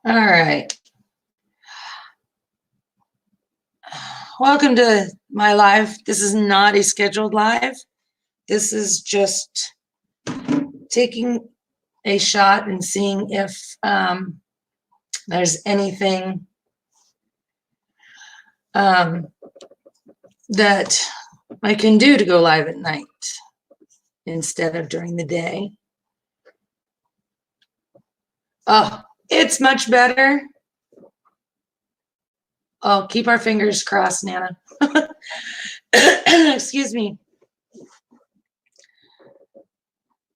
All right. Welcome to my live. This is not a scheduled live. This is just taking a shot and seeing if there's anything that I can do to go live at night instead of during the day. Oh, it's much better. Oh, keep our fingers crossed, Nana. Excuse me.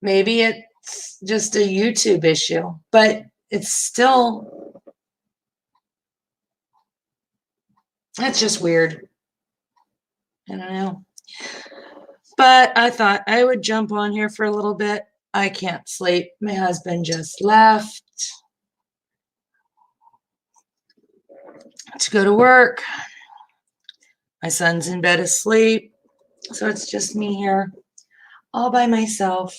Maybe it's just a YouTube issue, but it's still, that's just weird. I don't know. But I thought I would jump on here for a little bit. I can't sleep. My husband just left to go to work. My son's in bed asleep. So it's just me here all by myself.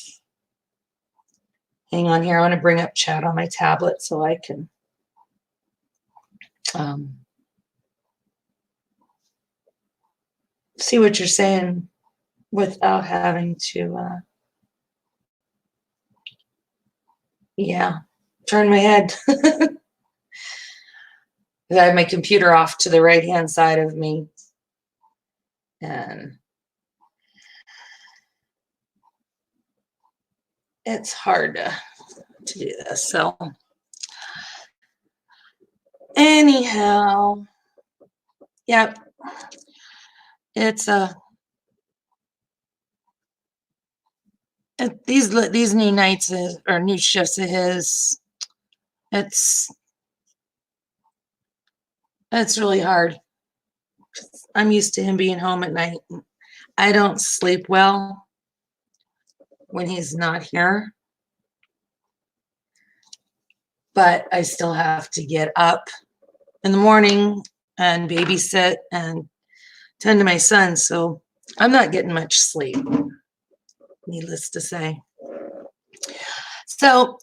Hang on here. I want to bring up chat on my tablet so I can see what you're saying without having to, turn my head. I have my computer off to the right-hand side of me. And it's hard to do this. So anyhow, yep. It's these new nights or new shifts of his, it's really hard. I'm used to him being home at night. I don't sleep well when he's not here, but I still have to get up in the morning and babysit and tend to my son. So I'm not getting much sleep, needless to say. So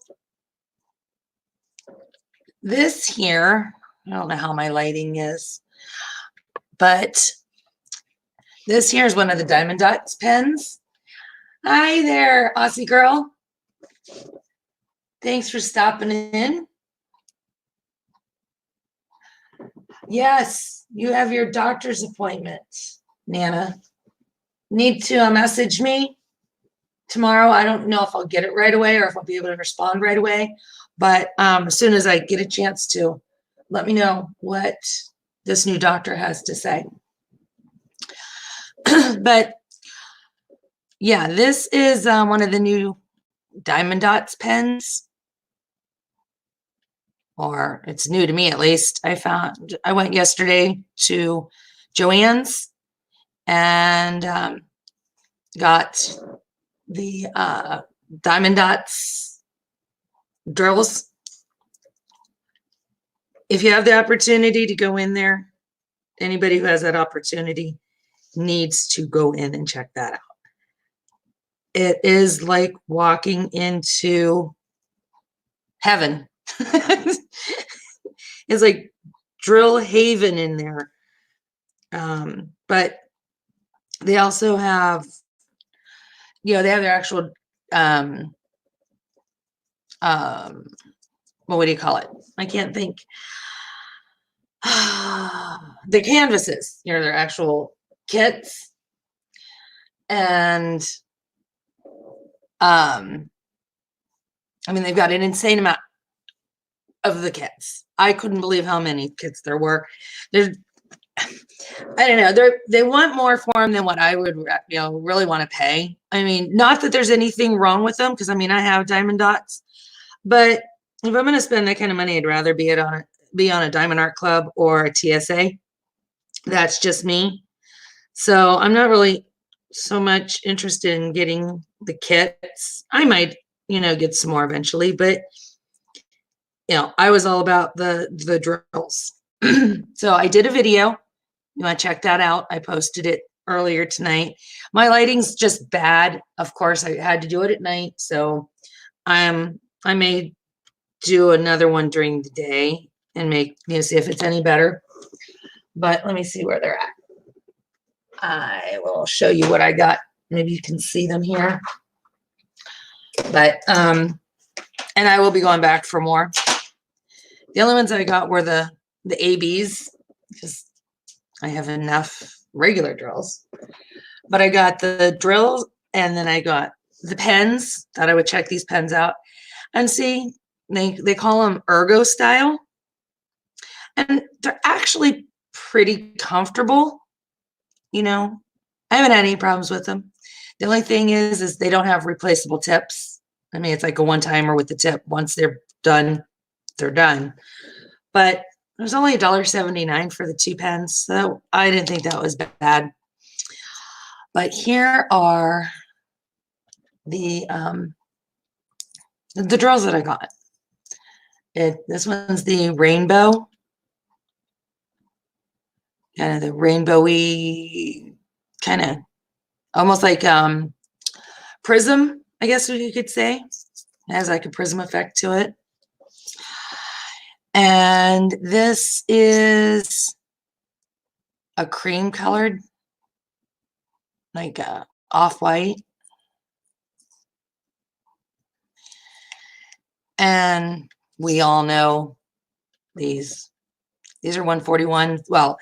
this here, I don't know how my lighting is, but this here is one of the Diamond Dots pens. Hi there, Aussie girl. Thanks for stopping in. Yes, you have your doctor's appointment, Nana. Need to message me tomorrow. I don't know if I'll get it right away or if I'll be able to respond right away. But as soon as I get a chance to, let me know what this new doctor has to say. But yeah, this is one of the new Diamond Dots pens. Or it's new to me at least. I went yesterday to Joann's and got the Diamond Dots drills. If you have the opportunity to go in there, anybody who has that opportunity needs to go in and check that out. It is like walking into heaven. It's like drill haven in there. But they also have, they have their actual, well, what do you call it? I can't think. The canvases, their actual kits. And, I mean, they've got an insane amount of the kits. I couldn't believe how many kits there were. I don't know. They want more for them than what I would, really want to pay. I mean, not that there's anything wrong with them, because I mean, I have Diamond Dots, but if I'm going to spend that kind of money, I'd rather be on a Diamond Art Club or a TSA. That's just me. So I'm not really so much interested in getting the kits. I might, get some more eventually, but I was all about the drills. So I did a video. You want to check that out? I posted it earlier tonight. My lighting's just bad. Of course, I had to do it at night. So I may do another one during the day and make, see if it's any better. But let me see where they're at. I will show you what I got. Maybe you can see them here. But, and I will be going back for more. The only ones I got were the ABs, because I have enough regular drills. But I got the drills, and then I got the pens. Thought I would check these pens out and see. They call them ergo style, and they're actually pretty comfortable. I haven't had any problems with them. The only thing is they don't have replaceable tips. I mean, it's like a one-timer with the tip. Once they're done, they're done. But it was only $1.79 for the 2 pens, so I didn't think that was bad. But here are the drills that I got. This one's the rainbow, kind of the rainbowy, kind of almost like prism, I guess you could say. It has like a prism effect to it. And this is a cream colored, like off-white. And we all know these are 141. Well,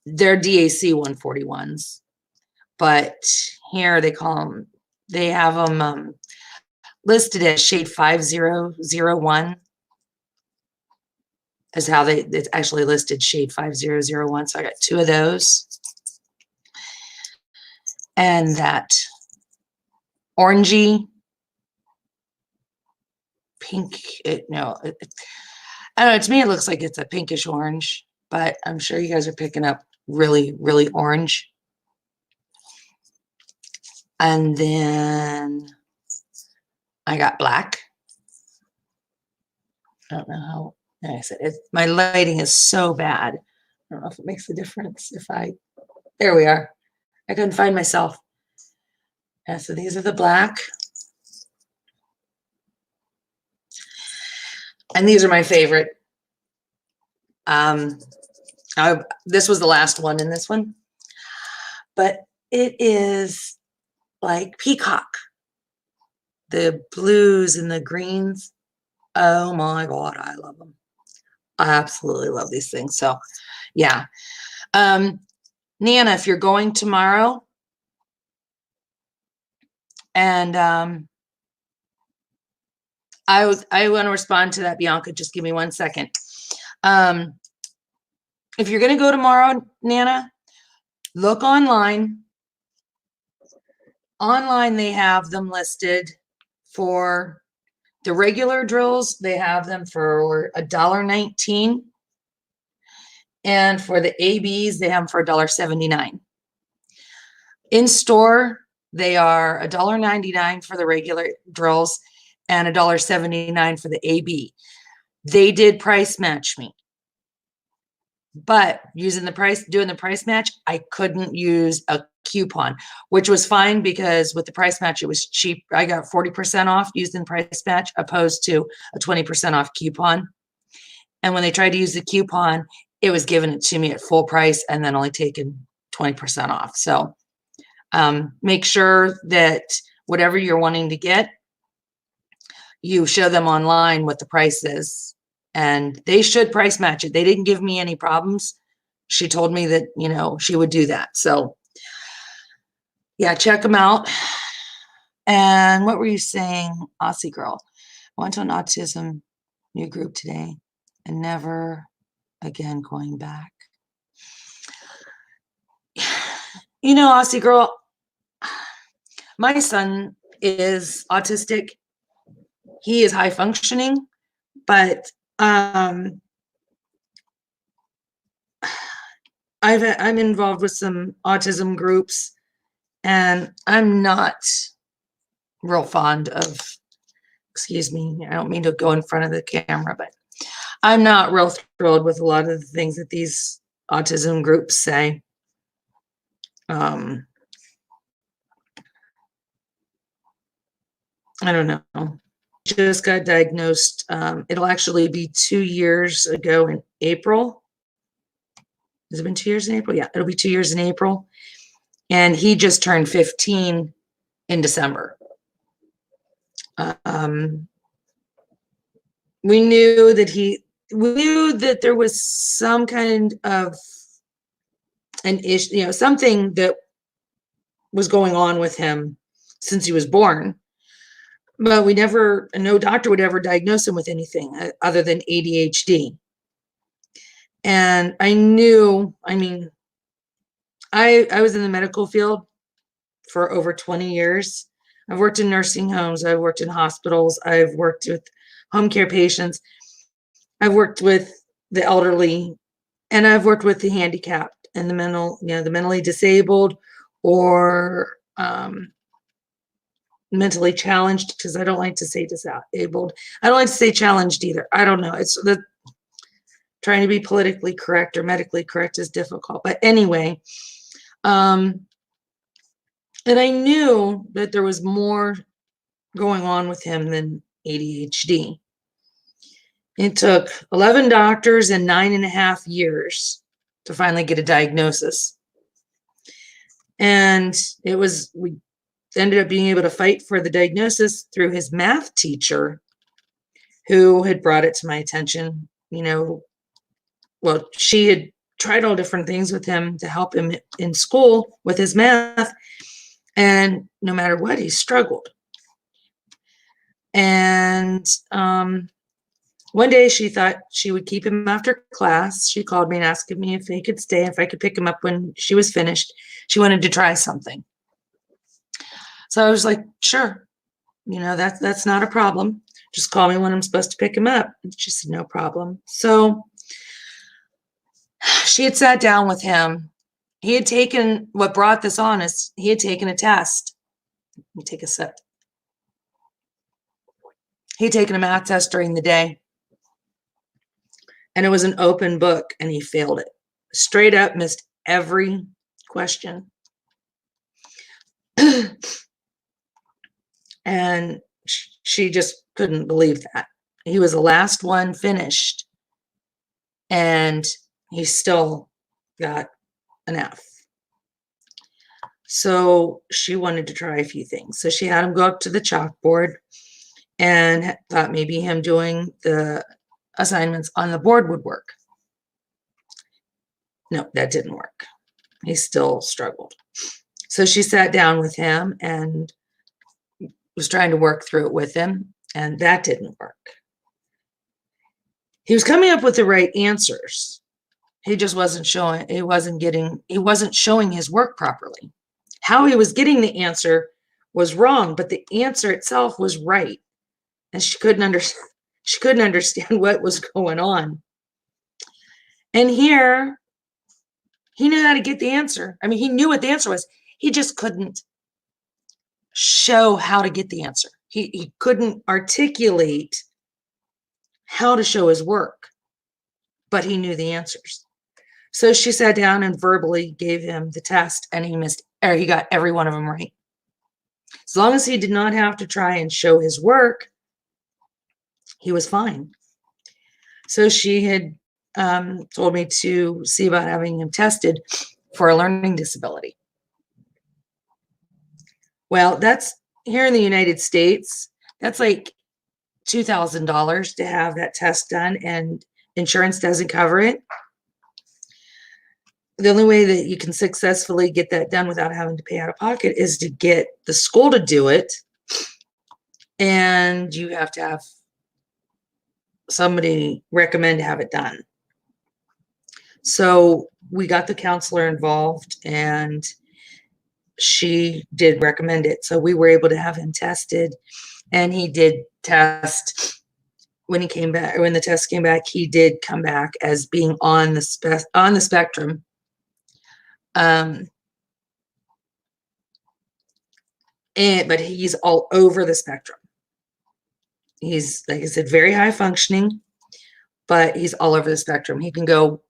they're DAC 141s, but here they have them listed as shade 5001 is how it's actually listed, shade 5001. So I got 2 of those. And that orangey pink, I don't know, to me it looks like it's a pinkish orange, but I'm sure you guys are picking up really, really orange. And then I got black. I don't know how, like I said, my lighting is so bad. I don't know if it makes a difference there we are. I couldn't find myself. Yeah, so these are the black. And these are my favorite. This was the last one in this one, but it is like peacock. The blues and the greens. Oh my God, I love them. I absolutely love these things. So yeah. Nana, if you're going tomorrow, and I want to respond to that, Bianca. Just give me 1 second. If you're going to go tomorrow, Nana, look online. Online, they have them listed for the regular drills. They have them for $1.19. And for the ABs, they have them for $1.79. In store, they are $1.99 for the regular drills and $1.79 for the AB. They did price match me, but doing the price match, I couldn't use a coupon, which was fine because with the price match, it was cheap. I got 40% off using price match opposed to a 20% off coupon. And when they tried to use the coupon, it was given it to me at full price and then only taken 20% off. So make sure that whatever you're wanting to get, you show them online what the price is, and they should price match it. They didn't give me any problems. She told me that, she would do that. So yeah, check them out. And what were you saying, Aussie girl? I went to an autism new group today and never again going back. Aussie girl, my son is autistic. He is high functioning, but I'm involved with some autism groups, and I'm not real fond of, excuse me, I don't mean to go in front of the camera, but I'm not real thrilled with a lot of the things that these autism groups say. I don't know. just got diagnosed. It'll actually be 2 years ago in April. Has it been 2 years in April? Yeah, it'll be 2 years in April. And he just turned 15 in December. We knew that there was some kind of an issue, something that was going on with him since he was born. But no doctor would ever diagnose him with anything other than ADHD. And I knew, I was in the medical field for over 20 years. I've worked in nursing homes. I've worked in hospitals. I've worked with home care patients. I've worked with the elderly, and I've worked with the handicapped and the mentally disabled or mentally challenged, because I don't like to say disabled. I don't like to say challenged either. I don't know. It's trying to be politically correct or medically correct is difficult. But anyway, and I knew that there was more going on with him than ADHD. It took 11 doctors and 9.5 years to finally get a diagnosis. And we ended up being able to fight for the diagnosis through his math teacher, who had brought it to my attention. Well, she had tried all different things with him to help him in school with his math. And no matter what, he struggled. And one day she thought she would keep him after class. She called me and asked me if he could stay, if I could pick him up when she was finished. She wanted to try something. So I was like, sure, that's not a problem. Just call me when I'm supposed to pick him up. And she said, no problem. So she had sat down with him. He had taken, what brought this on is he had taken a test. Let me take a sip. He had taken a math test during the day. And it was an open book, and he failed it. Straight up missed every question. And she just couldn't believe that. He was the last one finished, and he still got an F. So she wanted to try a few things. So she had him go up to the chalkboard and thought maybe him doing the assignments on the board would work. No, that didn't work. He still struggled. So she sat down with him and was trying to work through it with him, and that didn't work. He was coming up with the right answers. He just wasn't showing his work properly. How he was getting the answer was wrong, but the answer itself was right. And she couldn't understand what was going on. And here, he knew how to get the answer. He knew what the answer was. He just couldn't show how to get the answer. He couldn't articulate how to show his work, but he knew the answers. So she sat down and verbally gave him the test, and he got every one of them right. As long as he did not have to try and show his work, he was fine. So she had told me to see about having him tested for a learning disability. Well, that's here in the United States, that's like $2,000 to have that test done, and insurance doesn't cover it. The only way that you can successfully get that done without having to pay out of pocket is to get the school to do it. And you have to have somebody recommend to have it done. So we got the counselor involved, and she did recommend it. So we were able to have him tested, and he did test. When he came back, when the test came back, he did come back as being on the spectrum. But he's all over the spectrum. He's, like I said, very high functioning, but he's all over the spectrum. He can go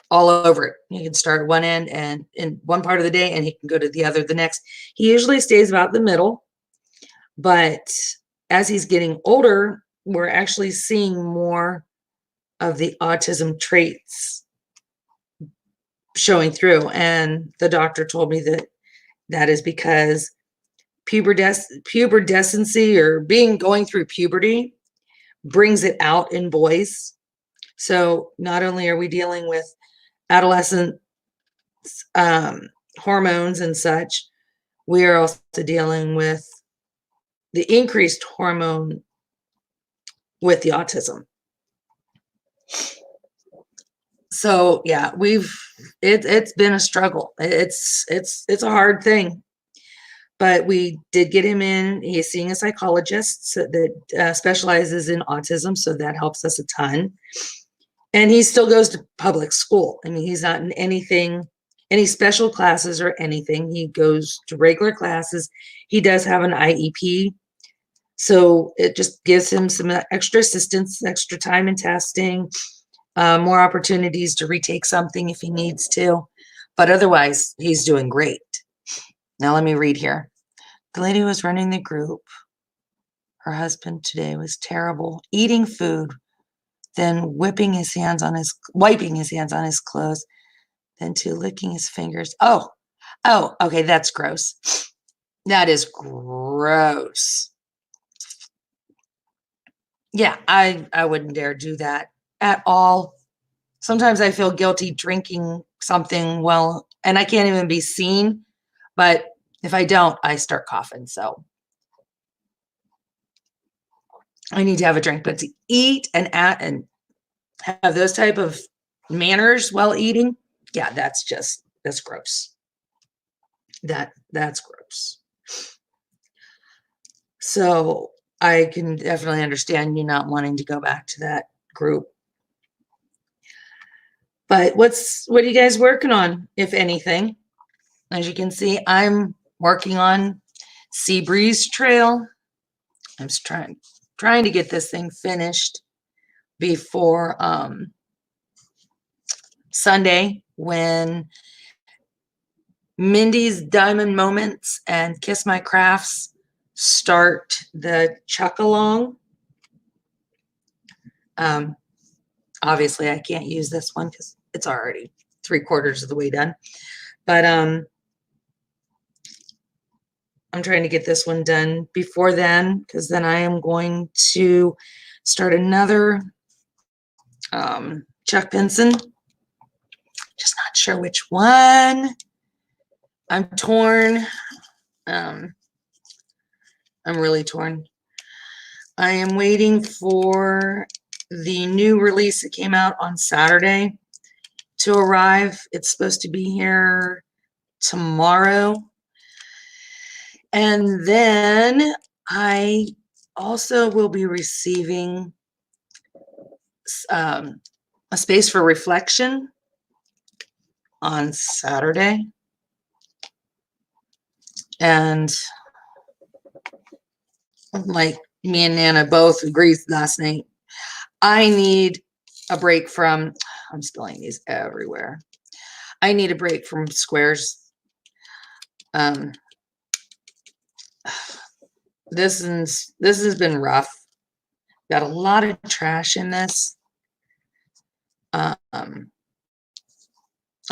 all over it. He can start at one end and in one part of the day, and he can go to the other the next. He usually stays about the middle, but as he's getting older, we're actually seeing more of the autism traits showing through. And the doctor told me that that is because puberdescency, or going through puberty, brings it out in boys. So not only are we dealing with adolescent hormones and such, we are also dealing with the increased hormone with the autism. So yeah, it's been a struggle. It's a hard thing, but we did get him in. He's seeing a psychologist that specializes in autism, so that helps us a ton. And he still goes to public school. I mean, he's not in any special classes or anything. He goes to regular classes. He does have an IEP, so it just gives him some extra assistance, extra time in testing, more opportunities to retake something if he needs to. But otherwise, he's doing great. Now let me read here. The lady who was running the group, her husband today was terrible, eating food, then wiping his hands on his clothes, then to licking his fingers. Oh, okay, that's gross. That is gross. Yeah, I wouldn't dare do that at all. Sometimes I feel guilty drinking something, well, and I can't even be seen, but if I don't, I start coughing. So I need to have a drink, but to eat and have those type of manners while eating, yeah, that's gross. That's gross. So I can definitely understand you not wanting to go back to that group. But what are you guys working on, if anything? As you can see, I'm working on Seabreeze Trail. I'm just trying to get this thing finished before Sunday, when Mindy's Diamond Moments and Kiss My Crafts start the chuck-along. Obviously, I can't use this one because it's already 3/4 of the way done. But I'm trying to get this one done before then, because then I am going to start another Chuck Pinson. Just not sure which one. I'm torn. I'm really torn. I am waiting for the new release that came out on Saturday to arrive. It's supposed to be here tomorrow. And then I also will be receiving a space for reflection on Saturday. And like me and Nana both agreed last night, I need a break from, I'm spilling these everywhere. I need a break from squares. This has been rough. Got a lot of trash in this. I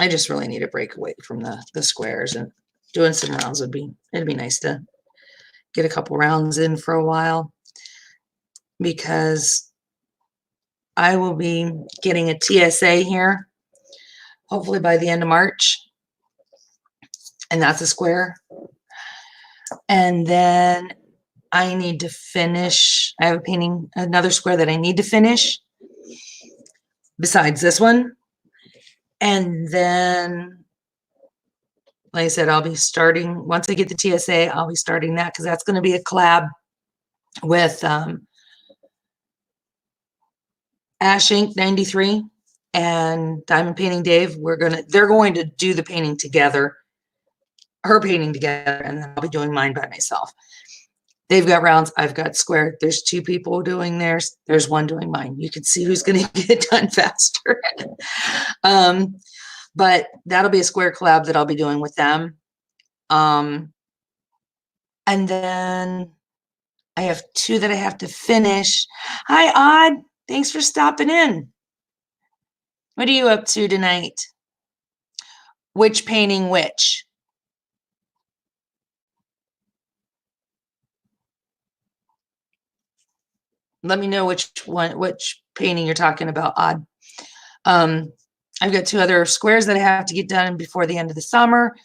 just really need a break away from the squares, and doing some rounds it'd be nice to get a couple rounds in for a while, because I will be getting a TSA here hopefully by the end of March, and that's a square. And then I need to finish, I have another square that I need to finish besides this one. And then, like I said, I'll be starting, once I get the TSA, I'll be starting that, because that's going to be a collab with Ash Ink 93 and Diamond Painting Dave. They're going to do the painting together, her painting together, and then I'll be doing mine by myself. They've got rounds, I've got square. There's 2 people doing theirs. There's one doing mine. You can see who's going to get it done faster. But that'll be a square collab that I'll be doing with them. And then I have 2 that I have to finish. Hi, Odd. Thanks for stopping in. What are you up to tonight? Which painting which? Let me know which painting you're talking about, Odd. I've got 2 other squares that I have to get done before the end of the summer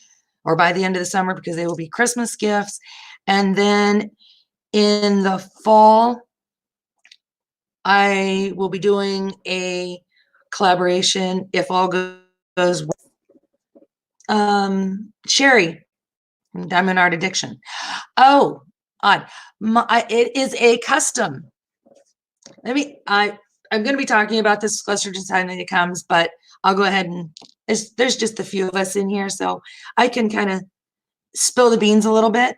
or by the end of the summer because they will be Christmas gifts. And then in the fall, I will be doing a collaboration, if all goes well. Sherry from Diamond Art Addiction. Oh, Odd. It is a custom. I'm going to be talking about this closer to the time that it comes, but I'll go ahead and there's just a few of us in here, so I can kind of spill the beans a little bit.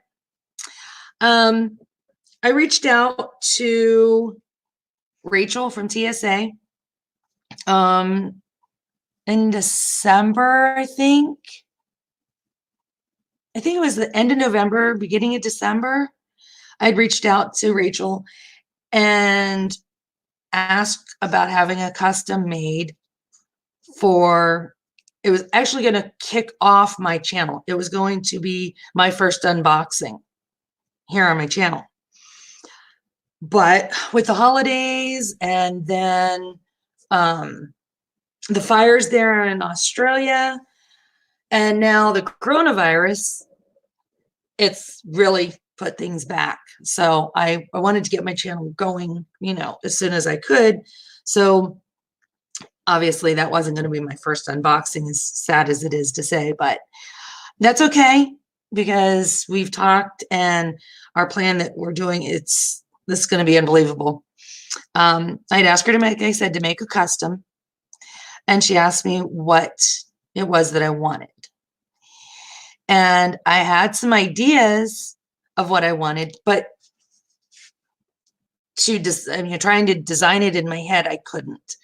I reached out to Rachel from TSA in December, I think. I think it was the end of November, beginning of December. I'd reached out to Rachel and asked about having a custom made for, it was actually going to kick off my channel. It was going to be my first unboxing here on my channel. But with the holidays and then the fires there in Australia and now the coronavirus, it's really put things back. So I wanted to get my channel going, as soon as I could. So obviously that wasn't going to be my first unboxing, as sad as it is to say, but that's okay because we've talked and our plan that we're doing, this is going to be unbelievable. I'd asked her to make a custom, and she asked me what it was that I wanted. And I had some ideas of what I wanted, but trying to design it in my head, I couldn't.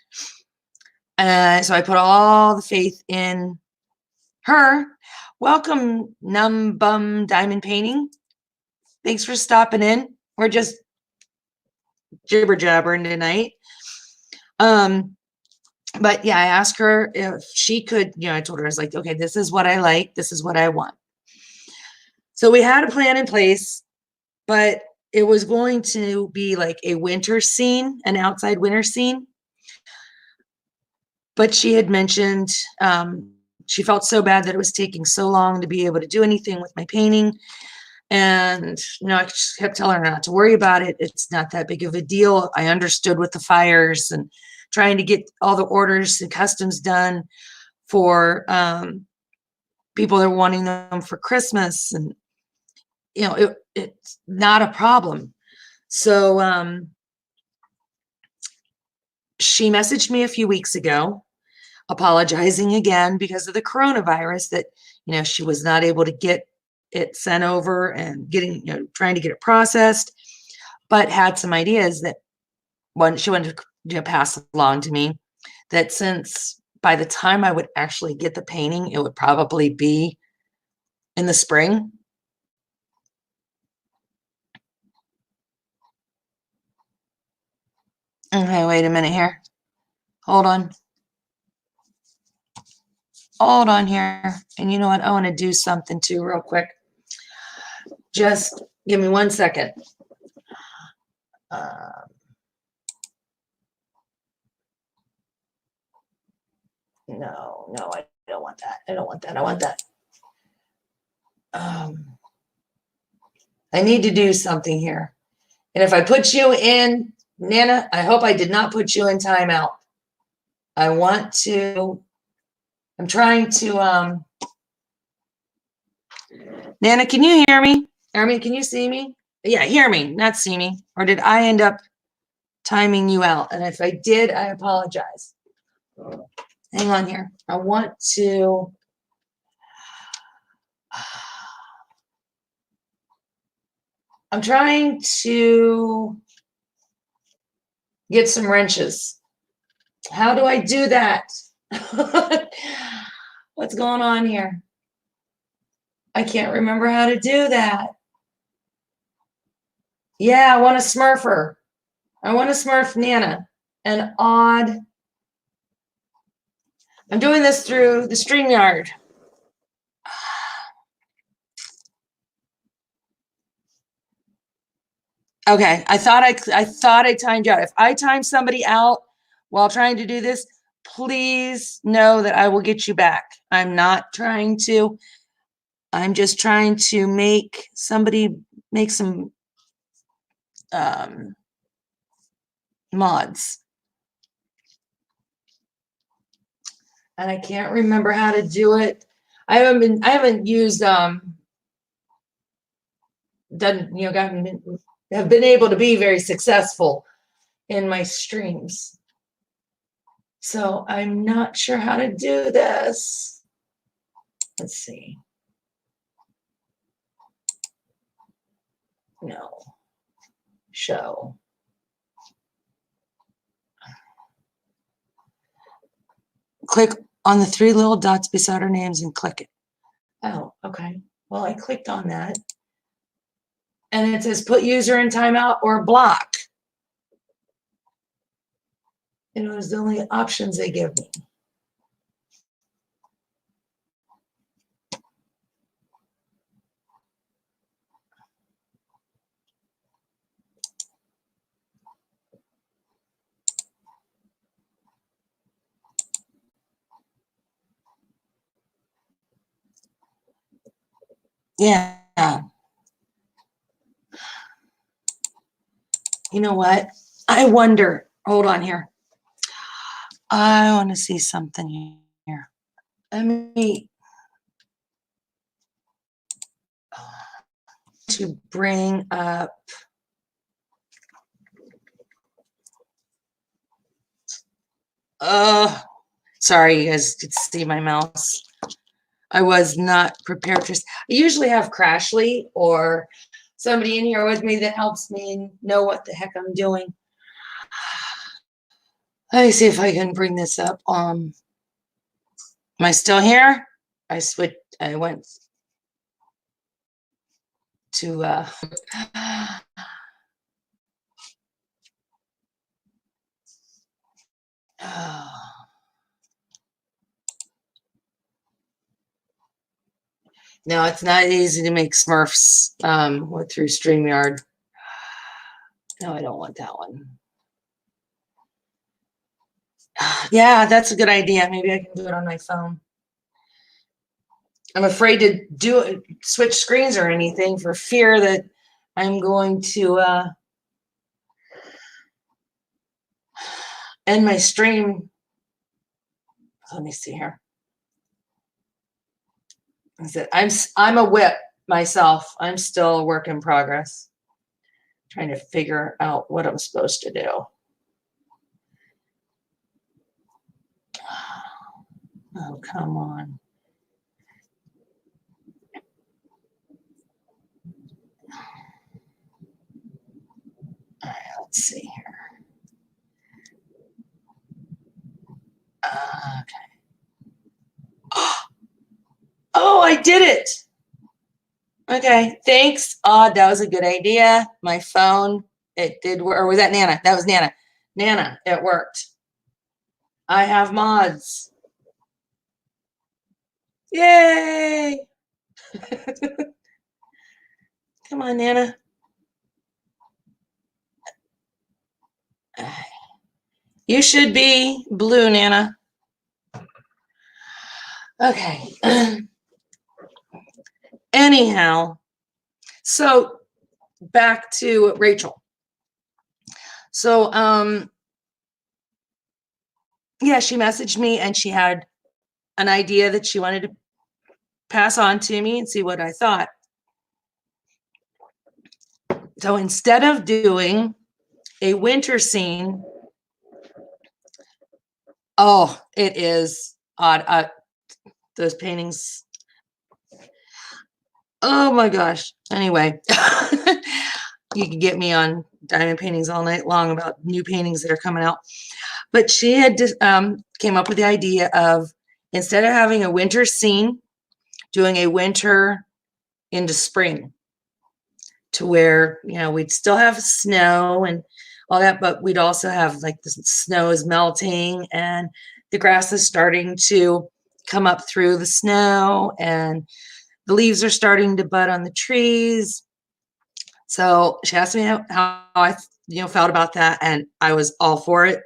So I put all the faith in her. Welcome, Num Bum Diamond Painting. Thanks for stopping in. We're just jibber jabbering tonight. But yeah, I asked her if she could, I told her, I was like, okay, this is what I like. This is what I want. So we had a plan in place, but it was going to be like a winter scene, an outside winter scene. But she had mentioned she felt so bad that it was taking so long to be able to do anything with my painting. And, I just kept telling her not to worry about it. It's not that big of a deal. I understood with the fires and trying to get all the orders and customs done for people that are wanting them for Christmas. And, it's not a problem. So she messaged me a few weeks ago, apologizing again because of the coronavirus that, she was not able to get it sent over and trying to get it processed, but had some ideas that she wanted to pass along to me, that since by the time I would actually get the painting, it would probably be in the spring. Okay, wait a minute here. Hold on. Hold on here. And you know what? I want to do something too real quick. Just give me 1 second. No, I don't want that. I don't want that. I want that. I need to do something here. And if I put you in, Nana, I hope I did not put you in timeout. I'm trying to, Nana, can you hear me? Can you see me? Yeah, hear me, not see me. Or did I end up timing you out? And if I did, I apologize. Hang on here. I want to, I'm trying to get some wrenches. How do I do that? What's going on here? I can't remember how to do that. Yeah, I want to smurf her. I want to smurf Nana. An odd. I'm doing this through the StreamYard. Okay, I thought I timed you out. If I time somebody out while trying to do this, please know that I will get you back. I'm not trying to. I'm just trying to make somebody make some mods. And I can't remember how to do it. I haven't used have been able to be very successful in my streams. So I'm not sure how to do this. Let's see. No. Show. Click on the three little dots beside our names and click it. Oh, okay. Well, I clicked on that. And it says put user in timeout or block. And it was the only options they give me. Yeah. You know what? I wonder. Hold on here. I want to see something here. Let me to bring up. Sorry, you guys could see my mouse. I was not prepared for. I usually have Crashly or somebody in here with me that helps me know what the heck I'm doing. Let me see if I can bring this up. Am I still here? I switched. I went to. No, it's not easy to make Smurfs through StreamYard. No, I don't want that one. Yeah, that's a good idea. Maybe I can do it on my phone. I'm afraid to do it, switch screens or anything for fear that I'm going to end my stream. Let me see here. I'm a whip myself. I'm still a work in progress. Trying to figure out what I'm supposed to do. Oh, come on. All right, let's see here. Okay. Oh, I did it. Okay, thanks. That was a good idea. My phone, it did work. Or was that Nana? That was Nana. Nana, it worked. I have mods. Yay! Come on, Nana. You should be blue, Nana. Okay. Anyhow, so back to Rachel. So, yeah, she messaged me and she had an idea that she wanted to pass on to me and see what I thought. So instead of doing a winter scene, oh, it is odd. Those paintings. Oh my gosh. Anyway, you can get me on Diamond Paintings all night long about new paintings that are coming out. But she had came up with the idea of, instead of having a winter scene, doing a winter into spring, to where, you know, we'd still have snow and all that, but we'd also have like the snow is melting and the grass is starting to come up through the snow and the leaves are starting to bud on the trees. So she asked me how I, you know, felt about that, and I was all for it.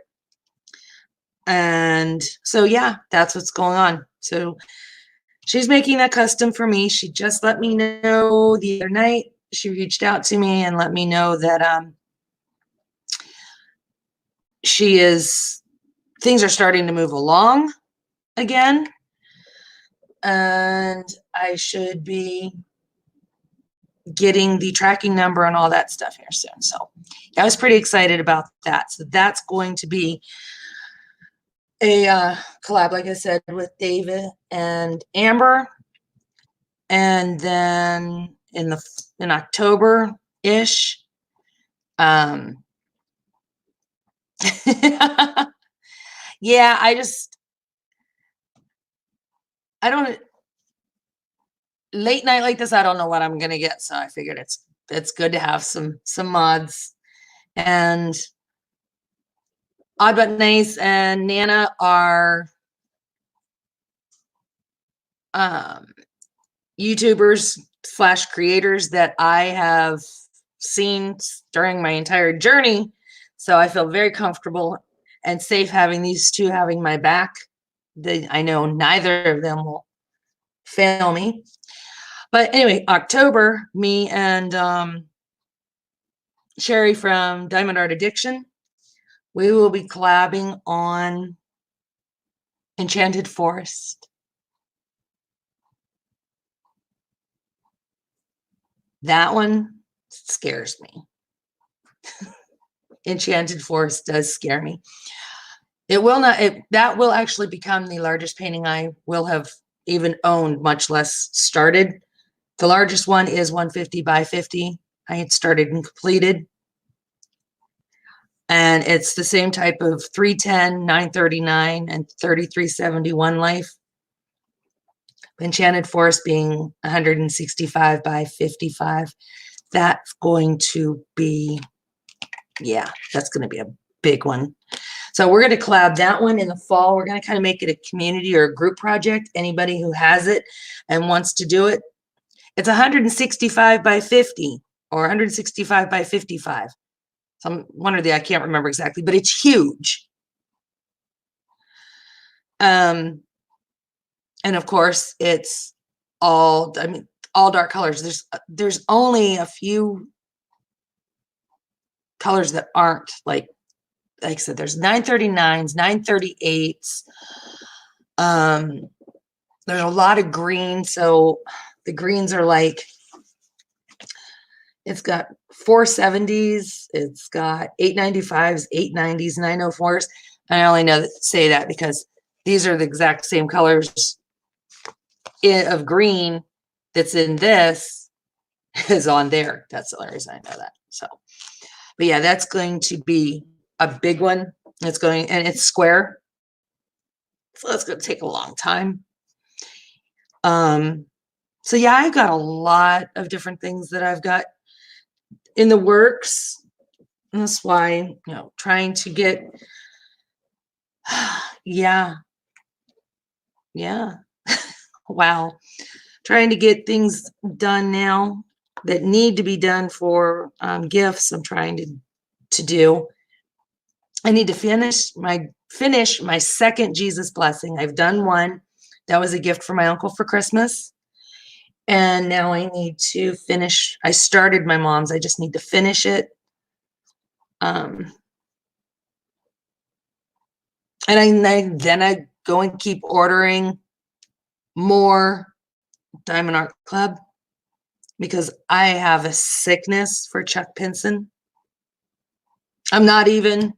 And so, yeah, that's what's going on. So she's making that custom for me. She just let me know the other night. She reached out to me and let me know that things are starting to move along again, and I should be getting the tracking number and all that stuff here soon. So I was pretty excited about that. So that's going to be a collab, like I said, with David and Amber. And then in October ish, yeah, I don't, late night like this, I don't know what I'm gonna get. So I figured it's good to have some mods. And Odd But Nice and Nana are YouTubers / creators that I have seen during my entire journey. So I feel very comfortable and safe having these two having my back. I know neither of them will fail me. But anyway, October, me and Sherry from Diamond Art Addiction, we will be collabing on Enchanted Forest. That one scares me. Enchanted Forest does scare me. It will not, that will actually become the largest painting I will have even owned, much less started. The largest one is 150 by 50. I had started and completed. And it's the same type of 310, 939, and 3371 life. Enchanted Forest being 165 by 55. That's going to be, yeah, that's going to be a big one. So we're going to collab that one in the fall. We're going to kind of make it a community or a group project. Anybody who has it and wants to do it. It's 165 by 50 or 165 by 55. One or the, I can't remember exactly, but it's huge. And of course it's all, I mean, all dark colors. There's only a few colors that aren't like I said, there's 939s, 938s. There's a lot of green. So the greens are like, it's got 470s, it's got 895s, 890s, 904s. I only say that because these are the exact same colors of green that's in this is on there. That's the only reason I know that. So, but yeah, that's going to be a big one. It's going, and it's square. So that's going to take a long time. So yeah, I've got a lot of different things that I've got in the works. And that's why, you know, trying to get, yeah. Wow. Trying to get things done now that need to be done for gifts. I'm trying to do. I need to finish my second Jesus blessing. I've done one. That was a gift for my uncle for Christmas. And now I need to finish. I started my mom's. I just need to finish it. And then I go and keep ordering more Diamond Art Club because I have a sickness for Chuck Pinson. I'm not even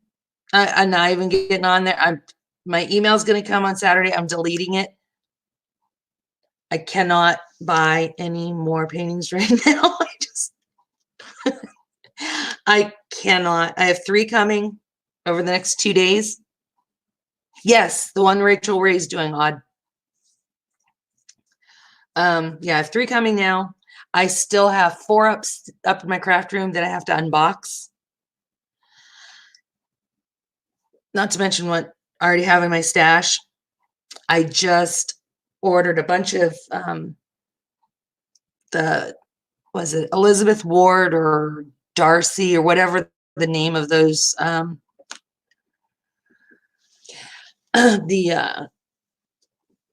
getting on there. My email's going to come on Saturday. I'm deleting it. I cannot buy any more paintings right now. I cannot. I have 3 coming over the next 2 days. Yes, the one Rachel Ray's doing, Odd. Yeah, I have 3 coming now. I still have 4 up in my craft room that I have to unbox. Not to mention what I already have in my stash. I just ordered a bunch of was it Elizabeth Ward or Darcy or whatever the name of those the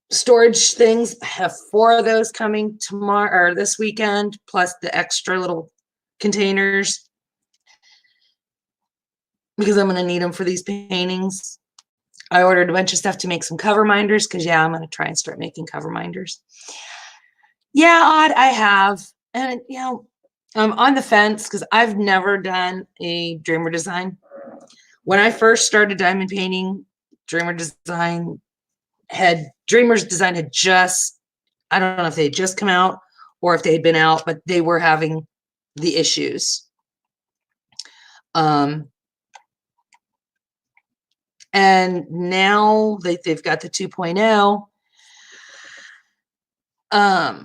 storage things. I have 4 of those coming tomorrow or this weekend, plus the extra little containers because I'm going to need them for these paintings. I ordered a bunch of stuff to make some cover minders because, yeah, I'm going to try and start making cover minders. Yeah, Odd, I have. And, you know, I'm on the fence because I've never done a Dreamer design. When I first started diamond painting, Dreamer's design had just, I don't know if they had just come out or if they had been out, but they were having the issues. And now they've got the 2.0. I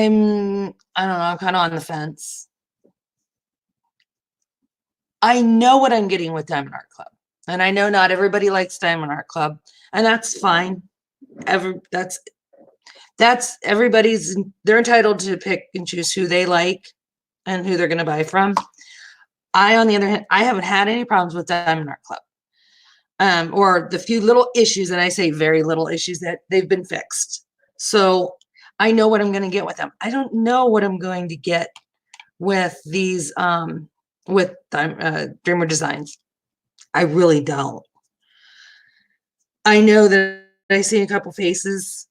don't know, I'm kind of on the fence. I know what I'm getting with Diamond Art Club. And I know not everybody likes Diamond Art Club, and that's fine. That's everybody's, they're entitled to pick and choose who they like and who they're going to buy from. I, on the other hand, I haven't had any problems with Diamond Art Club. Or the few little issues, and I say very little issues, that they've been fixed. So I know what I'm going to get with them. I don't know what I'm going to get with these with Dreamer Designs. I really don't. I know that I see a couple faces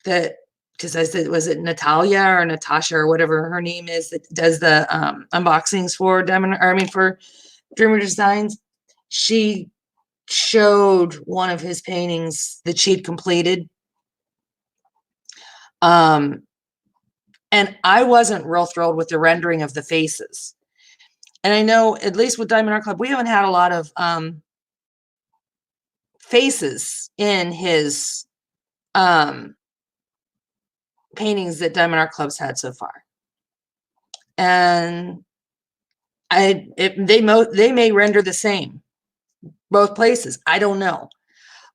that, because I said, was it Natalia or Natasha or whatever her name is, that does the unboxings for for Dreamer Designs. She showed one of his paintings that she'd completed. And I wasn't real thrilled with the rendering of the faces. And I know, at least with Diamond Art Club, we haven't had a lot of faces in his paintings that Diamond Art Club's had so far. And they may render the same both places. I don't know.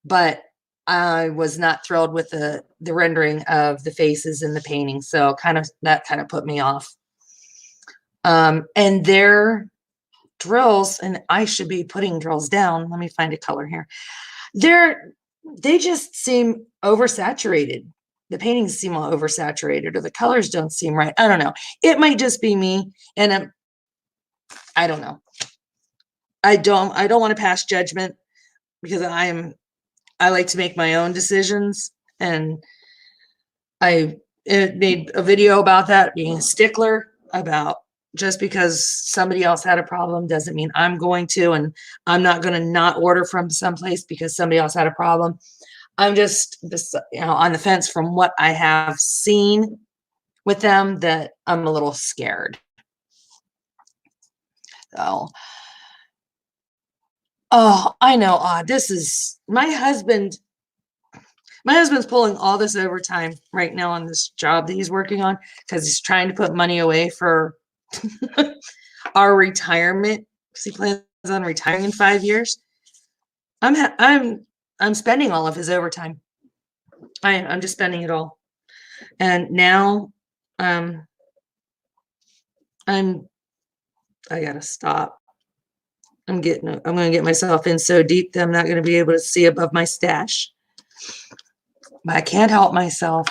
But I was not thrilled with the rendering of the faces in the painting. So that kind of put me off. And their drills, and I should be putting drills down. Let me find a color here. They just seem oversaturated. The paintings seem all oversaturated, or the colors don't seem right. I don't know. It might just be me, and I don't know. I don't want to pass judgment because I like to make my own decisions, and I made a video about that, being a stickler about just because somebody else had a problem doesn't mean I'm going to, and I'm not going to not order from someplace because somebody else had a problem. I'm just on the fence from what I have seen with them, that I'm a little scared. So, oh, I know. This is my husband. My husband's pulling all this overtime right now on this job that he's working on because he's trying to put money away for our retirement, because he plans on retiring in 5 years. I'm spending all of his overtime. I'm just spending it all. And now I gotta stop. I'm gonna get myself in so deep that I'm not gonna be able to see above my stash. But I can't help myself.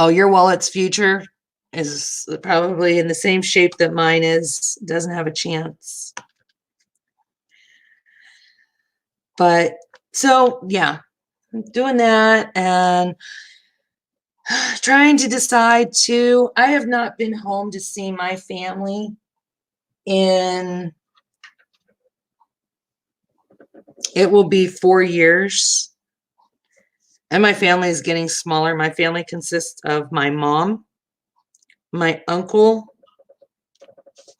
Oh, your wallet's future is probably in the same shape that mine is. Doesn't have a chance. But so, yeah, I'm doing that and trying to decide too. I have not been home to see my family in, it will be 4 years. And my family is getting smaller. My family consists of my mom, my uncle,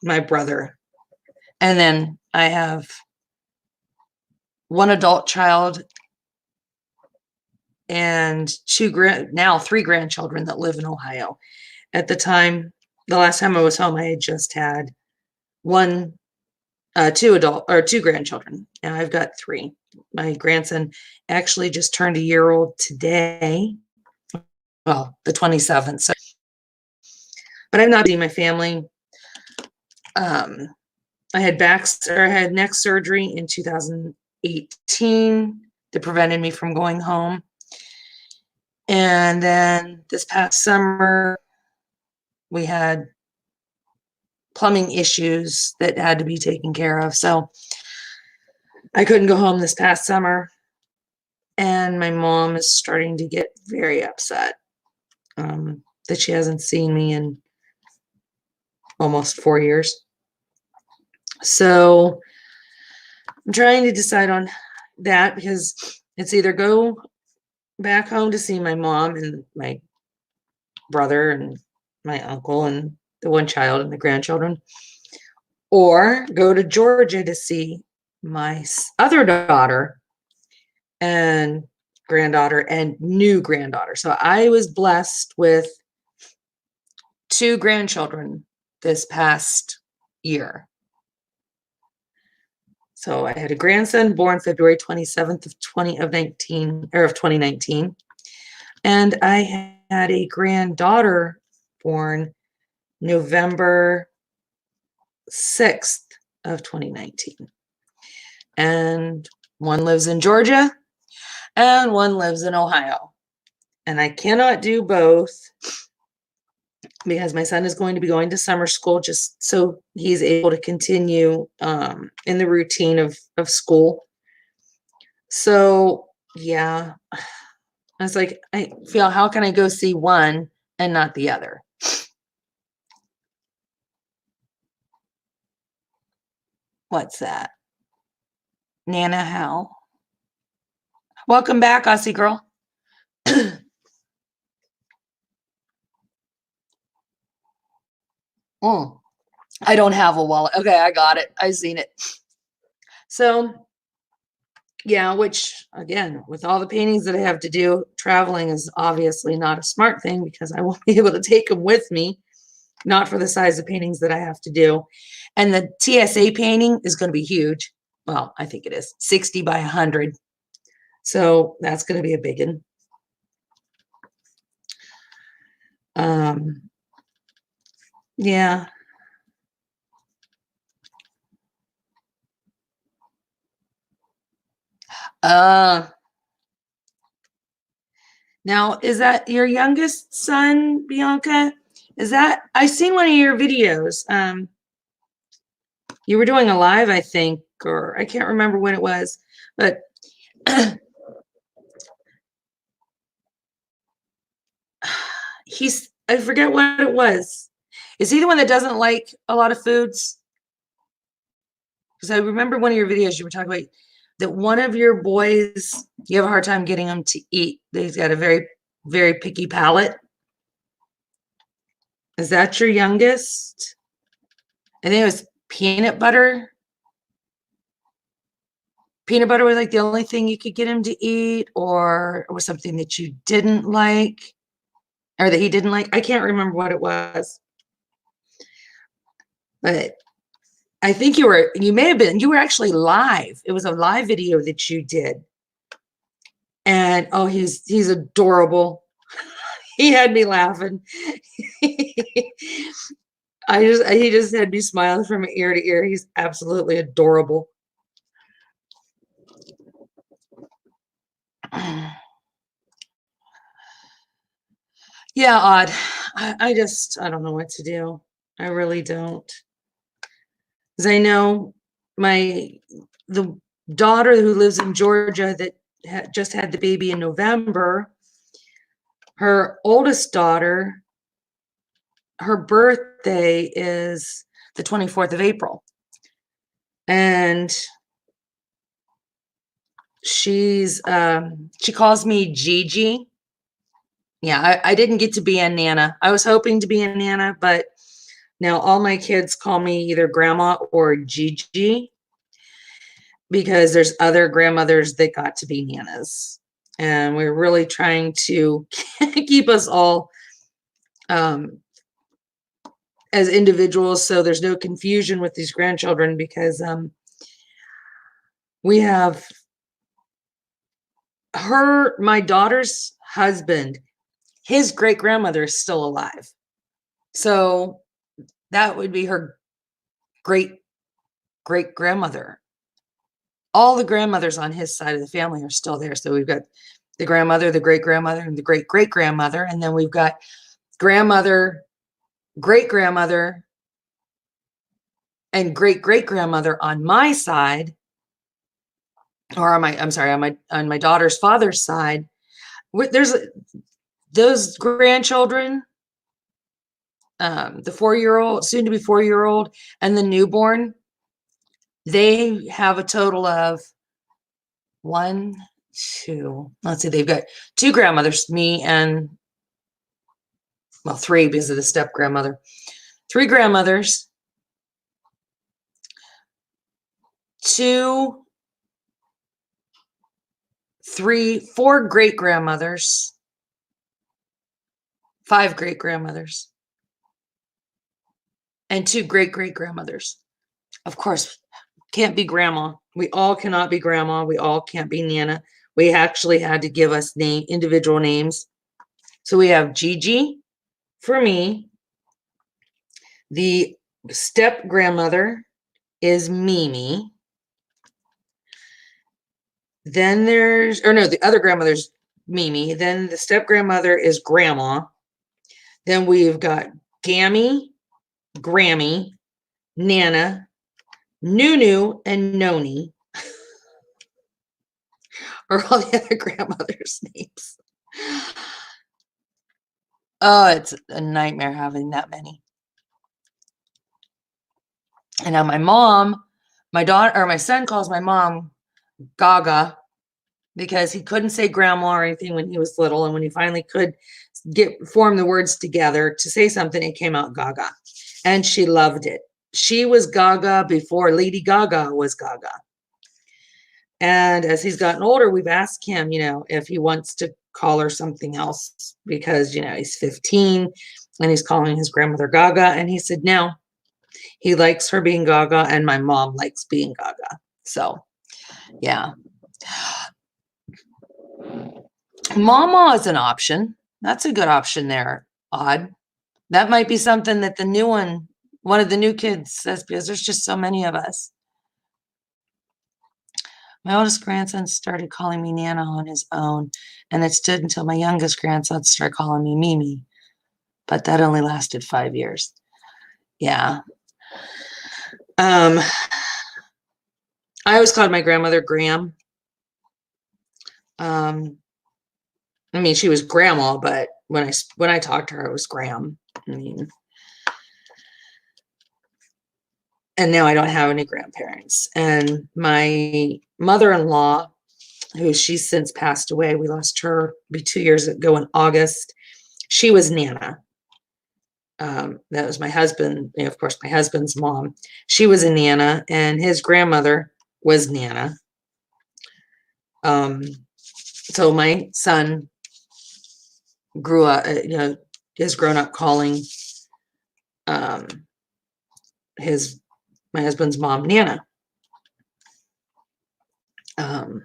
my brother, and then I have one adult child and now three grandchildren that live in Ohio. At the time, the last time I was home, I had just had two grandchildren. Now I've got three. My grandson actually just turned a year old today. Well, the 27th. So, but I've not seen my family. I had neck surgery in 2018 that prevented me from going home. And then this past summer, we had plumbing issues that had to be taken care of. So I couldn't go home this past summer. And my mom is starting to get very upset that she hasn't seen me in almost 4 years. So I'm trying to decide on that because it's either go back home to see my mom and my brother and my uncle and the one child and the grandchildren, or go to Georgia to see my other daughter and granddaughter and new granddaughter. So I was blessed with 2 grandchildren this past year. So I had a grandson born February 27th of 2019, and I had a granddaughter born November 6th of 2019. And one lives in Georgia and one lives in Ohio. And I cannot do both because my son is going to be going to summer school just so he's able to continue in the routine of school. So, yeah, I was like, I feel, how can I go see one and not the other? What's that? Nana Hal. Welcome back, Aussie girl. I don't have a wallet. Okay, I got it. I seen it. So, yeah, which again, with all the paintings that I have to do, traveling is obviously not a smart thing because I won't be able to take them with me, not for the size of paintings that I have to do. And the TSA painting is going to be huge. Well, I think it is 60 by 100. So that's going to be a big one. Yeah. Now, is that your youngest son, Bianca? Is that, I seen one of your videos. You were doing a live, I think, or I can't remember when it was, but I forget what it was. Is he the one that doesn't like a lot of foods? Because I remember one of your videos you were talking about that one of your boys, you have a hard time getting him to eat. He's got a very, very picky palate. Is that your youngest? I think it was peanut butter. Peanut butter was like the only thing you could get him to eat, or was something that you didn't like, or that he didn't like. I can't remember what it was. But I think you were actually live. It was a live video that you did. And oh, he's adorable. He had me laughing. He just had me smiling from ear to ear. He's absolutely adorable. Yeah, Odd. I don't know what to do. I really don't. Because I know the daughter who lives in Georgia that just had the baby in November, her oldest daughter, her birthday is the 24th of April. And she calls me Gigi. Yeah, I didn't get to be a Nana. I was hoping to be a Nana, but now all my kids call me either Grandma or Gigi. because there's other grandmothers that got to be nanas. And we're really trying to keep us all as individuals, so there's no confusion with these grandchildren, because we have my daughter's husband, his great grandmother is still alive. So that would be her great great grandmother. All the grandmothers on his side of the family are still there. So we've got the grandmother, the great grandmother, and the great great grandmother. And then we've got grandmother, great grandmother, and great great grandmother on my side, or on my daughter's father's side. There's those grandchildren, the 4-year-old, soon to be 4-year-old, and the newborn. They have a total of one, two. Let's see, they've got 2 grandmothers, me and, well, 3 because of the step grandmother. 3 grandmothers, 2, 3, 4 great grandmothers, 5 great grandmothers, and 2 great great grandmothers. Of course, can't be grandma. We all cannot be grandma. We all can't be Nana. We actually had to give us individual names. So we have Gigi for me. The step grandmother is Mimi. Then there's, or no, the other grandmother's Mimi. Then the step grandmother is Grandma. Then we've got Gammy, Grammy, Nana, Nunu, and Noni are all the other grandmothers' names. Oh, it's a nightmare having that many. And now my mom, my daughter, or my son calls my mom Gaga, because he couldn't say grandma or anything when he was little. And when he finally could form the words together to say something, it came out Gaga. And she loved it. She was Gaga before Lady Gaga was Gaga. And as he's gotten older, we've asked him, if he wants to call her something else, because, he's 15 and he's calling his grandmother Gaga. And he said, no, he likes her being Gaga, and my mom likes being Gaga. So, yeah. Mama is an option. That's a good option there, Odd. That might be something that the new one of the new kids says, because there's just so many of us. My oldest grandson started calling me Nana on his own, and it stood until my youngest grandson started calling me Mimi. But that only lasted 5 years. Yeah. I always called my grandmother Gram. I mean, she was grandma, but when I talked to her, it was Gram. I mean, and now I don't have any grandparents. And my mother-in-law, who she's since passed away, we lost her be 2 years ago in August. She was Nana. That was my husband, of course, my husband's mom. She was a Nana, and his grandmother was Nana. So my son grew up, has grown up calling my husband's mom Nana. And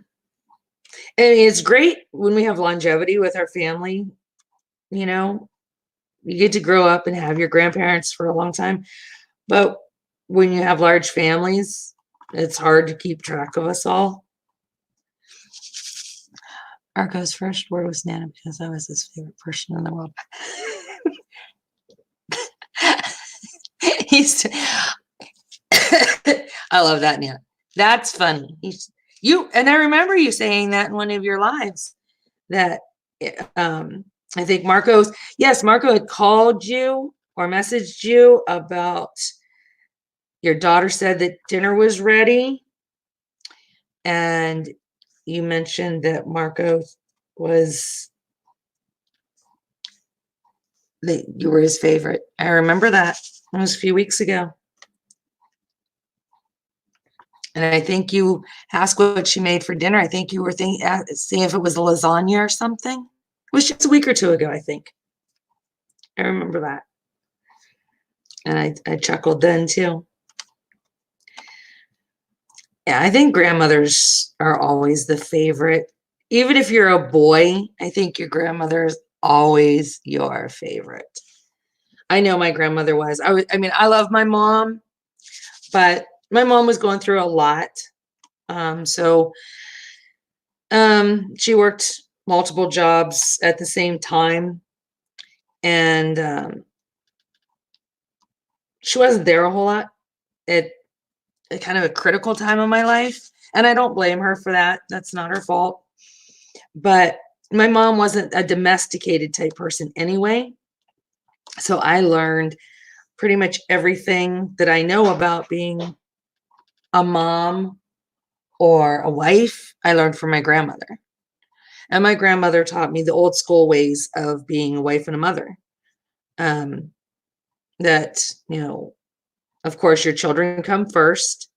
it's great when we have longevity with our family. You get to grow up and have your grandparents for a long time. But when you have large families, it's hard to keep track of us all. Arco's first word was Nana because I was his favorite person in the world. I love that, Nana. That's funny. And I remember you saying that in one of your lives, that I think Marco had called you or messaged you about your daughter said that dinner was ready. And you mentioned that Marco that you were his favorite. I remember that. It was a few weeks ago. And I think you asked what she made for dinner. I think you were seeing if it was lasagna or something. It was just a week or two ago, I think. I remember that. And I chuckled then too. Yeah, I think grandmothers are always the favorite. Even if you're a boy, I think your grandmother is always your favorite. I know my grandmother was. I mean, I love my mom, but my mom was going through a lot. So she worked multiple jobs at the same time, and she wasn't there a whole lot at kind of a critical time of my life. And I don't blame her for that. That's not her fault. But my mom wasn't a domesticated type person anyway. So I learned pretty much everything that I know about being a mom or a wife. I learned from my grandmother. And my grandmother taught me the old school ways of being a wife and a mother. Um, that, of course, your children come first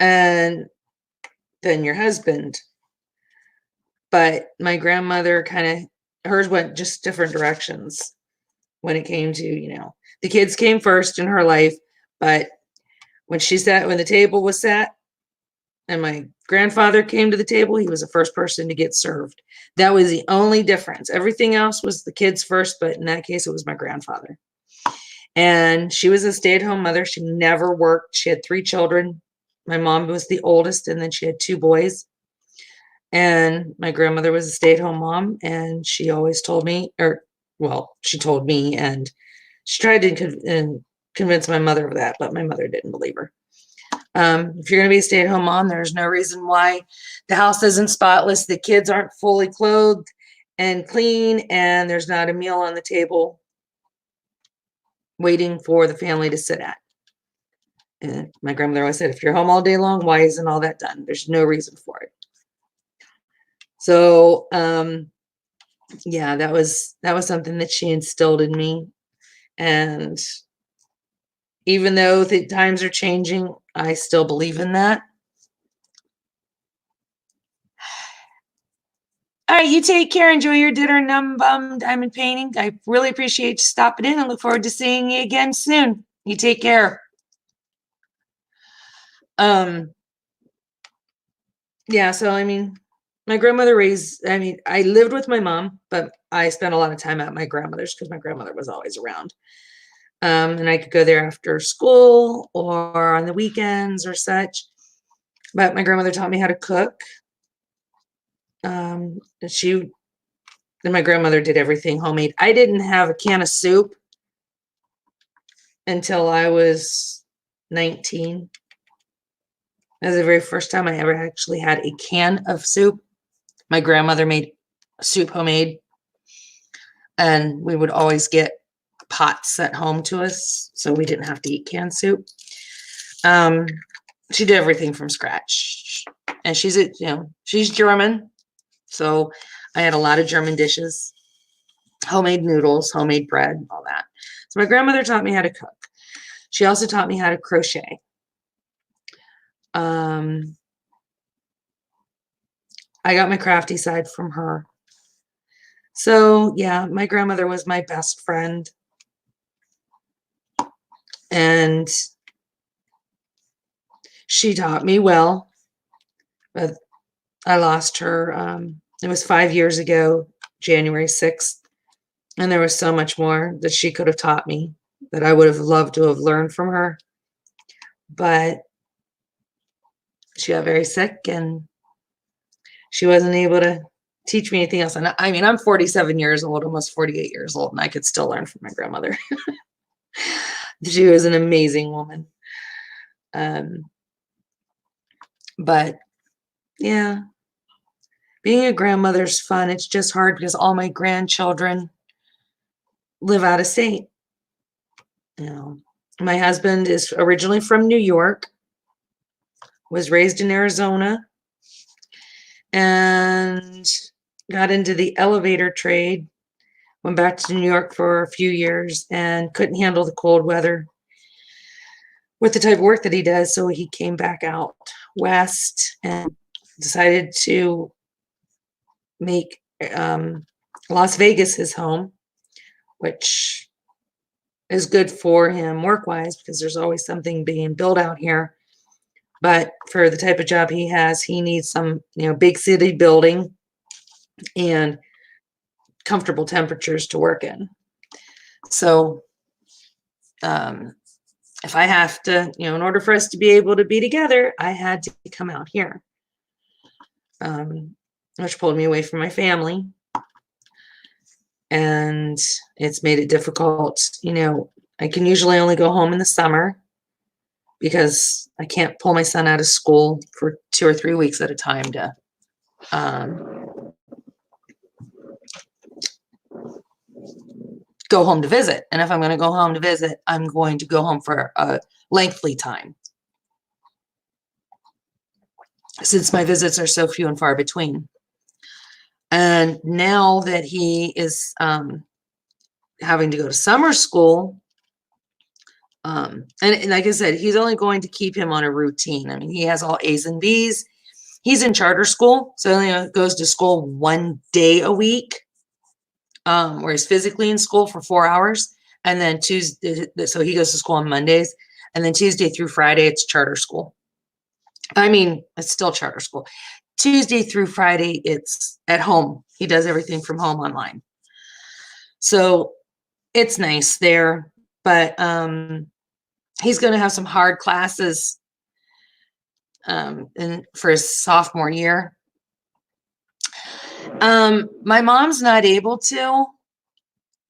and then your husband. But my grandmother hers went just different directions when it came to, the kids came first in her life. But when the table was set and my grandfather came to the table, he was the first person to get served. That was the only difference. Everything else was the kids first, but in that case, it was my grandfather. And she was a stay-at-home mother. She never worked. She had 3 children. My mom was the oldest, and then she had 2 boys. And my grandmother was a stay-at-home mom, and she always told me, she told me, and she tried to convince my mother of that, but my mother didn't believe her. If you're going to be a stay-at-home mom, there's no reason why the house isn't spotless, the kids aren't fully clothed and clean, and there's not a meal on the table waiting for the family to sit at. And my grandmother always said, if you're home all day long, why isn't all that done? There's no reason for it. So, yeah, that was something that she instilled in me. And even though the times are changing, I still believe in that. All right, you take care. Enjoy your dinner, Numb Bum Diamond Painting. I really appreciate you stopping in and look forward to seeing you again soon. You take care. Yeah, so I mean, my grandmother I lived with my mom, but I spent a lot of time at my grandmother's because my grandmother was always around. And I could go there after school or on the weekends or such. But my grandmother taught me how to cook. And my grandmother did everything homemade. I didn't have a can of soup until I was 19. That was the very first time I ever actually had a can of soup. My grandmother made soup homemade, and we would always get pots sent home to us, so we didn't have to eat canned soup. She did everything from scratch, and she's German, so I had a lot of German dishes, homemade noodles, homemade bread, all that. So my grandmother taught me how to cook. She also taught me how to crochet. I got my crafty side from her. So yeah, my grandmother was my best friend. And she taught me well, but I lost her. It was 5 years ago, January 6th. And there was so much more that she could have taught me that I would have loved to have learned from her. But she got very sick and she wasn't able to teach me anything else. And I mean, I'm 47 years old, almost 48 years old, and I could still learn from my grandmother. She was an amazing woman. But yeah, being a grandmother's fun. It's just hard because all my grandchildren live out of state. My husband is originally from New York, was raised in Arizona, and got into the elevator trade, went back to New York for a few years and couldn't handle the cold weather. with the type of work that he does. So he came back out west and decided to make Las Vegas his home, which is good for him work-wise because there's always something being built out here. But for the type of job he has, he needs some, big city building and comfortable temperatures to work in. So if I have to, in order for us to be able to be together, I had to come out here, which pulled me away from my family. And it's made it difficult. I can usually only go home in the summer because I can't pull my son out of school for 2 or 3 weeks at a time to go home to visit. And if I'm going to go home to visit, I'm going to go home for a lengthy time, since my visits are so few and far between. And now that he is having to go to summer school, and like I said, he's only going to keep him on a routine. I mean, he has all A's and B's. He's in charter school, so he only goes to school 1 day a week, where he's physically in school for 4 hours. And then Tuesday, so he goes to school on Mondays, and then Tuesday through Friday, it's charter school. I mean, it's still charter school. Tuesday through Friday, it's at home. He does everything from home online. So it's nice there, but he's going to have some hard classes for his sophomore year. My mom's not able to.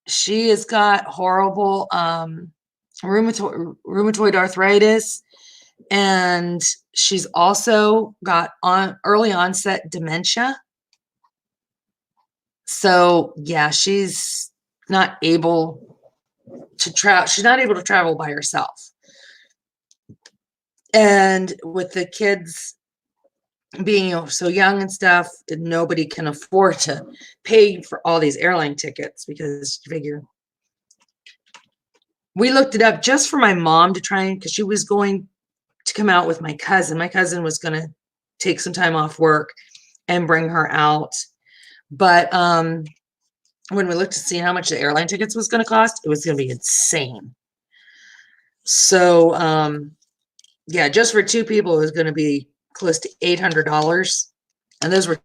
She has got horrible rheumatoid arthritis, and she's also got early onset dementia. So yeah, she's not able to travel. She's not able to travel by herself. And with the kids being so young and stuff, nobody can afford to pay for all these airline tickets, because you figure, we looked it up just for my mom to try, because she was going to come out with my cousin. My cousin was going to take some time off work and bring her out. But when we looked to see how much the airline tickets was going to cost, it was going to be insane. So yeah, just for 2 people, it was going to be close to $800. And those were,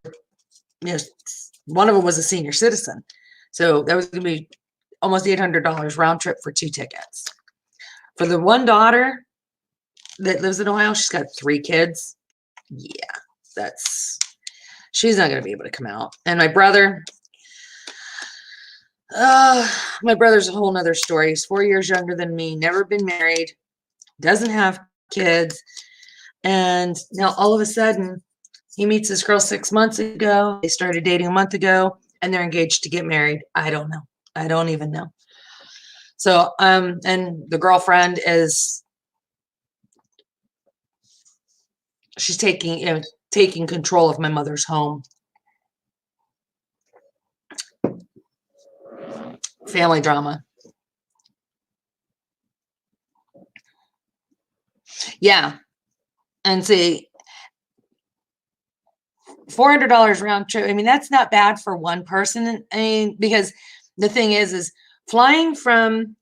one of them was a senior citizen. So that was going to be almost $800 round trip for 2 tickets. For the one daughter that lives in Ohio, she's got 3 kids. Yeah, she's not going to be able to come out. And my brother's a whole nother story. He's 4 years younger than me, never been married, doesn't have kids. And now all of a sudden he meets this girl 6 months ago. They started dating a month ago, and they're engaged to get married. I don't know. I don't even know. So, and the girlfriend she's taking control of my mother's home. Family drama. Yeah. And see, $400 round trip. I mean, that's not bad for one person. I mean, because the thing is flying to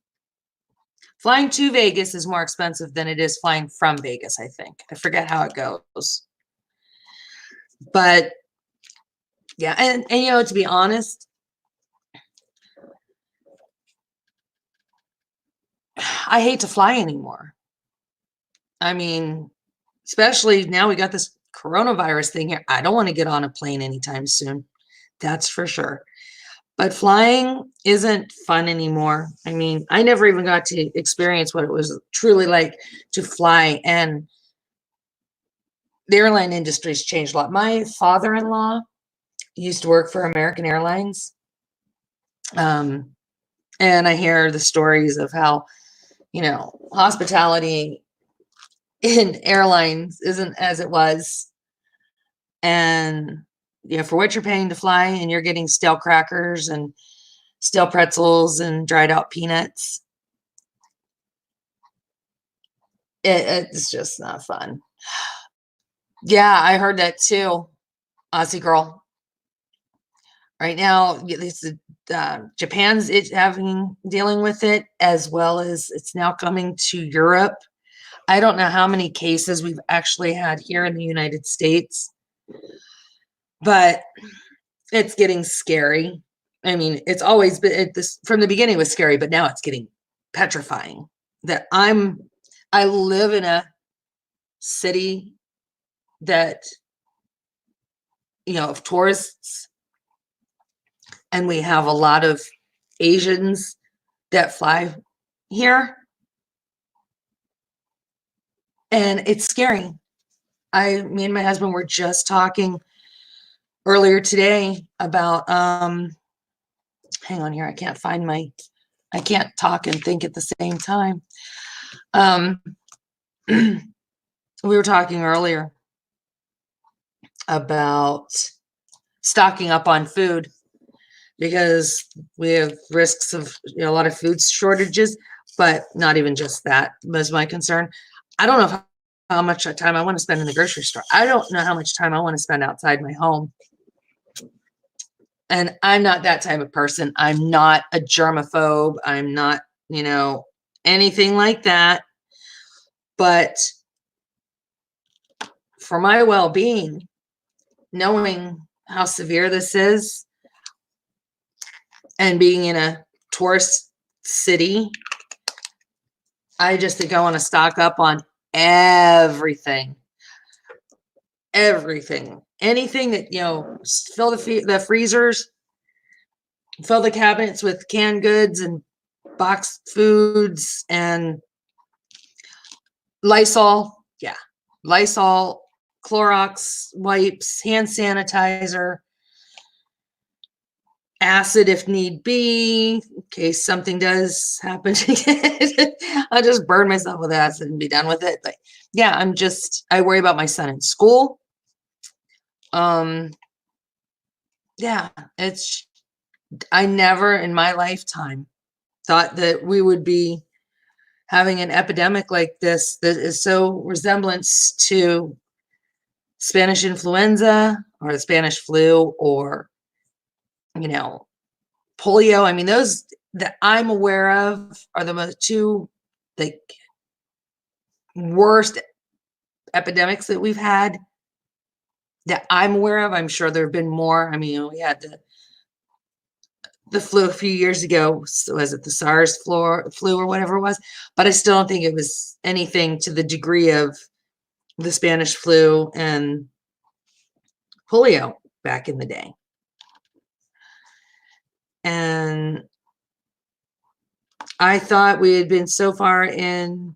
Vegas is more expensive than it is flying from Vegas, I think. I forget how it goes. But yeah, and to be honest, I hate to fly anymore. I mean, especially now we got this coronavirus thing here. I don't want to get on a plane anytime soon. That's for sure. But flying isn't fun anymore. I mean, I never even got to experience what it was truly like to fly. And the airline industry's changed a lot. My father-in-law used to work for American Airlines. And I hear the stories of how, hospitality in airlines isn't as it was. And for what you're paying to fly, and you're getting stale crackers and stale pretzels and dried out peanuts. It's just not fun. Yeah, I heard that too, Aussie girl. Right now, this Japan's having dealing with it, as well as it's now coming to Europe. I don't know how many cases we've actually had here in the United States, but it's getting scary. I mean, it's always been this from the beginning was scary, but now it's getting petrifying. That I live in a city that, of tourists, and we have a lot of Asians that fly here, and it's scary. Me and my husband were just talking earlier today about hang on here, I can't talk and think at the same time. We were talking earlier about stocking up on food because we have risks of a lot of food shortages, but not even just that was my concern. I don't know how much time I want to spend in the grocery store. I don't know how much time I want to spend outside my home. And I'm not that type of person. I'm not a germaphobe. I'm not, anything like that. But for my well-being, knowing how severe this is and being in a tourist city, I just think I want to stock up on everything. Everything. Anything that, fill the freezers, fill the cabinets with canned goods and boxed foods and Lysol. Yeah. Lysol, Clorox wipes, hand sanitizer, acid if need be, in case something does happen to it. I'll just burn myself with acid and be done with it. But yeah, I worry about my son in school. Yeah, I never in my lifetime thought that we would be having an epidemic like this that is so resemblance to Spanish influenza or the Spanish flu or, polio. I mean, those that I'm aware of are the two worst epidemics that we've had that I'm aware of. I'm sure there have been more. I mean, we had the flu a few years ago. So was it the SARS flu or whatever it was? But I still don't think it was anything to the degree of the Spanish flu and polio back in the day. And I thought we had been so far in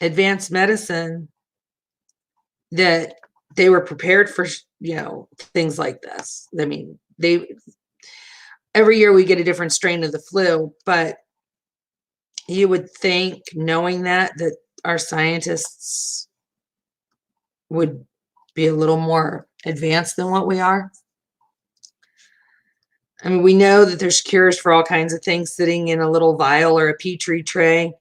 advanced medicine that they were prepared for, things like this. I mean, every year we get a different strain of the flu, but you would think, knowing that our scientists would be a little more advanced than what we are. I mean, we know that there's cures for all kinds of things sitting in a little vial or a Petri tray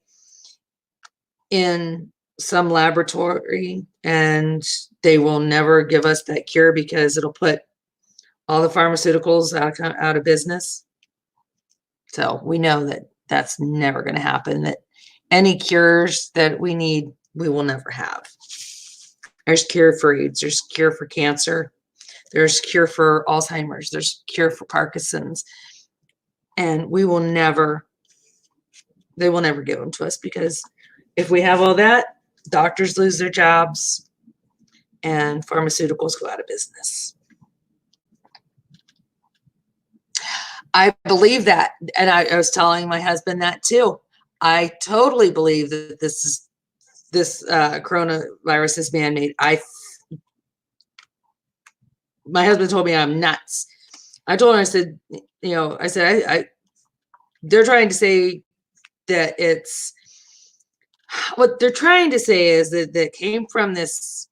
in some laboratory, and they will never give us that cure because it'll put all the pharmaceuticals out of business. So we know that that's never going to happen, that any cures that we need, we will never have. There's cure for AIDS, there's cure for cancer, there's cure for Alzheimer's, there's cure for Parkinson's, and they will never give them to us, because if we have all that, doctors lose their jobs and pharmaceuticals go out of business. I believe that. And I was telling my husband that too. I totally believe that this coronavirus is man-made. My husband told me I'm nuts. I told him, I said, they're trying to say that what they're trying to say is that came from this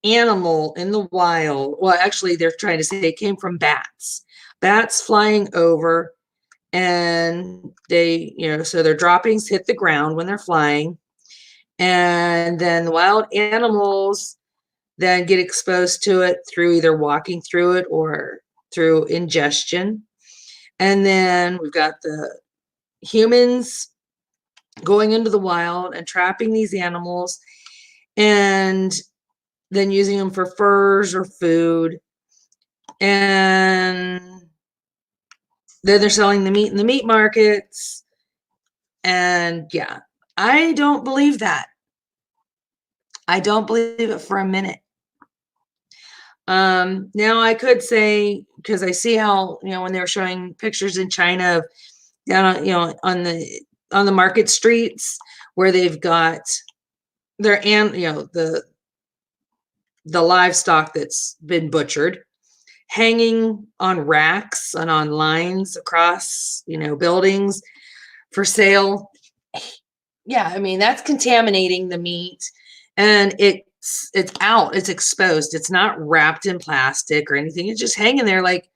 animal in the wild. Well, actually, they're trying to say it came from bats flying over, and they, so their droppings hit the ground when they're flying, And then the wild animals then get exposed to it through either walking through it or through ingestion. And then we've got the humans going into the wild and trapping these animals and then using them for furs or food. And then they're selling the meat in the meat markets. And yeah, I don't believe that. I don't believe it for a minute. Now I could say, because I see how, when they were showing pictures in China of down on, on the market streets where they've got their, the livestock that's been butchered hanging on racks and on lines across, buildings for sale. Yeah, I mean, that's contaminating the meat, and it's out, it's exposed. It's not wrapped in plastic or anything. It's just hanging there. Like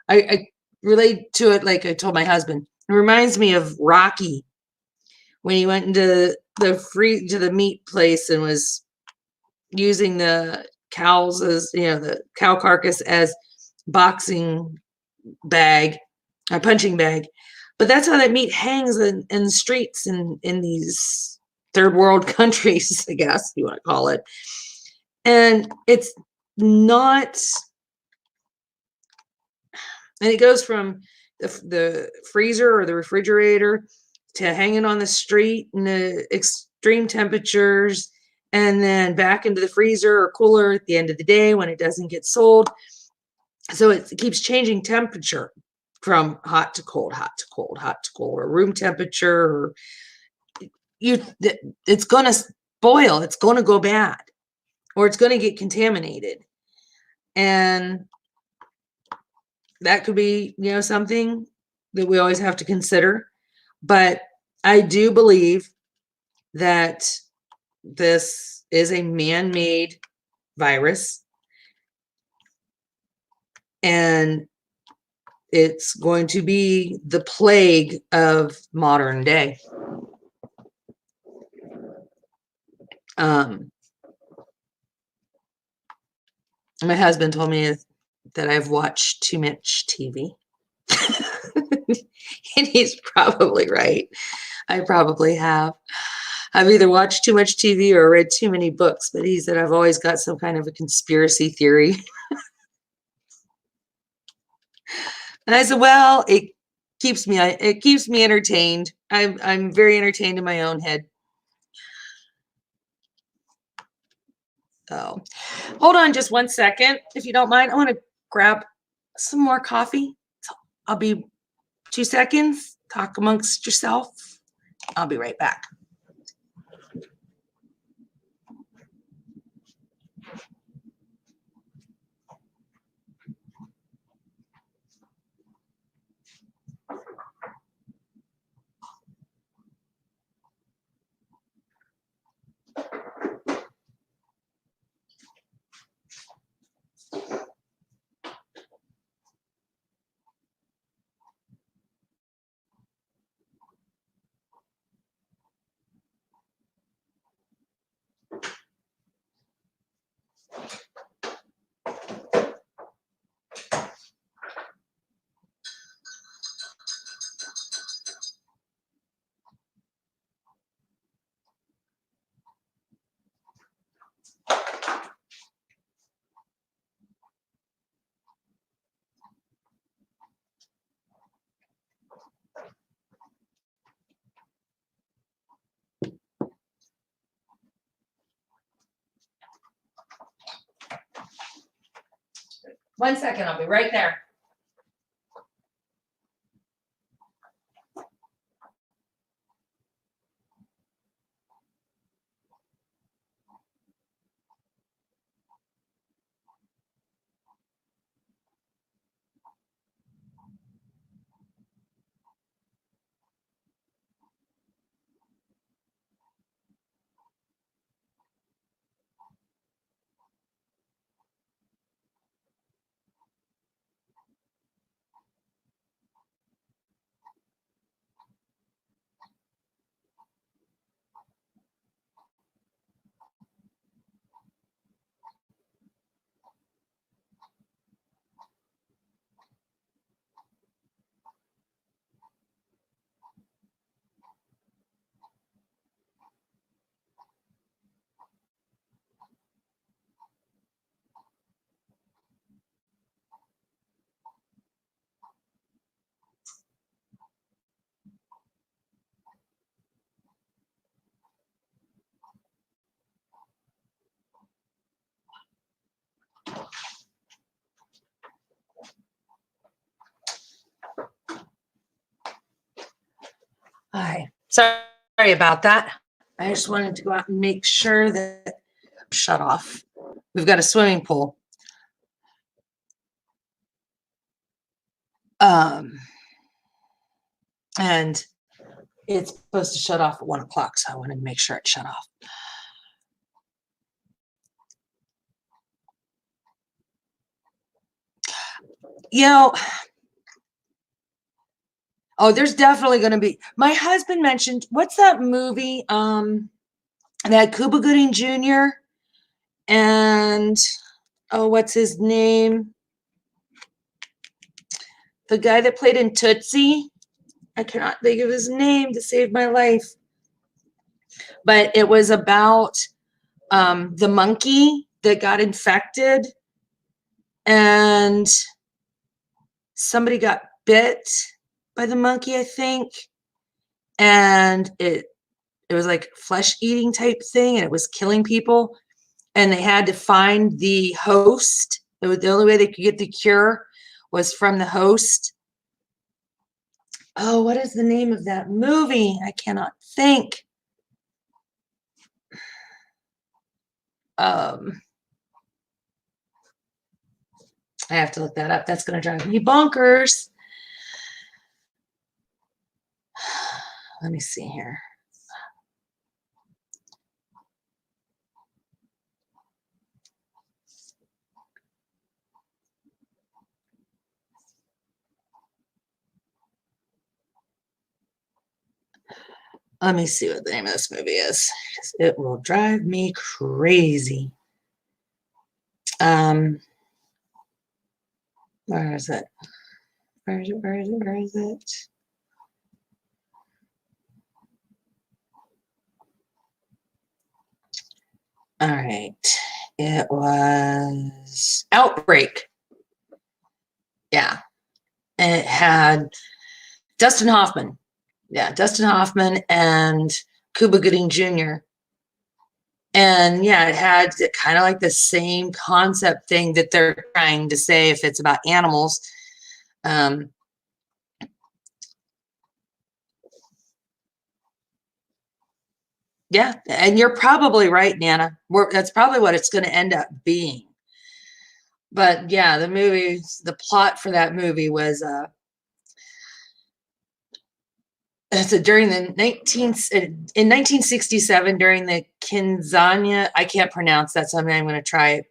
I relate to it like I told my husband. It reminds me of Rocky when he went into the meat place and was using the cows as, the cow carcass as boxing bag, a punching bag. But that's how that meat hangs in the streets in these third world countries, I guess you want to call it. And it's not, and it goes from the freezer or the refrigerator to hanging on the street in the extreme temperatures, and then back into the freezer or cooler at the end of the day when it doesn't get sold. So it keeps changing temperature from hot to cold, hot to cold, hot to cold, or room temperature, or it's going to spoil, it's going to go bad, or it's going to get contaminated. And that could be, something that we always have to consider. But I do believe that this is a man-made virus, and it's going to be the plague of modern day. My husband told me that I've watched too much TV. And he's probably right. I probably have. I've either watched too much TV or read too many books, but he said I've always got some kind of a conspiracy theory. And I said, well, it keeps me entertained. I'm very entertained in my own head. So hold on just 1 second, if you don't mind. I want to grab some more coffee. So I'll be 2 seconds. Talk amongst yourself. I'll be right back. One second, I'll be right there. Sorry about that. I just wanted to go out and make sure that shut off. We've got a swimming pool. And it's supposed to shut off at 1 o'clock, so I wanted to make sure it shut off. You know, oh, there's definitely going to be. My husband mentioned, what's that movie? That Cuba Gooding Jr. and what's his name? The guy that played in Tootsie. I cannot think of his name to save my life. But it was about the monkey that got infected, and somebody got bit by the monkey, I think, and it was like flesh-eating type thing, and it was killing people, and they had to find the host. It was the only way they could get the cure was from the host. Oh, what is the name of that movie? I cannot think. I have to look that up. That's going to drive me bonkers. Let me see here. Let me see what the name of this movie is. It will drive me crazy. Where is it? Where is it? Where is it? Where is it? All right. It was Outbreak. Yeah. And it had Dustin Hoffman. Yeah, Dustin Hoffman and Cuba Gooding Jr. And yeah, it had kind of like the same concept thing that they're trying to say if it's about animals. Yeah, and you're probably right, Nana. That's probably what it's going to end up being. But yeah, the plot for that movie was during the 1967, during the Kinzania, I can't pronounce that, so I'm going to try it.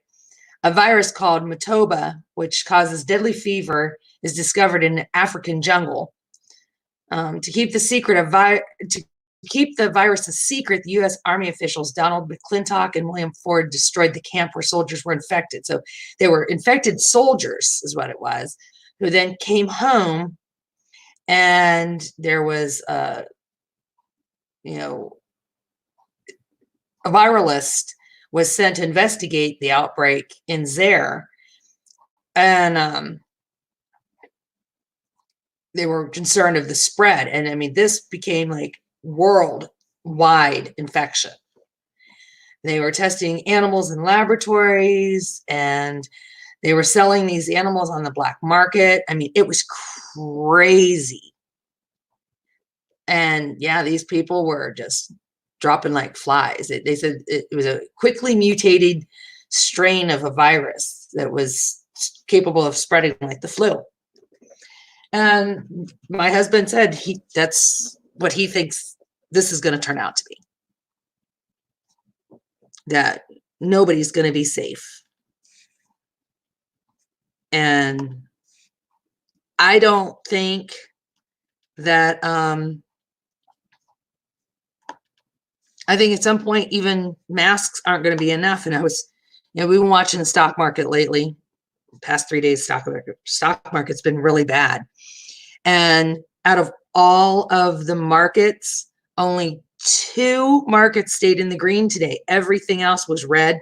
A virus called Matoba, which causes deadly fever, is discovered in an African jungle. To keep the virus a secret, the U.S. Army officials Donald McClintock and William Ford destroyed the camp where soldiers were infected. So they were infected soldiers, is what it was, who then came home, and there was a virologist was sent to investigate the outbreak in Zaire, and they were concerned of the spread. And I mean, this became like worldwide infection. They were testing animals in laboratories, and they were selling these animals on the black market. I mean, it was crazy. And yeah, these people were just dropping like flies. They said it was a quickly mutated strain of a virus that was capable of spreading like the flu. And my husband said that's what he thinks this is going to turn out to be. That nobody's going to be safe. And I don't think that I think at some point even masks aren't going to be enough. And we've been watching the stock market lately. The past 3 days, stock market's been really bad. And out of all of the markets, only 2 markets stayed in the green today. Everything else was red.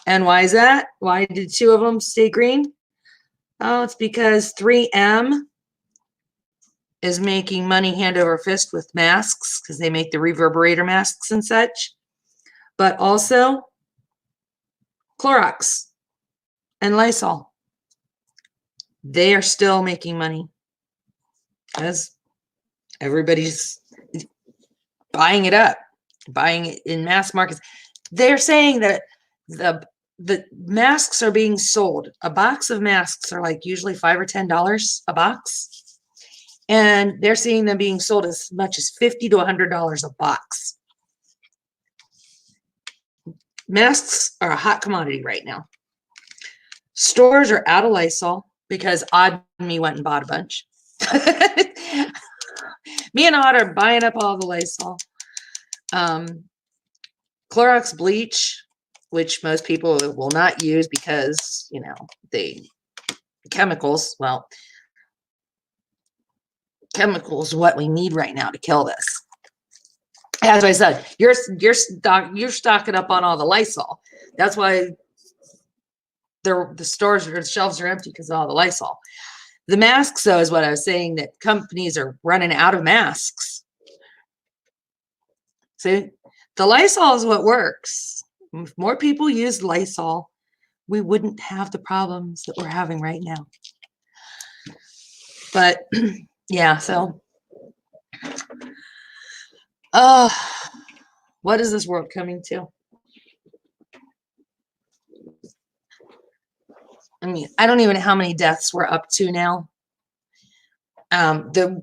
And why is that? Why did 2 of them stay green? Oh, it's because 3M is making money hand over fist with masks because they make the reverberator masks and such. But also Clorox and Lysol. They are still making money. As everybody's, buying it up, buying it in mass markets. They're saying that the masks are being sold. A box of masks are like usually $5 or $10 a box. And they're seeing them being sold as much as $50 to $100 a box. Masks are a hot commodity right now. Stores are out of Lysol because Odd and me went and bought a bunch. Me and Odd are buying up all the Lysol. Clorox bleach, which most people will not use because, you know, the chemicals, well, chemicals what we need right now to kill this. As I said, you're stocking up on all the Lysol. That's why the stores or the shelves are empty because of all the Lysol. The masks, though, is what I was saying, that companies are running out of masks. See, the Lysol is what works. If more people used Lysol, we wouldn't have the problems that we're having right now. But yeah, so what is this world coming to? I mean, I don't even know how many deaths we're up to now. The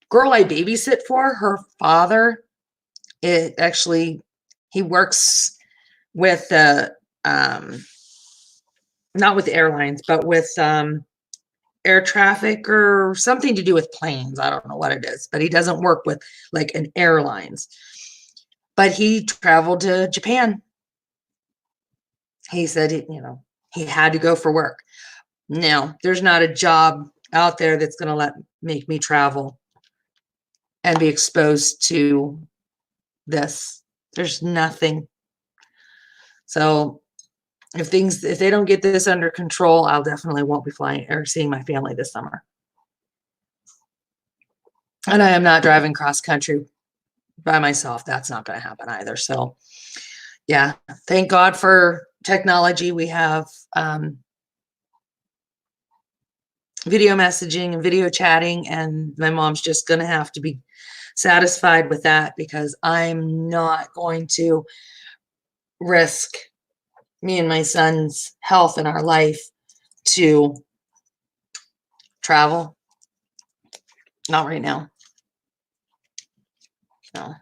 girl I babysit for, her father, he works with not with airlines, but with air traffic or something to do with planes. I don't know what it is, but he doesn't work with like an airlines. But he traveled to Japan. He said, you know, he had to go for work. Now, there's not a job out there that's going to make me travel and be exposed to this. There's nothing. So if they don't get this under control, I'll definitely won't be flying or seeing my family this summer. And I am not driving cross country by myself. That's not going to happen either. So yeah, thank God for technology. We have video messaging and video chatting, and my mom's just going to have to be satisfied with that because I'm not going to risk me and my son's health and our life to travel. Not right now. No.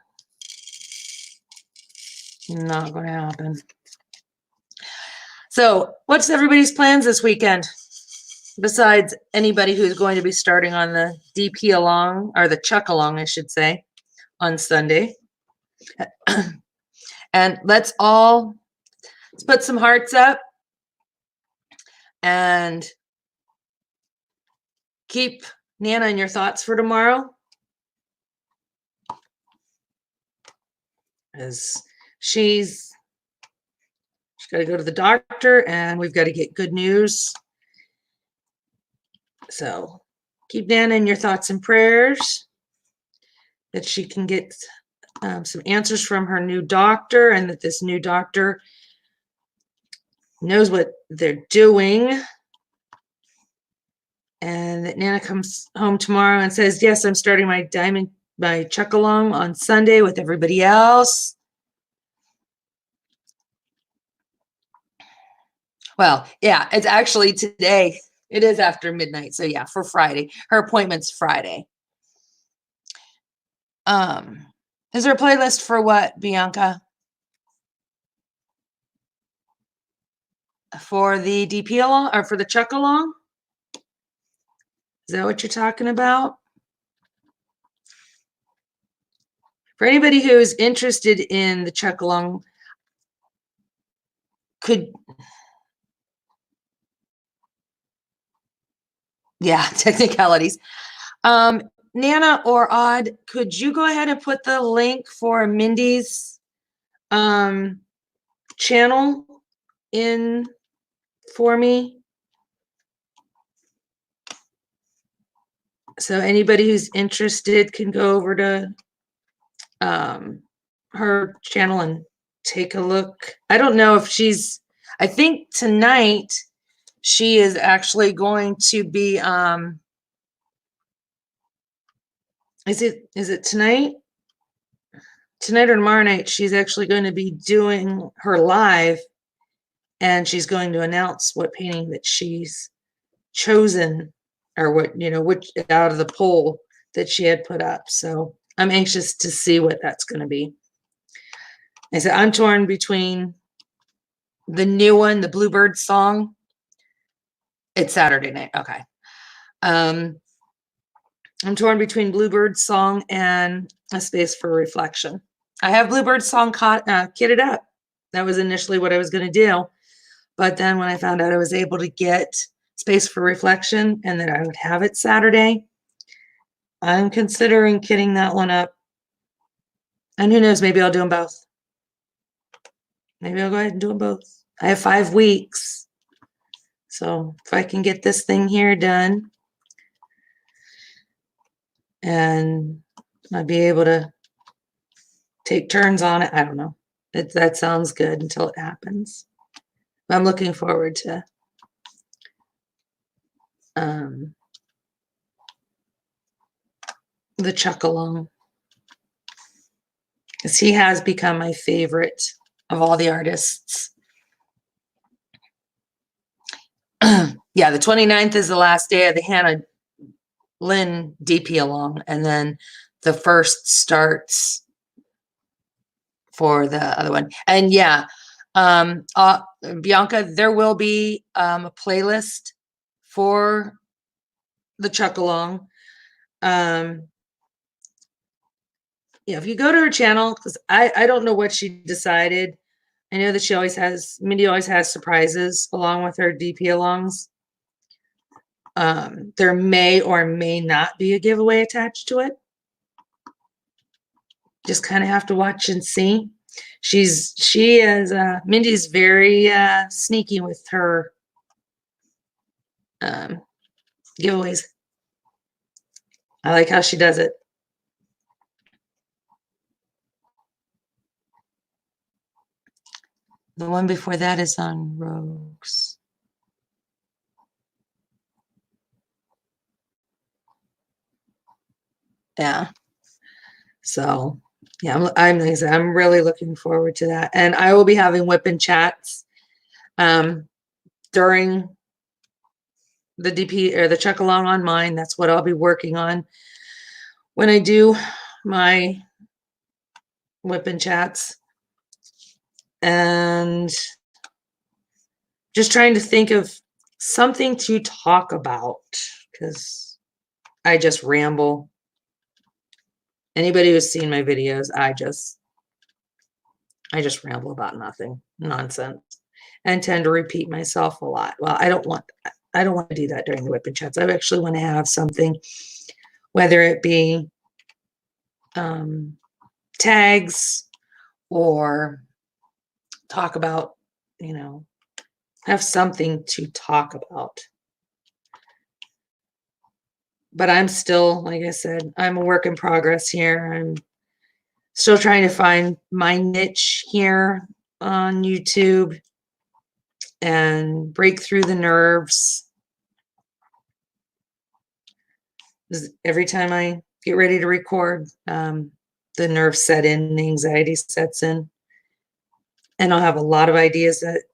Not going to happen. So what's everybody's plans this weekend? Besides anybody who's going to be starting on the DP along, or the Chuck along, I should say, on Sunday. And let's put some hearts up and keep Nana in your thoughts for tomorrow. As she's got to go to the doctor and we've got to get good news. So keep Nana in your thoughts and prayers that she can get some answers from her new doctor, and that this new doctor knows what they're doing, and that Nana comes home tomorrow and says, yes, I'm starting my Chuck along on Sunday with everybody else. Well, yeah, it's actually today. It is after midnight. So yeah, for Friday. Her appointment's Friday. Is there a playlist for what, Bianca? For the DP along or for the Chuck along? Is that what you're talking about? For anybody who's interested in the Chuck along, technicalities. Nana or Odd, could you go ahead and put the link for Mindy's channel in for me? So anybody who's interested can go over to her channel and take a look. I don't know if I think tonight she is actually going to be, is it tonight? tonight or tomorrow night, she's actually going to be doing her live, and she's going to announce what painting that she's chosen, or what, which out of the poll that she had put up. So I'm anxious to see what that's going to be. I said, I'm torn between the new one, the Bluebird song. It's Saturday night. Okay. I'm torn between Bluebird song and A Space for Reflection. I have Bluebird song kitted up. That was initially what I was going to do. But then when I found out I was able to get Space for Reflection and that I would have it Saturday, I'm considering kitting that one up. And who knows, maybe I'll do them both. Maybe I'll go ahead and do them both. I have 5 weeks. So if I can get this thing here done, and I'll be able to take turns on it. I don't know. That sounds good until it happens. I'm looking forward to the Chuck Along, because he has become my favorite of all the artists. Yeah, the 29th is the last day of the Hannah Lynn DP Along, and then the 1st starts for the other one. And yeah, Bianca, there will be a playlist for the Chuck Along. Yeah, if you go to her channel, because I don't know what she decided. I know that she always has, Mindy always has surprises along with her DP Alongs. There may or may not be a giveaway attached to it. Just kind of have to watch and see. Mindy's very sneaky with her giveaways. I like how she does it. The one before that is on Rogues. Yeah. So yeah, I'm really looking forward to that. And I will be having whipping chats during the DP or the Chuck Along on mine. That's what I'll be working on when I do my whipping chats. And just trying to think of something to talk about, because I just ramble. Anybody who's seen my videos, I just ramble about nothing, nonsense, and tend to repeat myself a lot. Well, I don't want to do that during the whipping chats. I actually want to have something, whether it be tags or talk about, have something to talk about. But I'm still, like I said, I'm a work in progress here. I'm still trying to find my niche here on YouTube and break through the nerves. Every time I get ready to record, the nerves set in, the anxiety sets in. And I'll have a lot of ideas that,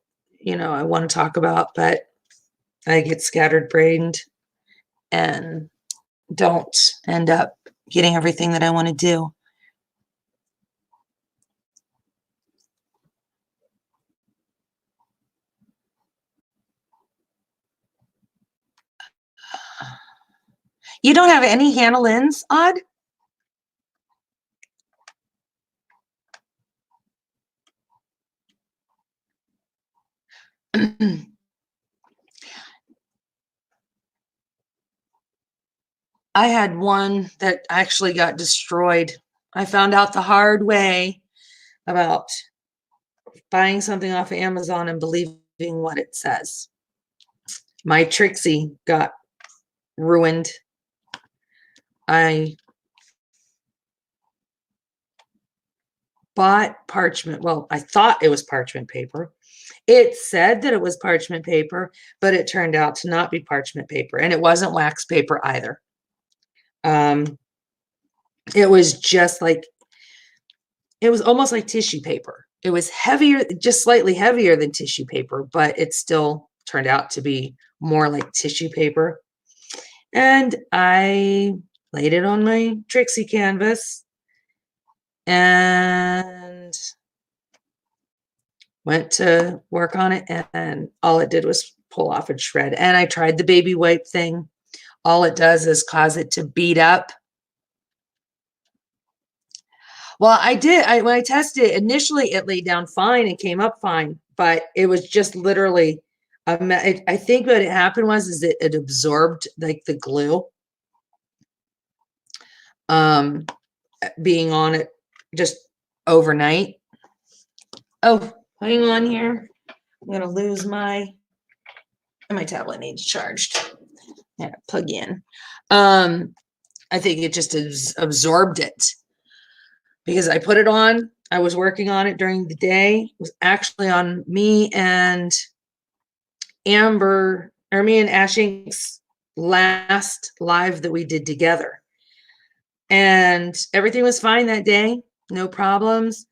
I want to talk about, but I get scattered brained and don't end up getting everything that I want to do. You don't have any Hannah Lynn's, Odd? I had one that actually got destroyed. I found out the hard way about buying something off of Amazon and believing what it says. My Trixie got ruined. I bought parchment. Well, I thought it was parchment paper. It said that it was parchment paper, but it turned out to not be parchment paper, and it wasn't wax paper either. It was just like, it was almost like tissue paper. It was heavier, just slightly heavier than tissue paper, but it still turned out to be more like tissue paper. And I laid it on my Trixie canvas and went to work on it, and all it did was pull off and shred. And I tried the baby wipe thing. All it does is cause it to bead up. Well, when I tested it, initially it laid down fine and came up fine, but it was just literally, I think what happened was it absorbed like the glue, being on it just overnight. Oh, hang on here. I'm going to lose my tablet needs charged. Yeah, plug in. I think it just absorbed it because I put it on. I was working on it during the day. It was actually on me and Amber, or me and Ash Ink's last live that we did together. And everything was fine that day. No problems.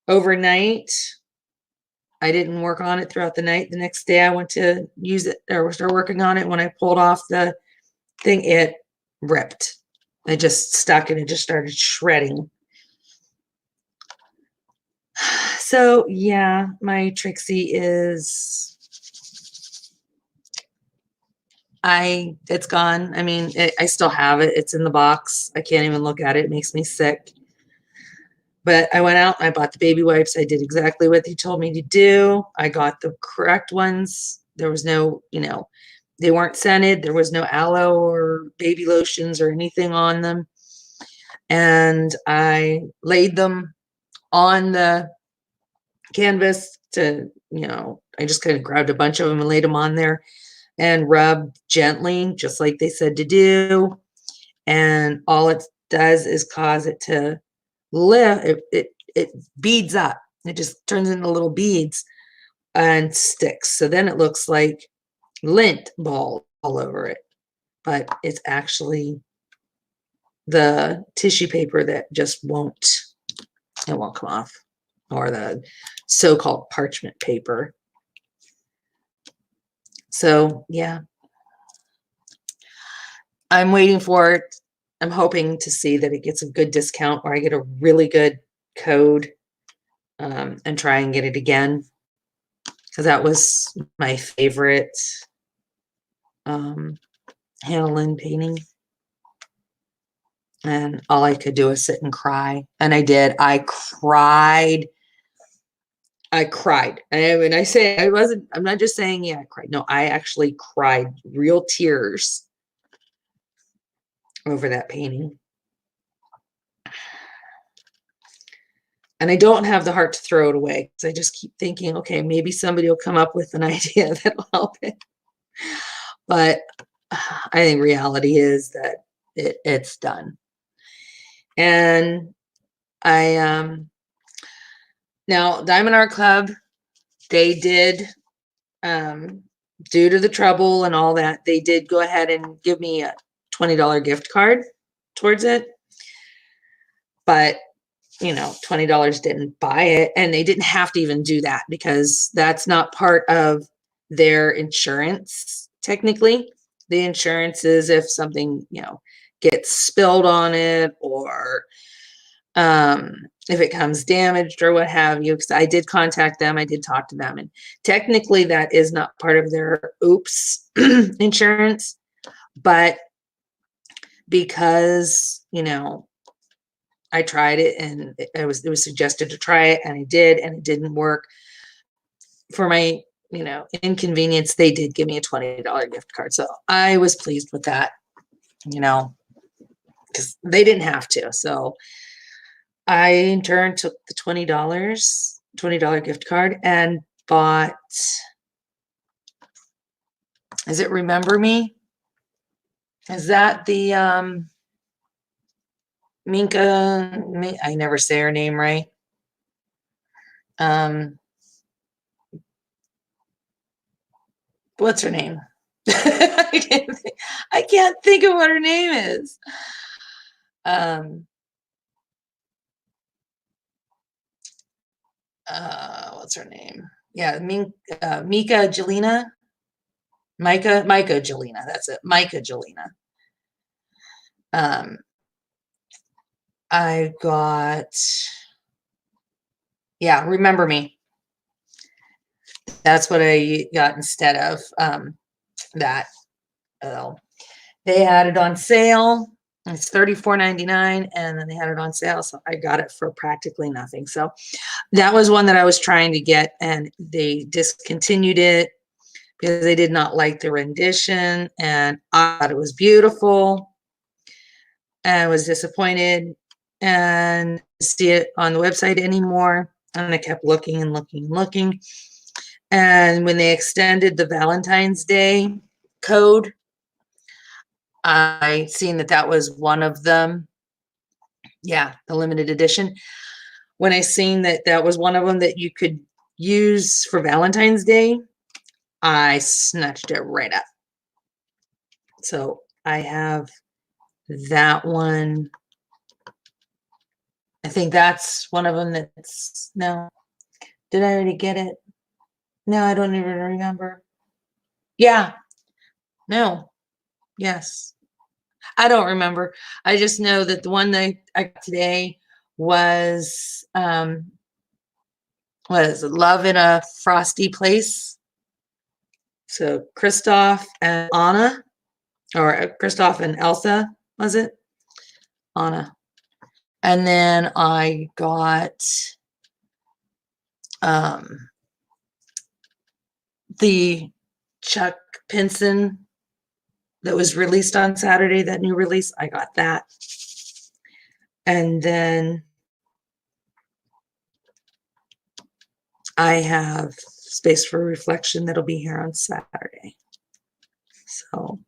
Overnight, I didn't work on it throughout the night. The next day I went to use it or start working on it. When I pulled off the thing, it ripped. I just stuck and it just started shredding. So yeah, my Trixie is, it's gone. I mean, I still have it. It's in the box. I can't even look at it. It makes me sick. But I went out and I bought the baby wipes. I did exactly what he told me to do. I got the correct ones. There was no, they weren't scented. There was no aloe or baby lotions or anything on them. And I laid them on the canvas to, I just kind of grabbed a bunch of them and laid them on there and rubbed gently, just like they said to do. And all it does is cause it to lift. It beads up. It just turns into little beads and sticks. So then it looks like lint ball all over it, but it's actually the tissue paper that just won't come off, or the so-called parchment paper. So yeah, I'm waiting for it. I'm hoping to see that it gets a good discount, or I get a really good code, and try and get it again, because that was my favorite Hannah painting. And all I could do was sit and cry. And I did. I cried. And when I say I'm not just saying, yeah, I cried. No, I actually cried real tears over that painting. And I don't have the heart to throw it away, because I just keep thinking, okay, maybe somebody will come up with an idea that'll help it. But I think reality is that it's done. And I now Diamond Art Club, they did, due to the trouble and all that, they did go ahead and give me a $20 gift card towards it. But $20 didn't buy it, and they didn't have to even do that, because that's not part of their insurance. Technically, the insurance is if something, gets spilled on it, or if it comes damaged or what have you, because I did contact them. I did talk to them, and technically that is not part of their oops insurance. But because, I tried it, and it was suggested to try it, and I did, and it didn't work. For my, inconvenience, they did give me a $20 gift card. So I was pleased with that, because they didn't have to. So I in turn took the $20 gift card and bought, is it Remember Me? Is that the Minka? I never say her name right. What's her name? I can't think of what her name is. what's her name? Yeah, Mika Jelena. Micah Jelena. That's it. Micah Jelena. I got, yeah, Remember Me. That's what I got instead of that. Oh, they had it on sale. It's $34.99, and then they had it on sale, so I got it for practically nothing. So that was one that I was trying to get, and they discontinued it because they did not like the rendition, and I thought it was beautiful. And I was disappointed and see it on the website anymore. And I kept looking and looking and looking. And when they extended the Valentine's Day code, I seen that that was one of them. Yeah, the limited edition. When I seen that that was one of them that you could use for Valentine's Day, I snatched it right up. So I have that one. I think that's one of them that's, no. Did I already get it? No, I don't even remember. Yeah. No. Yes. I don't remember. I just know that the one that I got today was Love in a Frosty Place. So Kristoff and Anna, or Kristoff and Elsa, was it? Anna. And then I got the Chuck Pinson that was released on Saturday, that new release. I got that. And then I have Space for Reflection that'll be here on Saturday. So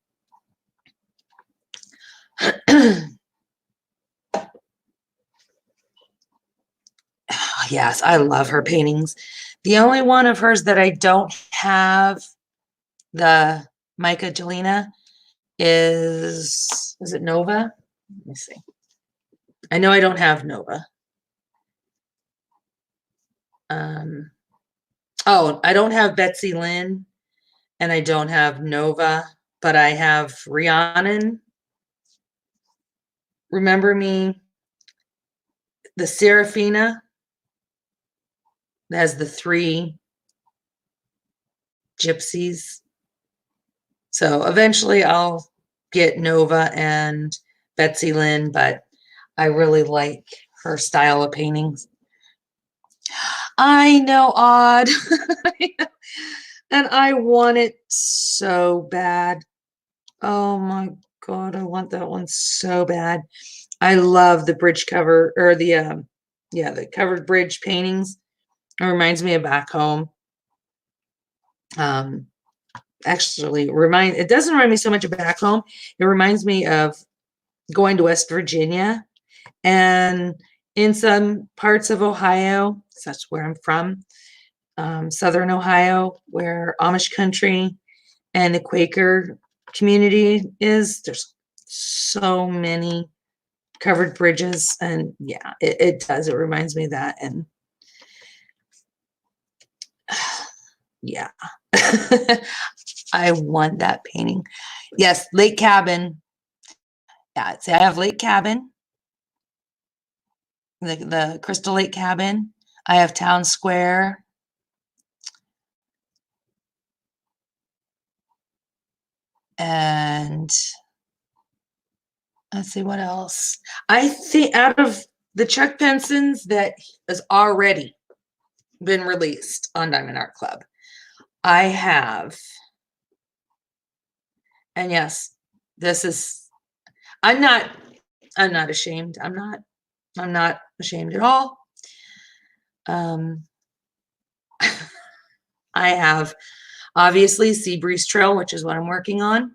yes, I love her paintings. The only one of hers that I don't have, the Micah Jelena, is it Nova? Let me see. I know I don't have Nova. Oh, I don't have Betsy Lynn, and I don't have Nova, but I have Rhiannon, Remember Me, the Serafina that has the 3 gypsies. So eventually I'll get Nova and Betsy Lynn, but I really like her style of paintings. I know, odd. And I want it so bad. Oh my God, I want that one so bad. I love the bridge cover, or the covered bridge paintings. It reminds me of back home. Actually, it doesn't remind me so much of back home. It reminds me of going to West Virginia, and in some parts of Ohio, that's where I'm from, Southern Ohio, where Amish country and the Quaker community is. There's so many covered bridges, and yeah, it does. It reminds me of that, and yeah. I want that painting. Yes, Lake Cabin. Yeah, see, I have Lake Cabin, the Crystal Lake Cabin. I have Town Square. And let's see what else. I think out of the Chuck Pensons that has already been released on Diamond Art Club, I have, and yes, this is, I'm not ashamed. I'm not ashamed at all. I have obviously Sea Breeze Trail, which is what I'm working on.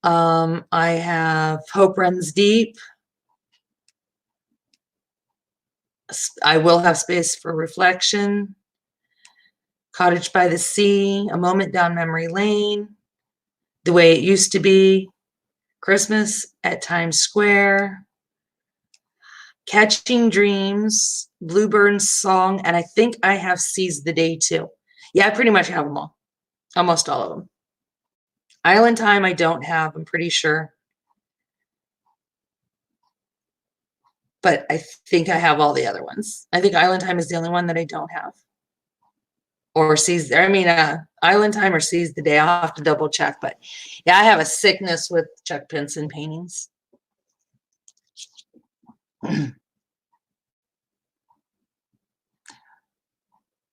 I have Hope Runs Deep. I will have Space for Reflection. Cottage by the Sea, A Moment Down Memory Lane, The Way It Used to Be, Christmas at Times Square, Catching Dreams, Bluebird's Song, and I think I have Seize the Day too. Yeah, I pretty much have them all. Almost all of them. Island Time I don't have, I'm pretty sure. But I think I have all the other ones. I think Island Time is the only one that I don't have. Or Island Time or Seize the Day. I'll have to double check. But yeah, I have a sickness with Chuck Pinson paintings.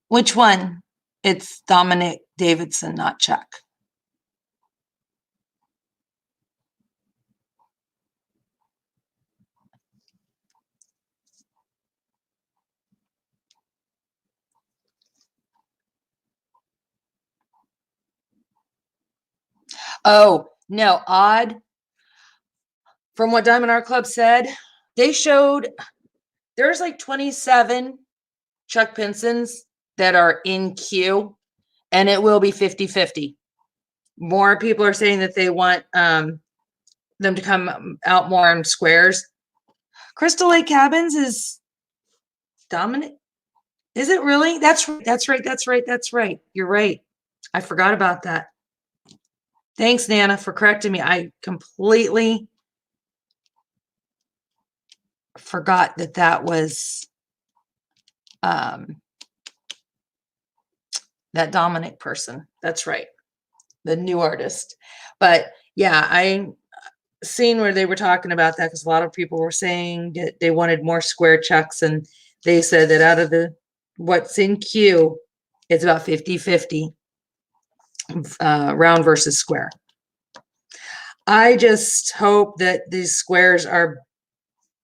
Which one? It's Dominic Davidson, not Chuck. Oh, no, odd. From what Diamond Art Club said, they showed there's like 27 Chuck Pinsons that are in queue, and it will be 50-50. More people are saying that they want them to come out more in squares. Crystal Lake Cabins is dominant. Is it really? That's right. That's right. That's right. That's right. You're right. I forgot about that. Thanks, Nana, for correcting me. I completely forgot that that was that Dominic person. That's right. The new artist. But yeah, I seen where they were talking about that because a lot of people were saying that they wanted more square Chucks, and they said that out of the what's in queue, it's about 50-50 round versus square. I just hope that these squares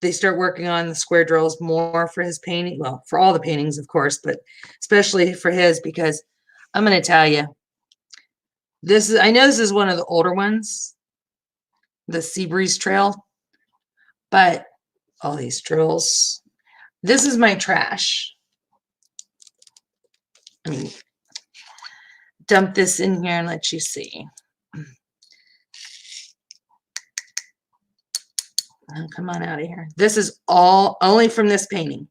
they start working on the square drills more for his painting. Well, for all the paintings, of course, but especially for his, because I'm going to tell you, I know this is one of the older ones, the Seabreeze Trail, but all these drills, this is my trash. I mean, dump this in here and let you see. Oh, come on out of here. This is all only from this painting.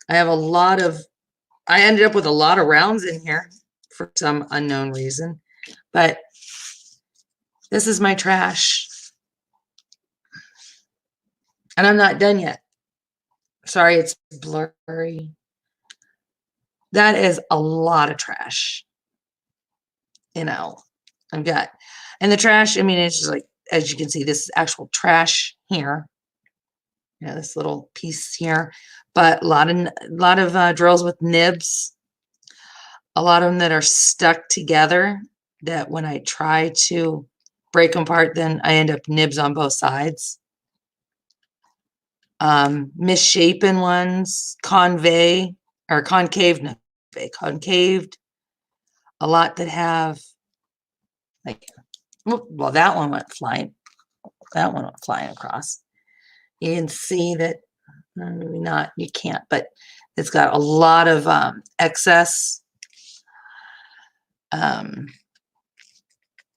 I have I ended up with a lot of rounds in here for some unknown reason, but this is my trash. And I'm not done yet. Sorry, it's blurry. That is a lot of trash. I've got, and the trash, I mean, it's just like, as you can see, this is actual trash here. This little piece here, but a lot of drills with nibs. A lot of them that are stuck together that when I try to break them apart, then I end up nibs on both sides. Misshapen ones, concaved. A lot that have like, well, that one went flying. That one went flying across. You can see that, maybe not, you can't, but it's got a lot of excess.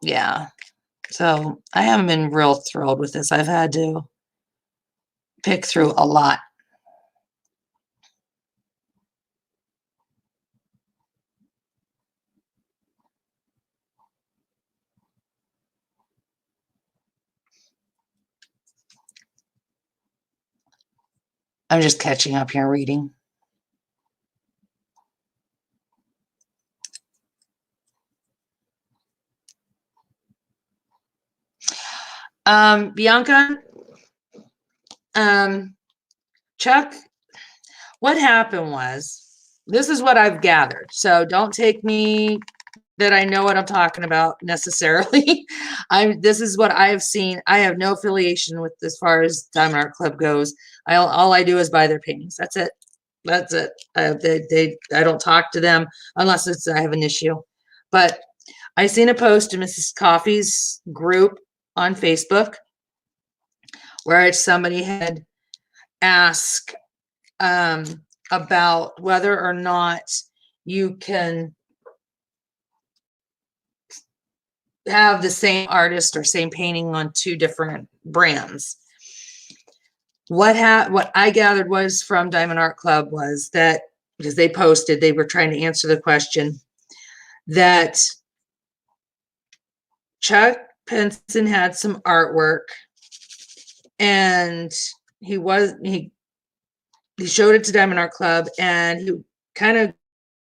Yeah. So I haven't been real thrilled with this. I've had to pick through a lot. I'm just catching up here reading. Bianca, Chuck, what happened was, this is what I've gathered. So don't take me that I know what I'm talking about necessarily. This is what I have seen. I have no affiliation with as far as Diamond Art Club goes. All I do is buy their paintings. That's it. That's it. I don't talk to them unless I have an issue. But I seen a post in Mrs. Coffee's group on Facebook where somebody had asked about whether or not you can have the same artist or same painting on two different brands. what I gathered was from Diamond Art Club was that, because they posted, they were trying to answer the question, that Chuck Pinson had some artwork, and he showed it to Diamond Art Club, and he kind of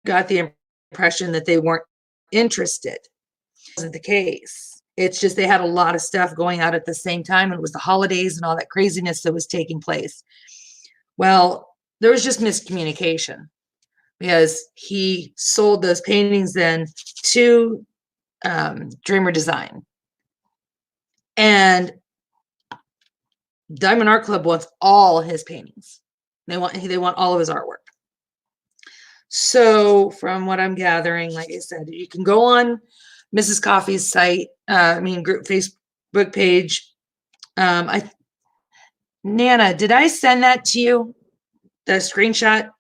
got the impression that they weren't interested. Wasn't the case. It's just they had a lot of stuff going out at the same time, and it was the holidays and all that craziness that was taking place. Well, there was just miscommunication, because he sold those paintings then to Dreamer Design, and Diamond Art Club wants all his paintings. They want all of his artwork. So from what I'm gathering, like I said, you can go on Mrs. Coffee's site, group Facebook page. Nana, did I send that to you? The screenshot?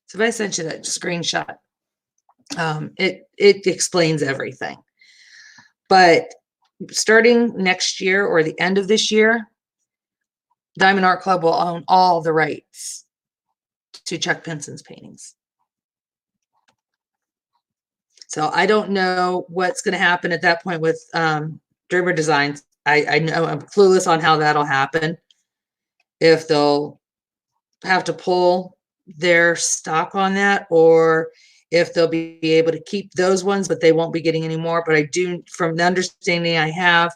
So if I sent you that screenshot, it explains everything. But starting next year or the end of this year, Diamond Art Club will own all the rights to Chuck Pinson's paintings. So I don't know what's going to happen at that point with Dreamer Designs. I know I'm clueless on how that'll happen. If they'll have to pull their stock on that, or if they'll be able to keep those ones, but they won't be getting any more. But I do, from the understanding I have,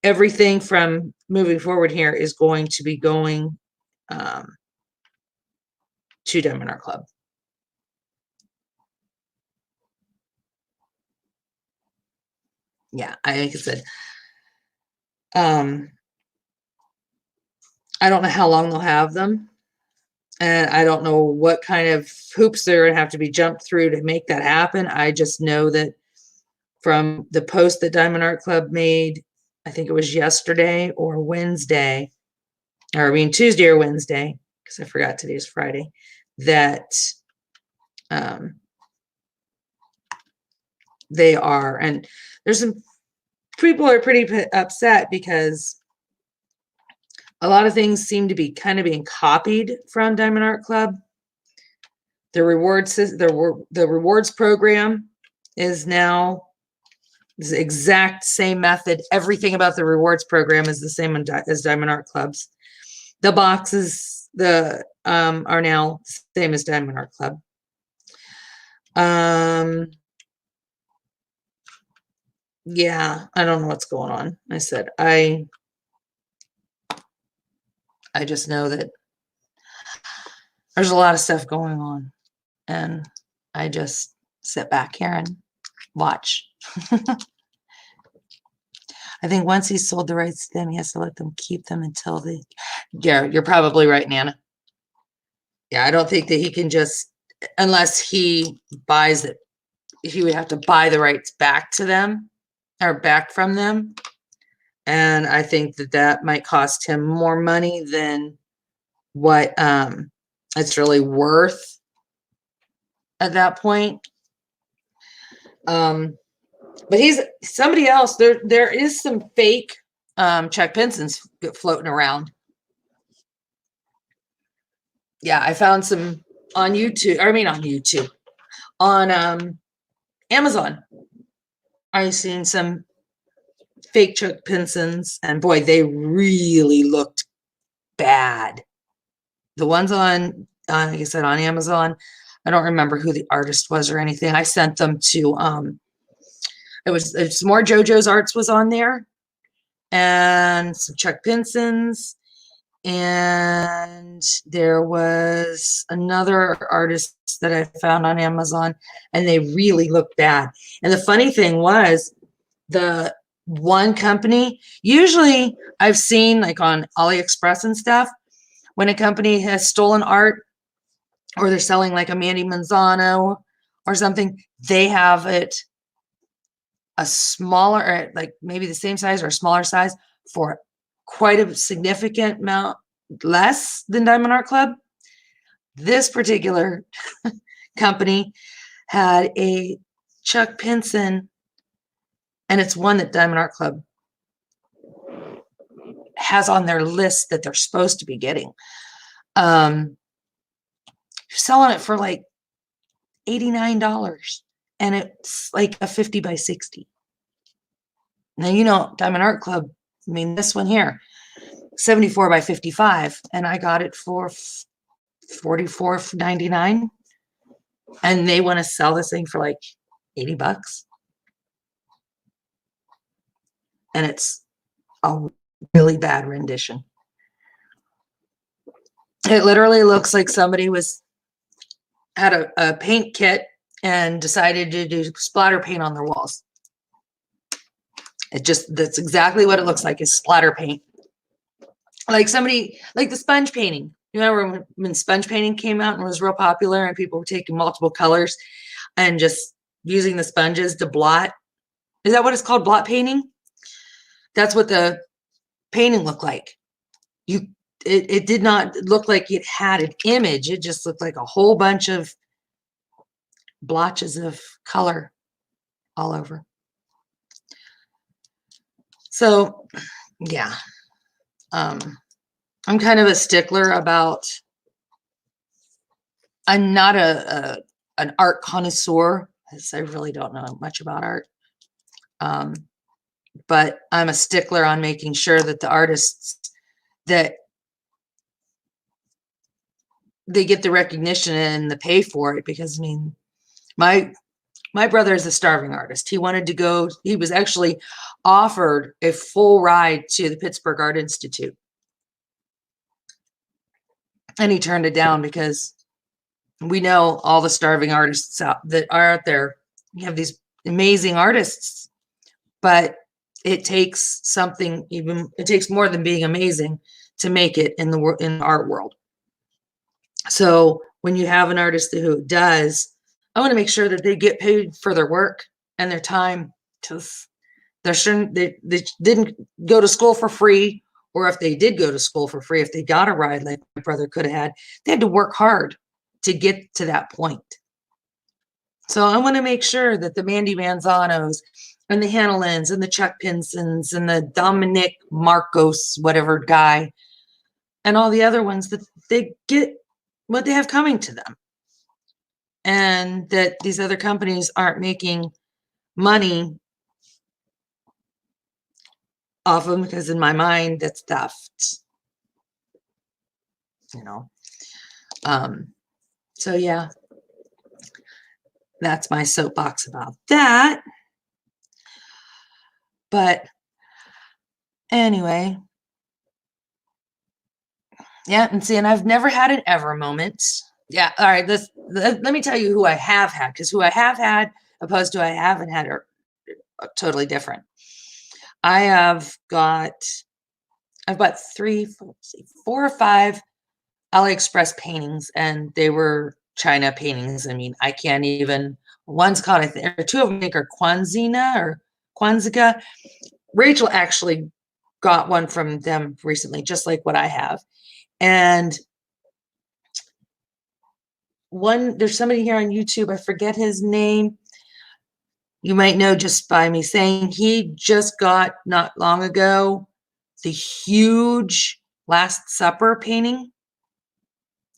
everything from moving forward here is going to be going to Diamond Art Club. Yeah, like I said, I don't know how long they'll have them, and I don't know what kind of hoops they're going to have to be jumped through to make that happen. I just know that from the post that Diamond Art Club made, I think it was yesterday or Wednesday, or I mean Tuesday or Wednesday, because I forgot today's Friday, that they are, and there's some people are pretty upset because a lot of things seem to be kind of being copied from Diamond Art Club. The rewards program is now the exact same method. Everything about the rewards program is the same as Diamond Art Club's. The boxes are now the same as Diamond Art Club. Yeah, I don't know what's going on. I said I just know that there's a lot of stuff going on, and I just sit back here and watch. I think once he's sold the rights to them, he has to let them keep them until the. Yeah, you're probably right, Nana. Yeah, I don't think that he can just, unless he buys it, he would have to buy the rights back to them, or back from them. And I think that that might cost him more money than what it's really worth at that point. But he's somebody else. There is some fake Chuck Pinsons floating around. Yeah, I found some on YouTube. I mean, on YouTube, on Amazon. I've seen some fake Chuck Pinsons, and boy, they really looked bad. The ones on, like I said, on Amazon, I don't remember who the artist was or anything. I sent them to, it's more JoJo's Arts was on there, and some Chuck Pinsons, and there was another artist that I found on Amazon, and they really looked bad. And the funny thing was, the one company, usually I've seen like on AliExpress and stuff, when a company has stolen art, or they're selling like a Mandy Manzano or something, they have it a smaller, or like maybe the same size or a smaller size, for quite a significant amount less than Diamond Art Club. This particular company had a Chuck Pinson, and it's one that Diamond Art Club has on their list that they're supposed to be getting. You're selling it for like $89, and it's like a 50 by 60. Now, Diamond Art Club, I mean, this one here, 74 by 55, and I got it for $44.99, and they want to sell this thing for like $80, and it's a really bad rendition. It literally looks like somebody had a paint kit and decided to do splatter paint on their walls. That's exactly what it looks like, is splatter paint. Like the sponge painting. You remember when sponge painting came out and was real popular, and people were taking multiple colors and just using the sponges to blot? Is that what it's called, blot painting? That's what the painting looked like. It did not look like it had an image. It just looked like a whole bunch of blotches of color all over. So, yeah. I'm kind of a stickler about, I'm not an art connoisseur, because I really don't know much about art. But I'm a stickler on making sure that the artists, that they get the recognition and the pay for it, because I mean, my brother is a starving artist. He wanted to go, he was actually offered a full ride to the Pittsburgh Art Institute, and he turned it down, because we know all the starving artists that are out there. You have these amazing artists, but it takes something, it takes more than being amazing to make it in the art world. So when you have an artist who does, I want to make sure that they get paid for their work and their time. They didn't go to school for free, or if they did go to school for free, if they got a ride like my brother could have had, they had to work hard to get to that point. So I want to make sure that the Mandy Manzanos and the Hannah Lynns and the Chuck Pinsons and the Dominic Marcos, whatever guy, and all the other ones, that they get what they have coming to them, and that these other companies aren't making money off of them, because in my mind, that's theft. So yeah, that's my soapbox about that. But anyway, yeah, and I've never had an ever moment. Yeah, all right, let me tell you who I have had, because who I have had opposed to I haven't had are totally different. I've got 4 or 5 AliExpress paintings, and they were China paintings. I mean, I can't even, one's called, or 2 of them I think are Kwanzaa. Rachel actually got one from them recently, just like what I have. And there's somebody here on YouTube, I forget his name. You might know just by me saying, he just got, not long ago, the huge Last Supper painting.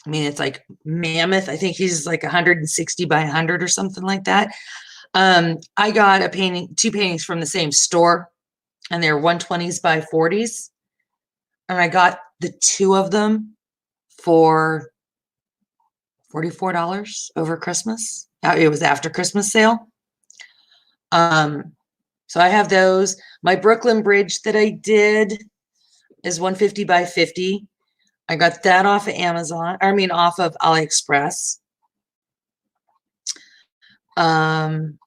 I mean, it's like mammoth. I think he's like 160 by 100 or something like that. I got 2 paintings from the same store, and they're 120s by 40s. And I got the 2 of them for $44 over Christmas. It was after Christmas sale. So I have those. My Brooklyn Bridge that I did is 150 by 50. I got that off of off of AliExpress. And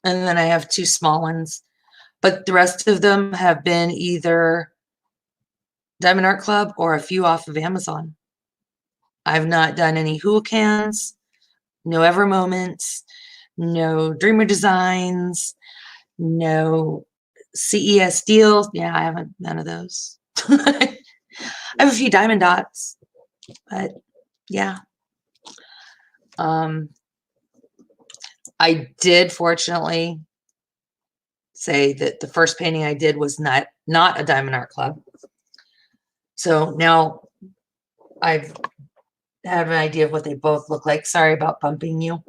then I have 2 small ones, but the rest of them have been either Diamond Art Club or a few off of Amazon. I've not done any Hoolicans, no Ever Moments, no Dreamer Designs, no CES deals. Yeah, I haven't, none of those. I have a few Diamond Dots, but yeah. I did fortunately say that the first painting I did was not a Diamond Art Club. So now I've have an idea of what they both look like. Sorry about bumping you.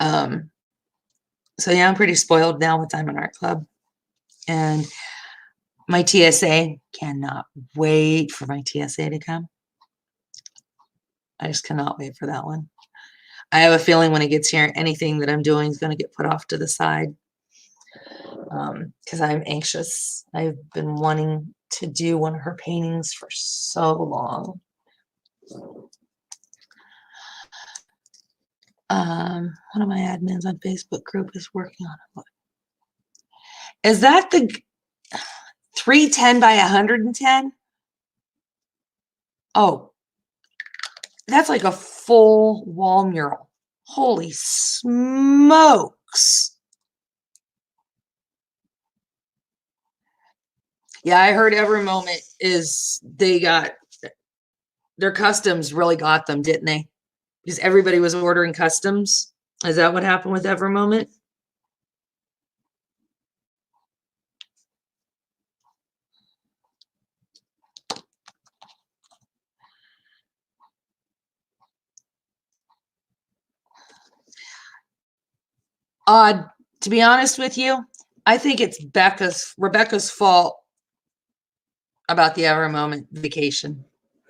So yeah, I'm pretty spoiled now with Diamond Art Club. And my TSA, cannot wait for my TSA to come. I just cannot wait for that one. I have a feeling when it gets here, anything that I'm doing is going to get put off to the side. Because I'm anxious. I've been wanting to do one of her paintings for so long. One of my admins on Facebook group is working on it. Is that the 310 by 110? Oh, that's like a full wall mural. Holy smokes. Yeah, I heard Every Moment is they got their customs really got them, didn't they? Because everybody was ordering customs. Is that what happened with Every Moment? To be honest with you, I think it's Rebecca's fault about the Every Moment vacation.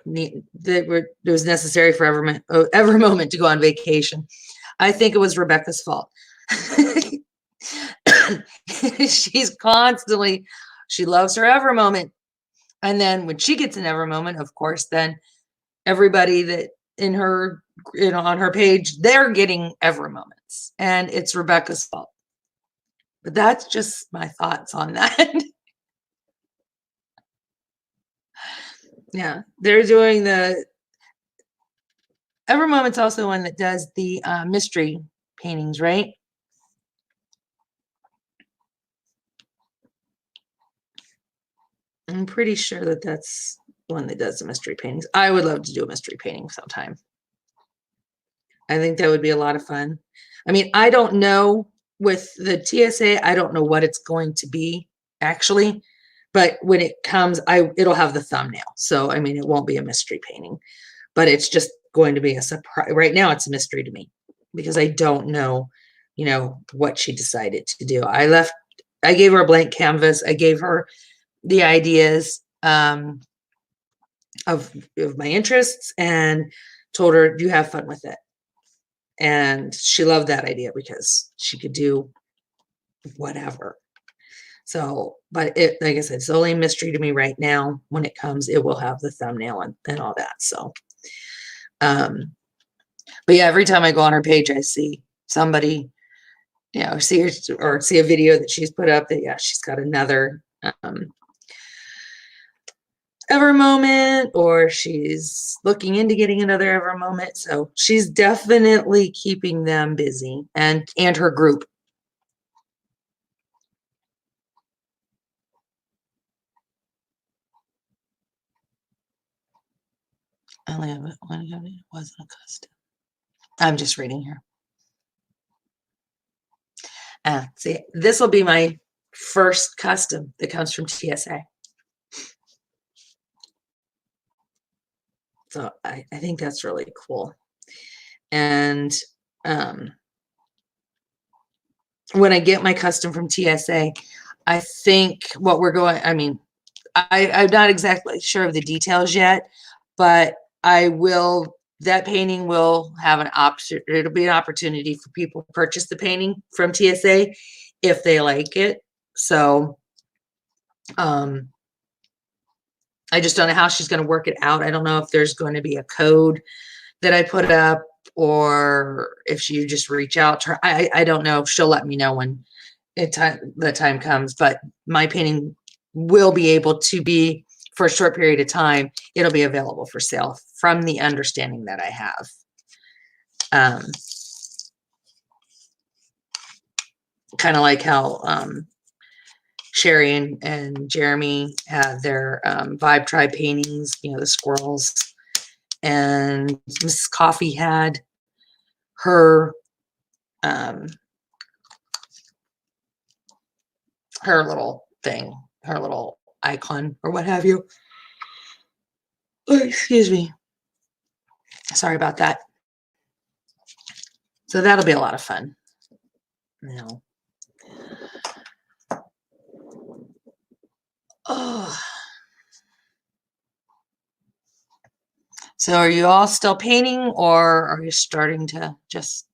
It was necessary for Every Moment to go on vacation. I think it was Rebecca's fault. She's constantly, she loves her Every Moment. And then when she gets an Every Moment, of course, then everybody that in her, on her page, they're getting Every Moments. And it's Rebecca's fault. But that's just my thoughts on that. Yeah, they're doing the Every Moment's also one that does the mystery paintings, right? I'm pretty sure that that's one that does the mystery paintings. I would love to do a mystery painting sometime. I think that would be a lot of fun. I mean, I don't know with the TSA, I don't know what it's going to be actually, but when it comes, it'll have the thumbnail. So, I mean, it won't be a mystery painting, but it's just going to be a surprise. Right now, it's a mystery to me because I don't know, what she decided to do. I gave her a blank canvas. I gave her the ideas of my interests and told her, you have fun with it. And she loved that idea because she could do whatever. So, but like I said, it's only a mystery to me right now. When it comes, it will have the thumbnail and all that. So, but yeah, every time I go on her page, I see somebody, see her or see a video that she's put up that, yeah, she's got another, Every Moment, or she's looking into getting another Every Moment. So she's definitely keeping them busy and her group. I only have one. It wasn't a custom. I'm just reading here. See, this will be my first custom that comes from TSA. So I think that's really cool. And when I get my custom from TSA, I think what we're going, I mean, I'm not exactly sure of the details yet, but that painting will have an option. It'll be an opportunity for people to purchase the painting from TSA if they like it. So, I just don't know how she's going to work it out. I don't know if there's going to be a code that I put up or if she just reach out to her. I don't know. She'll let me know when the time comes, but my painting will be able to be for a short period of time. It'll be available for sale from the understanding that I have. Kind of like how Sherry and Jeremy had their Vibe Tribe paintings, the squirrels, and Mrs. Coffee had her her little thing, her little icon or what have you. Oh, excuse me. Sorry about that. So that'll be a lot of fun. No. Oh. So are you all still painting or are you starting to just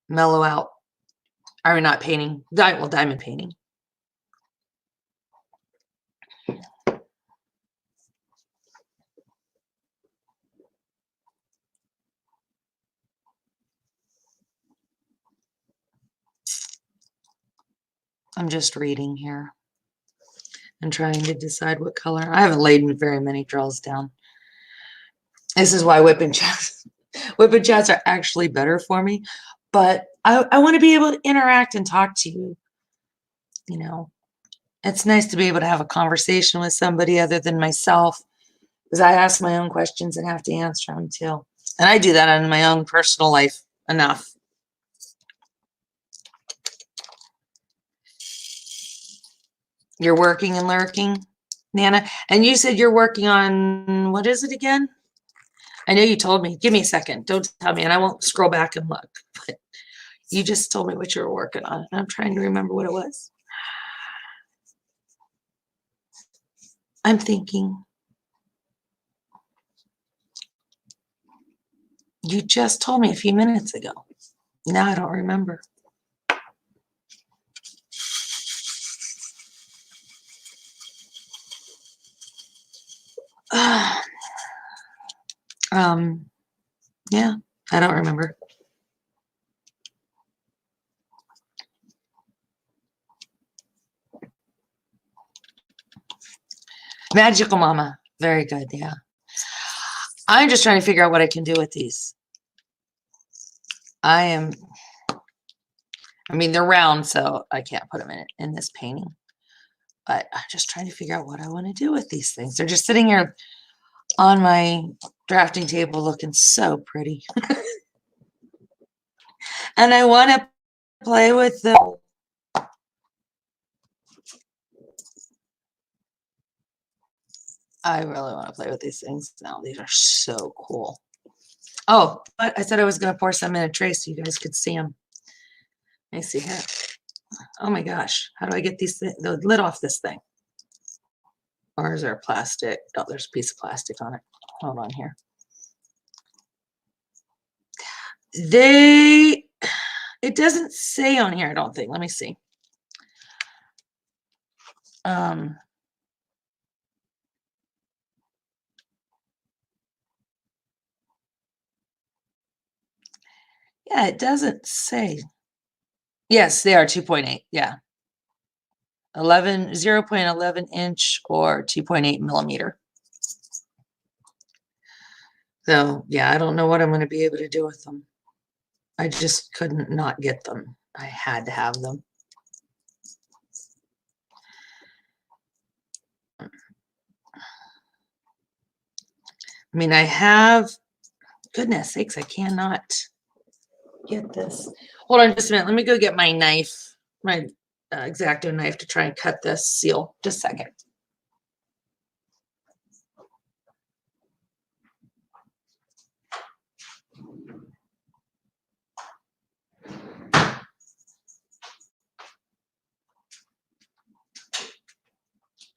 mellow out? Are you not painting? Well, diamond painting. I'm just reading here and trying to decide what color. I haven't laid very many draws down. This is why whipping chats are actually better for me. But I want to be able to interact and talk to you. You know, it's nice to be able to have a conversation with somebody other than myself, because I ask my own questions and have to answer them too. And I do that in my own personal life enough. You're working and lurking, Nana. And you said you're working on, what is it again? I know you told me. Give me a second. Don't tell me, and I won't scroll back and look. But you just told me what you were working on. And I'm trying to remember what it was. I'm thinking. You just told me a few minutes ago. Now I don't remember. Yeah, I don't remember. Magical Mama. Very good, yeah. I'm just trying to figure out what I can do with these. I mean, they're round, so I can't put them in this painting. But I'm just trying to figure out what I want to do with these things. They're just sitting here on my drafting table looking so pretty. And I want to play with them. I really want to play with these things now. These are so cool. Oh, but I said I was going to pour some in a tray so you guys could see them. Let me see here. Oh my gosh. How do I get the lid off this thing? Or is there a plastic? Oh, there's a piece of plastic on it. Hold on here. It doesn't say on here, I don't think. Let me see. Yeah, it doesn't say. Yes, they are 2.8. Yeah. 0.11 inch or 2.8 millimeter. So yeah, I don't know what I'm going to be able to do with them. I just couldn't not get them. I had to have them. I mean, I have, goodness sakes, I cannot get this. Hold on just a minute. Let me go get my knife, my X-Acto knife to try and cut this seal. Just a second.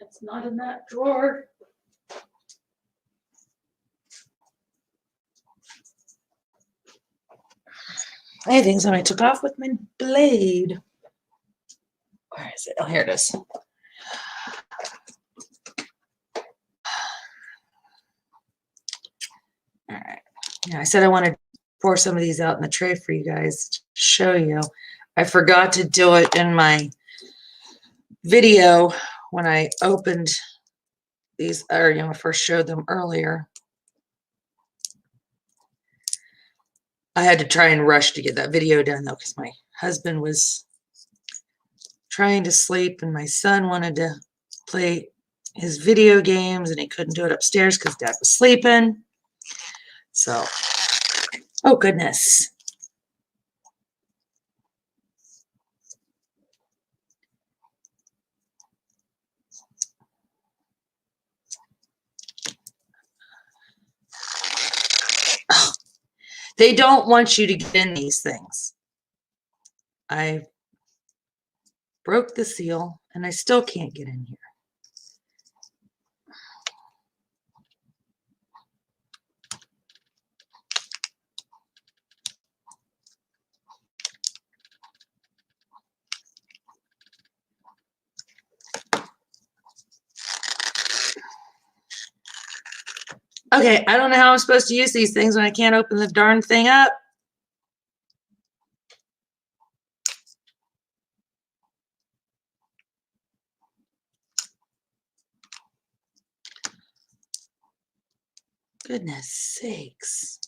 It's not in that drawer. I think somebody took off with my blade. Where is it? Oh, here it is. All right. Yeah, I said I wanted to pour some of these out in the tray for you guys to show you. I forgot to do it in my video when I opened these, or first showed them earlier. I had to try and rush to get that video done though, because my husband was trying to sleep and my son wanted to play his video games and he couldn't do it upstairs because Dad was sleeping. So, oh goodness. They don't want you to get in these things. I broke the seal and I still can't get in here. Okay, I don't know how I'm supposed to use these things when I can't open the darn thing up. Goodness sakes.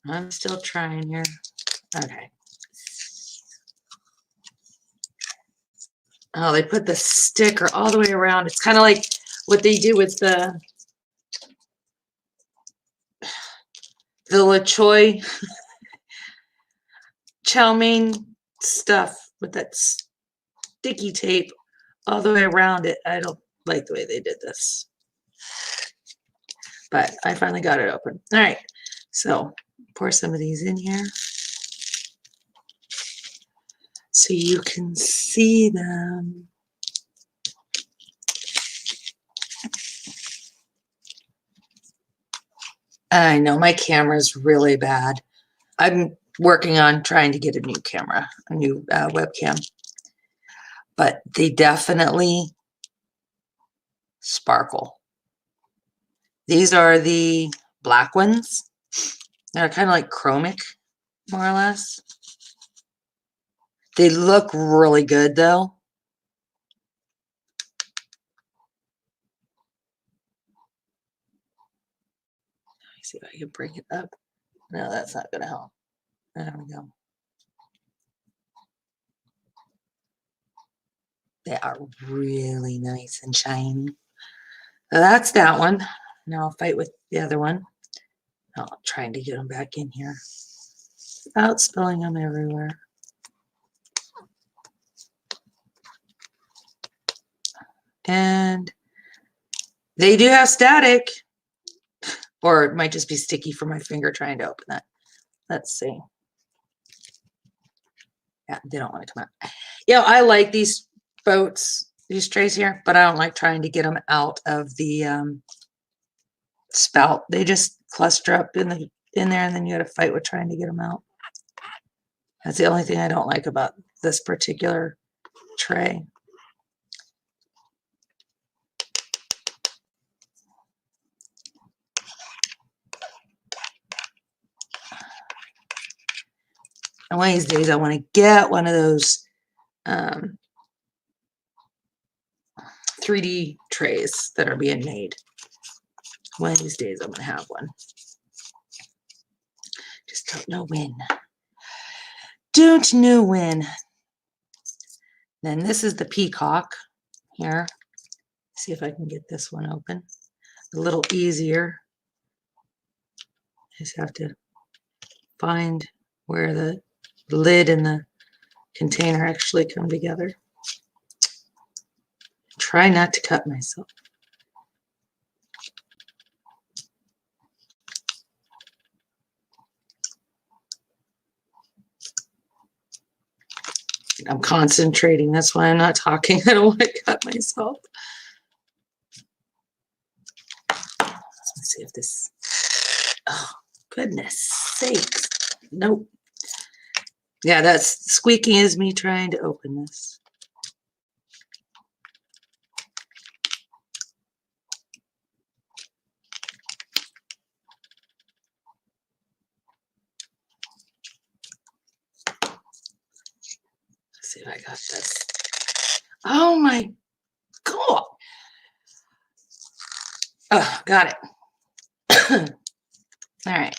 I'm still trying here. Okay. Oh, they put the sticker all the way around. It's kind of like what they do with the La Choy chow mein stuff with that sticky tape all the way around it. I don't like the way they did this. But I finally got it open. All right. So pour some of these in here so you can see them. I know my camera is really bad. I'm working on trying to get a new camera, a new webcam. But they definitely sparkle. These are the black ones. They're kind of like chromic, more or less. They look really good, though. Let me see if I can bring it up. No, that's not going to help. There we go. They are really nice and shiny. So that's that one. Now I'll fight with the other one. I'm trying to get them back in here without spilling them everywhere. And they do have static, or it might just be sticky for my finger trying to open that. Let's see. Yeah, they don't want to come out. Yeah, I like these boats, these trays here, but I don't like trying to get them out of the spout. They just cluster up in there, and then you got to fight with trying to get them out. That's the only thing I don't like about this particular tray. And one of these days, I want to get one of those 3D trays that are being made. One of these days, I'm going to have one. Just don't know when. Don't know when. Then this is the peacock here. See if I can get this one open. A little easier. I just have to find where the lid and the container actually come together. Try not to cut myself. I'm concentrating. That's why I'm not talking. I don't want to cut myself. Let's see if this... Oh, goodness sakes. Nope. Yeah, that's squeaking is me trying to open this. Let's see if I got this. Oh my God. Oh, got it. All right.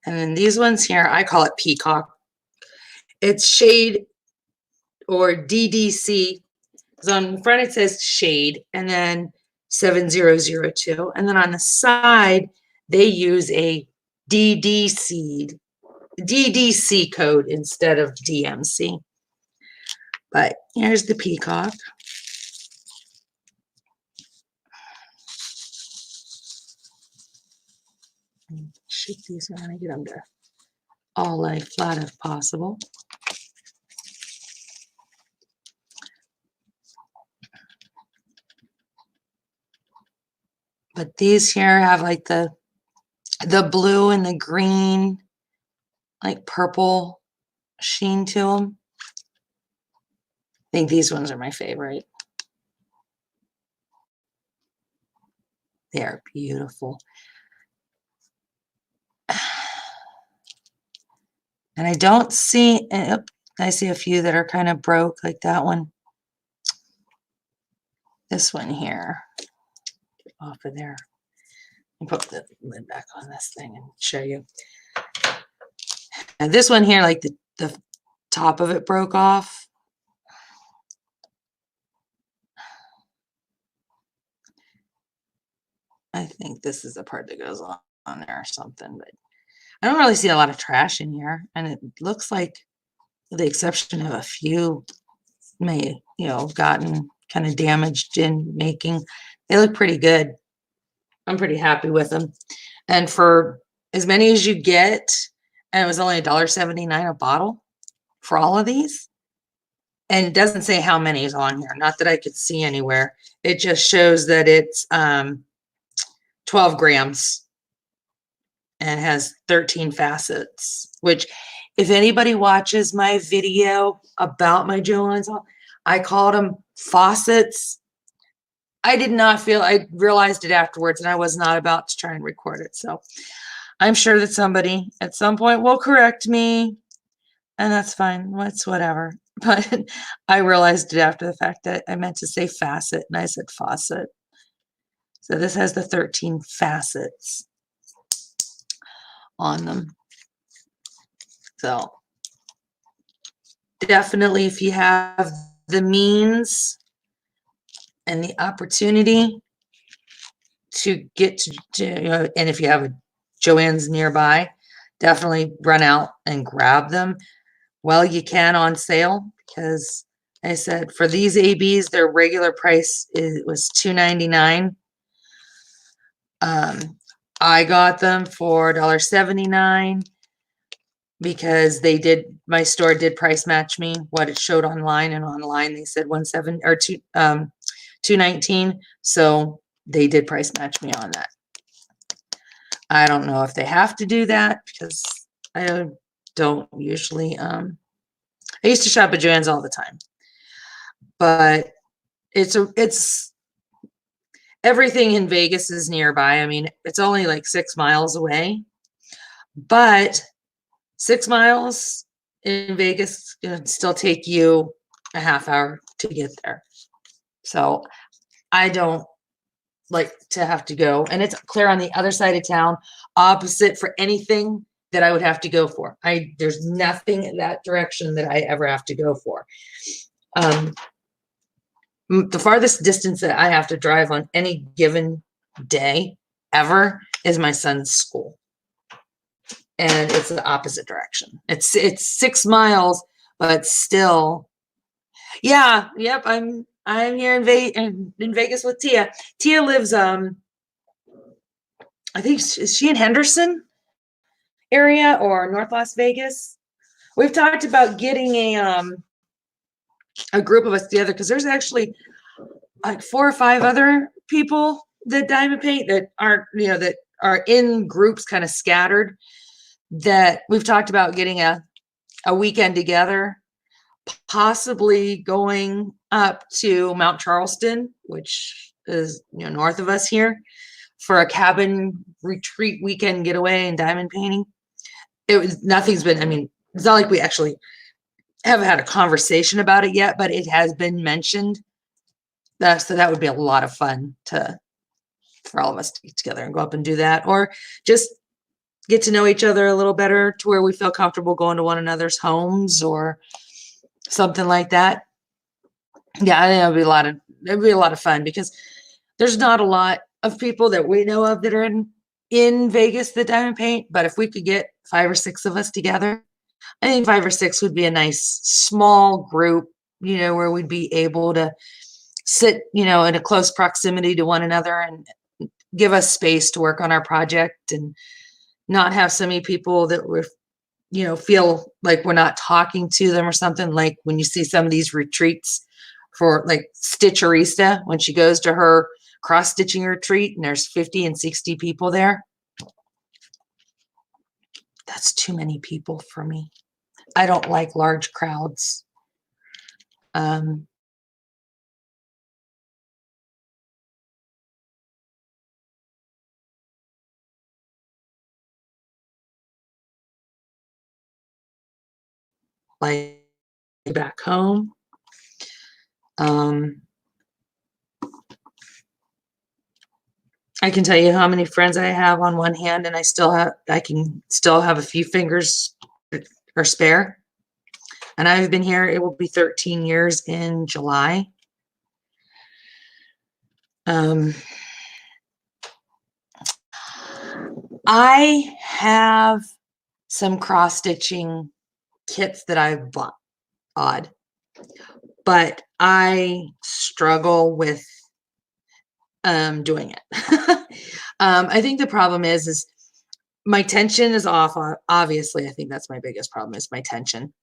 And then these ones here, I call it peacock. It's shade or DDC. So on the front it says shade and then 7002. And then on the side, they use a DD seed DDC code instead of DMC. But here's the peacock. Shoot these around and get them to all lay flat if possible. But these here have like the blue and the green, like purple sheen to them. I think these ones are my favorite. They're beautiful. And I don't see, I see a few that are kind of broke, like that one. This one here, get off of there. And put the lid back on this thing and show you. And this one here, like the top of it broke off. I think this is the part that goes on there or something, but I don't really see a lot of trash in here. And it looks like, with the exception of a few may, gotten kind of damaged in making, they look pretty good. I'm pretty happy with them. And for as many as you get, and it was only $1.79 a bottle for all of these. And it doesn't say how many is on here. Not that I could see anywhere. It just shows that it's 12 grams and has 13 facets, which if anybody watches my video about my Joann's, I called them faucets. I did not feel, I realized it afterwards and I was not about to try and record it. So I'm sure that somebody at some point will correct me and that's fine. It's whatever. But I realized it after the fact that I meant to say facet and I said faucet. So this has the 13 facets on them. So definitely if you have the means and the opportunity to get to and if you have a Joann's nearby, definitely run out and grab them while you can on sale, because I said for these ABs, their regular price was $2.99. I got them for $1.79 because my store did price match me what it showed online, and online they said $2.19. So they did price match me on that. I don't know if they have to do that because I don't usually, I used to shop at Joann's all the time, but it's everything in Vegas is nearby. I mean, it's only like 6 miles away, but 6 miles in Vegas can still take you a half hour to get there. So I don't like to have to go, and it's clear on the other side of town, opposite for anything that I would have to go for. There's nothing in that direction that I ever have to go for. The farthest distance that I have to drive on any given day ever is my son's school. And it's the opposite direction. It's 6 miles, but still. Yeah, yep, I'm here in Vegas with Tia. Tia lives I think is she in Henderson area or North Las Vegas? We've talked about getting a group of us together because there's actually like 4 or 5 other people that diamond paint that aren't, that are in groups kind of scattered, that we've talked about getting a weekend together, possibly going up to Mount Charleston, which is north of us here, for a cabin retreat weekend getaway and diamond painting. Nothing's been, I mean, it's not like we actually haven't had a conversation about it yet, but it has been mentioned. So that would be a lot of fun for all of us to get together and go up and do that, or just get to know each other a little better to where we feel comfortable going to one another's homes or something like that. Yeah, I think it'd be a lot of fun because there's not a lot of people that we know of that are in in Vegas that diamond paint, but if we could get 5 or 6 of us together, I think 5 or 6 would be a nice small group, where we'd be able to sit, in a close proximity to one another and give us space to work on our project and not have so many people that we're, feel like we're not talking to them or something. Like when you see some of these retreats for like Stitcherista, when she goes to her cross stitching retreat and there's 50 and 60 people there. That's too many people for me. I don't like large crowds. Like back home. I can tell you how many friends I have on one hand, and I can still have a few fingers or spare. And I've been here, it will be 13 years in July. I have some cross stitching kits that I've bought, but I struggle with doing it. I think the problem is my tension is off. Obviously, I think that's my biggest problem is my tension.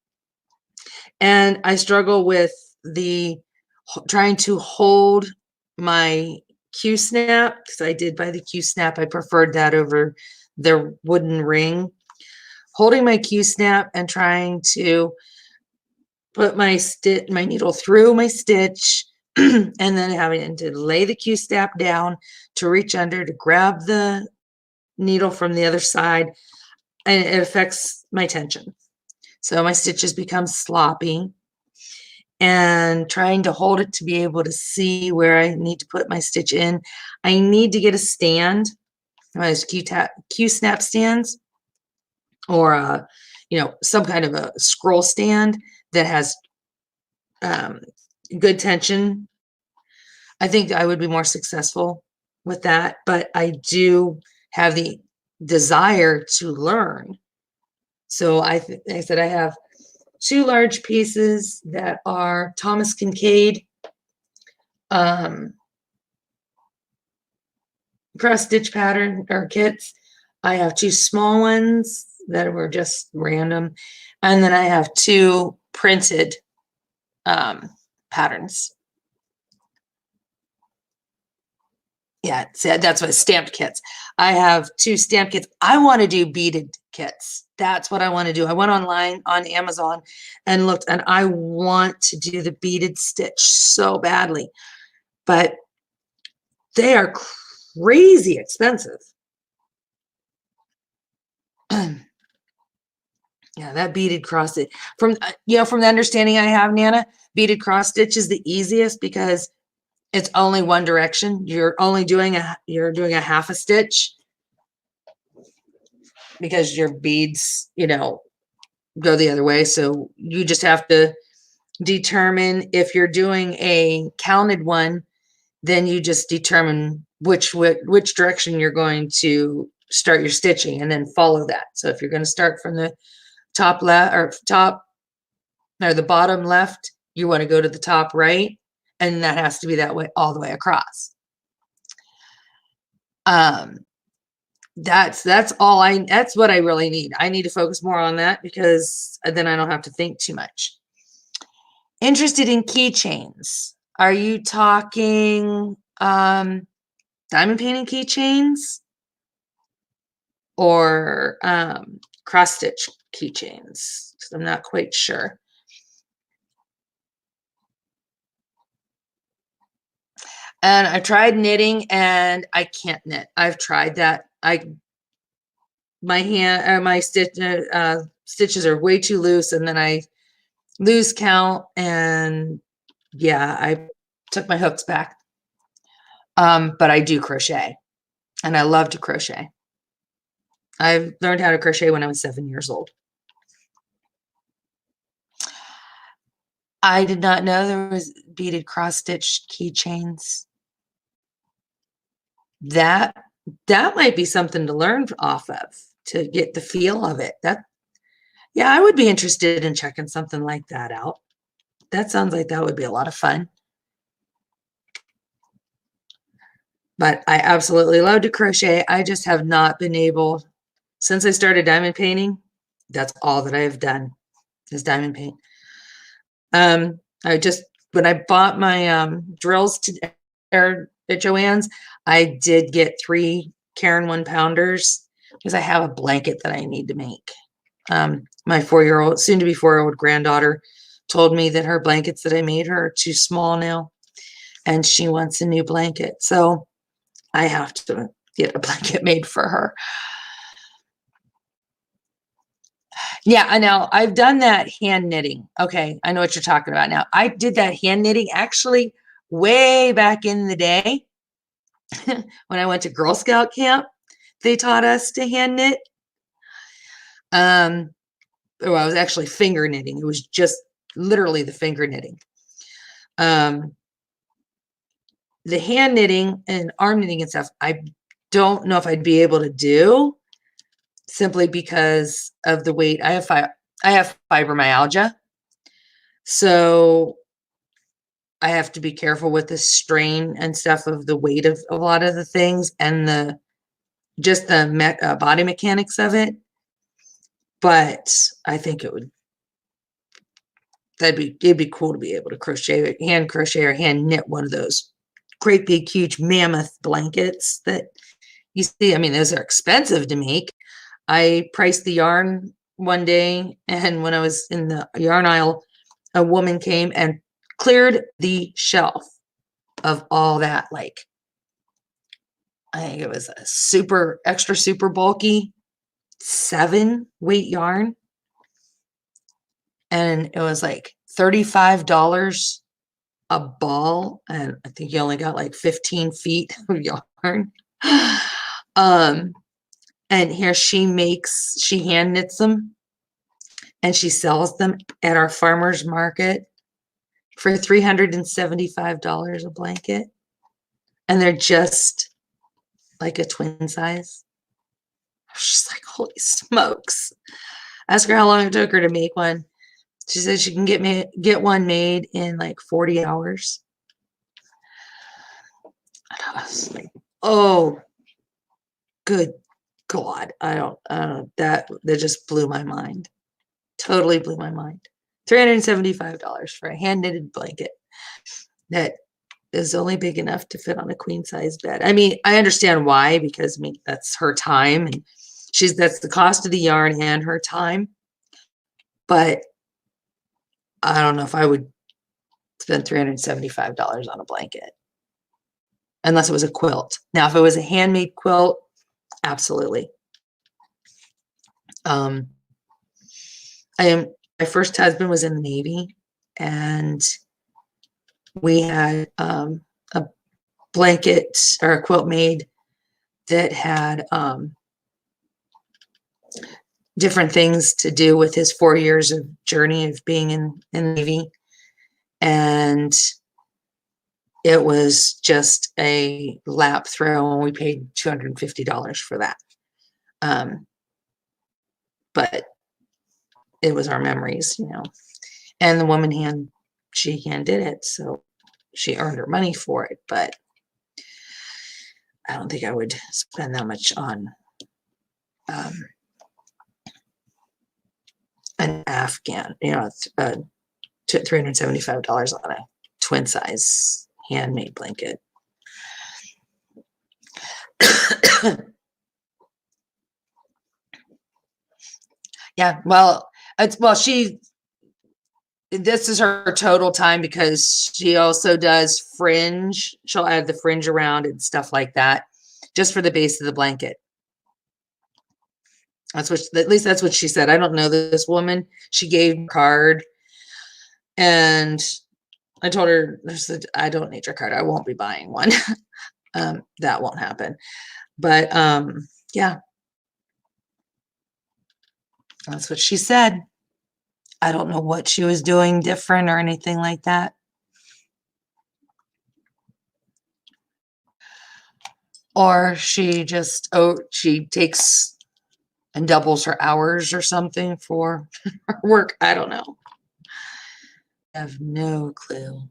And I struggle with trying to hold my Q-snap, because I did buy the Q-snap. I preferred that over the wooden ring. Holding my Q-snap and trying to put my needle through my stitch and then having to lay the Q-snap down to reach under to grab the needle from the other side, and it affects my tension. So my stitches become sloppy, and trying to hold it to be able to see where I need to put my stitch in. I need to get a stand, those Q-snap stands, or some kind of a scroll stand that has good tension. I think I would be more successful with that, but I do have the desire to learn. So I said I have 2 large pieces that are Thomas Kincaid cross stitch pattern or kits. I have 2 small ones that were just random, and then I have 2 printed patterns. Yeah, that's what stamped kits. I have 2 stamped kits. I want to do beaded kits. That's what I want to do. I went online on Amazon and looked, and I want to do the beaded stitch so badly, but they are crazy expensive. Yeah, that beaded cross stitch from the understanding I have, Nana, beaded cross stitch is the easiest because it's only one direction. You're doing a half a stitch because your beads, go the other way. So you just have to determine if you're doing a counted one, then you just determine which direction you're going to start your stitching and then follow that. So if you're going to start from the top left or the bottom left, you want to go to the top right, and that has to be that way all the way across. That's what I really need. I need to focus more on that because then I don't have to think too much. Interested in keychains. Are you talking diamond painting keychains or cross stitch keychains? I'm not quite sure. And I tried knitting and I can't knit. I've tried that. My stitches are way too loose, and then I lose count, and yeah, I took my hooks back. But I do crochet, and I love to crochet. I've learned how to crochet when I was 7 years old. I did not know there was beaded cross stitch keychains. That that might be something to learn off of to get the feel of it. Yeah, I would be interested in checking something like that out. That sounds like that would be a lot of fun. But I absolutely love to crochet. I just have not been able, since I started diamond painting, that's all that I have done is diamond paint. I just, when I bought my drills at Joann's, I did get 3 Caron 1-pounders because I have a blanket that I need to make. My 4-year-old, soon to be 4-year-old granddaughter told me that her blankets that I made her are too small now, and she wants a new blanket. So I have to get a blanket made for her. Yeah, I know. I've done that hand knitting. Okay, I know what you're talking about now. I did that hand knitting actually way back in the day when I went to Girl Scout camp. They taught us to hand knit. Well, I was actually finger knitting. It was just literally the finger knitting. The hand knitting and arm knitting and stuff, I don't know if I'd be able to do simply because of the weight. I have fibromyalgia. So I have to be careful with the strain and stuff of the weight of a lot of the things and the body mechanics of it. But I think it'd be cool to be able to hand crochet or hand knit one of those great big huge mammoth blankets that you see. I mean, those are expensive to make. I priced the yarn one day, and when I was in the yarn aisle, a woman came and cleared the shelf of all that. Like, I think it was a super bulky 7 weight yarn. And it was like $35 a ball. And I think you only got like 15 feet of yarn. And here she hand knits them and she sells them at our farmer's market for $375 a blanket. And they're just like a twin size. I was just like, holy smokes. Ask her how long it took her to make one. She said she can get one made in like 40 hours. And I was like, oh, good God. I don't know. That just blew my mind. Totally blew my mind. $375 for a hand knitted blanket that is only big enough to fit on a queen size bed. I mean, I understand why, because I mean, that's her time and that's the cost of the yarn and her time. But I don't know if I would spend $375 on a blanket unless it was a quilt. Now, if it was a handmade quilt, absolutely. My first husband was in the Navy, and we had a blanket or a quilt made that had different things to do with his 4 years of journey of being in the Navy. And it was just a lap throw, and we paid $250 for that. But it was our memories, and the woman she hand did it. So she earned her money for it, but I don't think I would spend that much on an Afghan, $375 on a twin size handmade blanket. Yeah, this is her total time because she also does fringe. She'll add the fringe around and stuff like that just for the base of the blanket. At least that's what she said. I don't know this woman. She gave me a card, and I told her, I don't need your card. I won't be buying one. That won't happen. But yeah, that's what she said. I don't know what she was doing different or anything like that. Or she just, she takes and doubles her hours or something for her work. I don't know. I have no clue.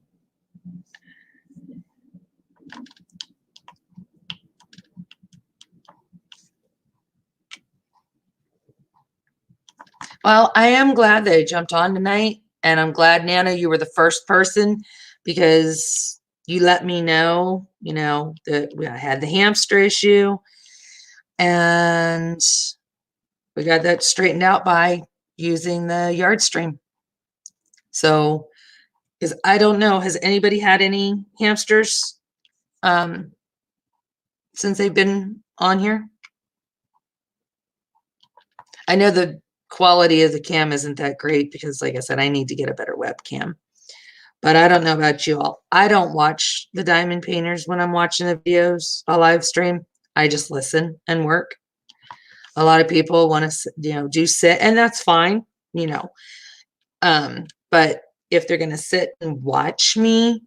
Well, I am glad that I jumped on tonight, and I'm glad, Nana, you were the first person because you let me know, that I had the hamster issue, and we got that straightened out by using the yard stream. So, because I don't know, has anybody had any hamsters since they've been on here? I know the quality of the cam isn't that great because, like I said, I need to get a better webcam. But I don't know about you all. I don't watch the Diamond Painters when I'm watching the videos, a live stream. I just listen and work. A lot of people want to, do sit, and that's fine, you know. But if they're going to sit and watch me,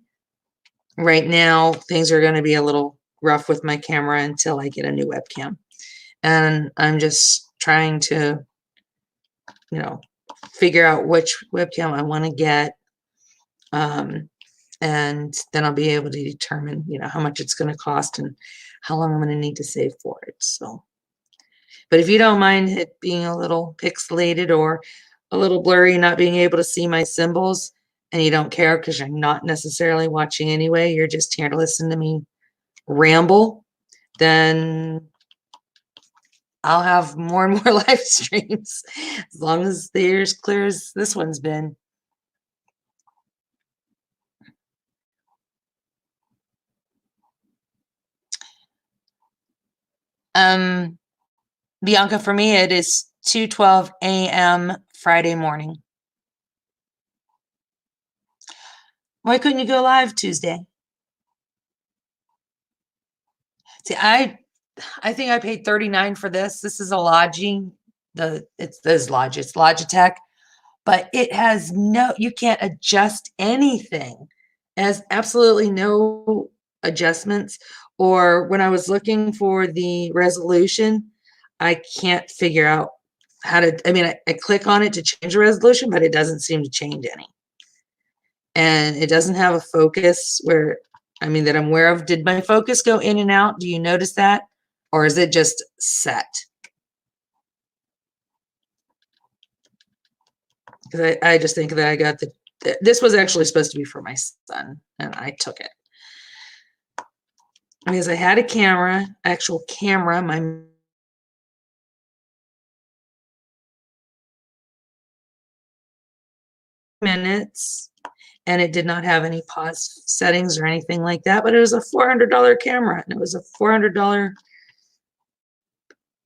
right now, things are going to be a little rough with my camera until I get a new webcam. And I'm just trying to, figure out which webcam I want to get. And then I'll be able to determine, how much it's going to cost and how long I'm going to need to save for it. So, but if you don't mind it being a little pixelated or a little blurry, not being able to see my symbols, and you don't care because you're not necessarily watching anyway, you're just here to listen to me ramble, then I'll have more and more live streams as long as they're as clear as this one's been. Bianca, for me, it is 2:12 a.m. Friday morning. Why couldn't you go live Tuesday? See, I think I paid $39 for this. This is a Logi. It's Logitech, but it has you can't adjust anything. It has absolutely no adjustments. Or when I was looking for the resolution, I can't figure out how to, I click on it to change the resolution, but it doesn't seem to change any. And it doesn't have a focus where, that I'm aware of. Did my focus go in and out? Do you notice that? Or is it just set? Because I just think that I got this was actually supposed to be for my son, and I took it. Because I had a camera, actual camera, my minutes, and it did not have any pause settings or anything like that, but it was a $400 camera, and it was a $400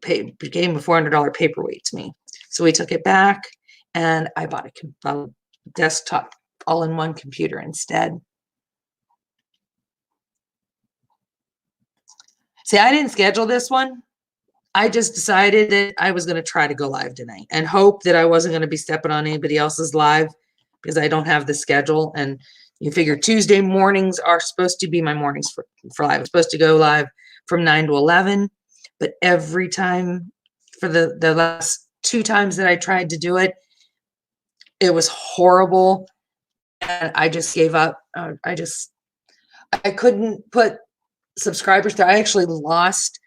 became a $400 paperweight to me. So we took it back, and I bought a desktop all-in-one computer instead. See, I didn't schedule this one. I just decided that I was going to try to go live tonight and hope that I wasn't going to be stepping on anybody else's live because I don't have the schedule. And you figure Tuesday mornings are supposed to be my mornings for live. I'm supposed to go live from 9 to 11, but every time for the last 2 times that I tried to do it, it was horrible. And I just gave up. I couldn't put subscribers there. I actually lost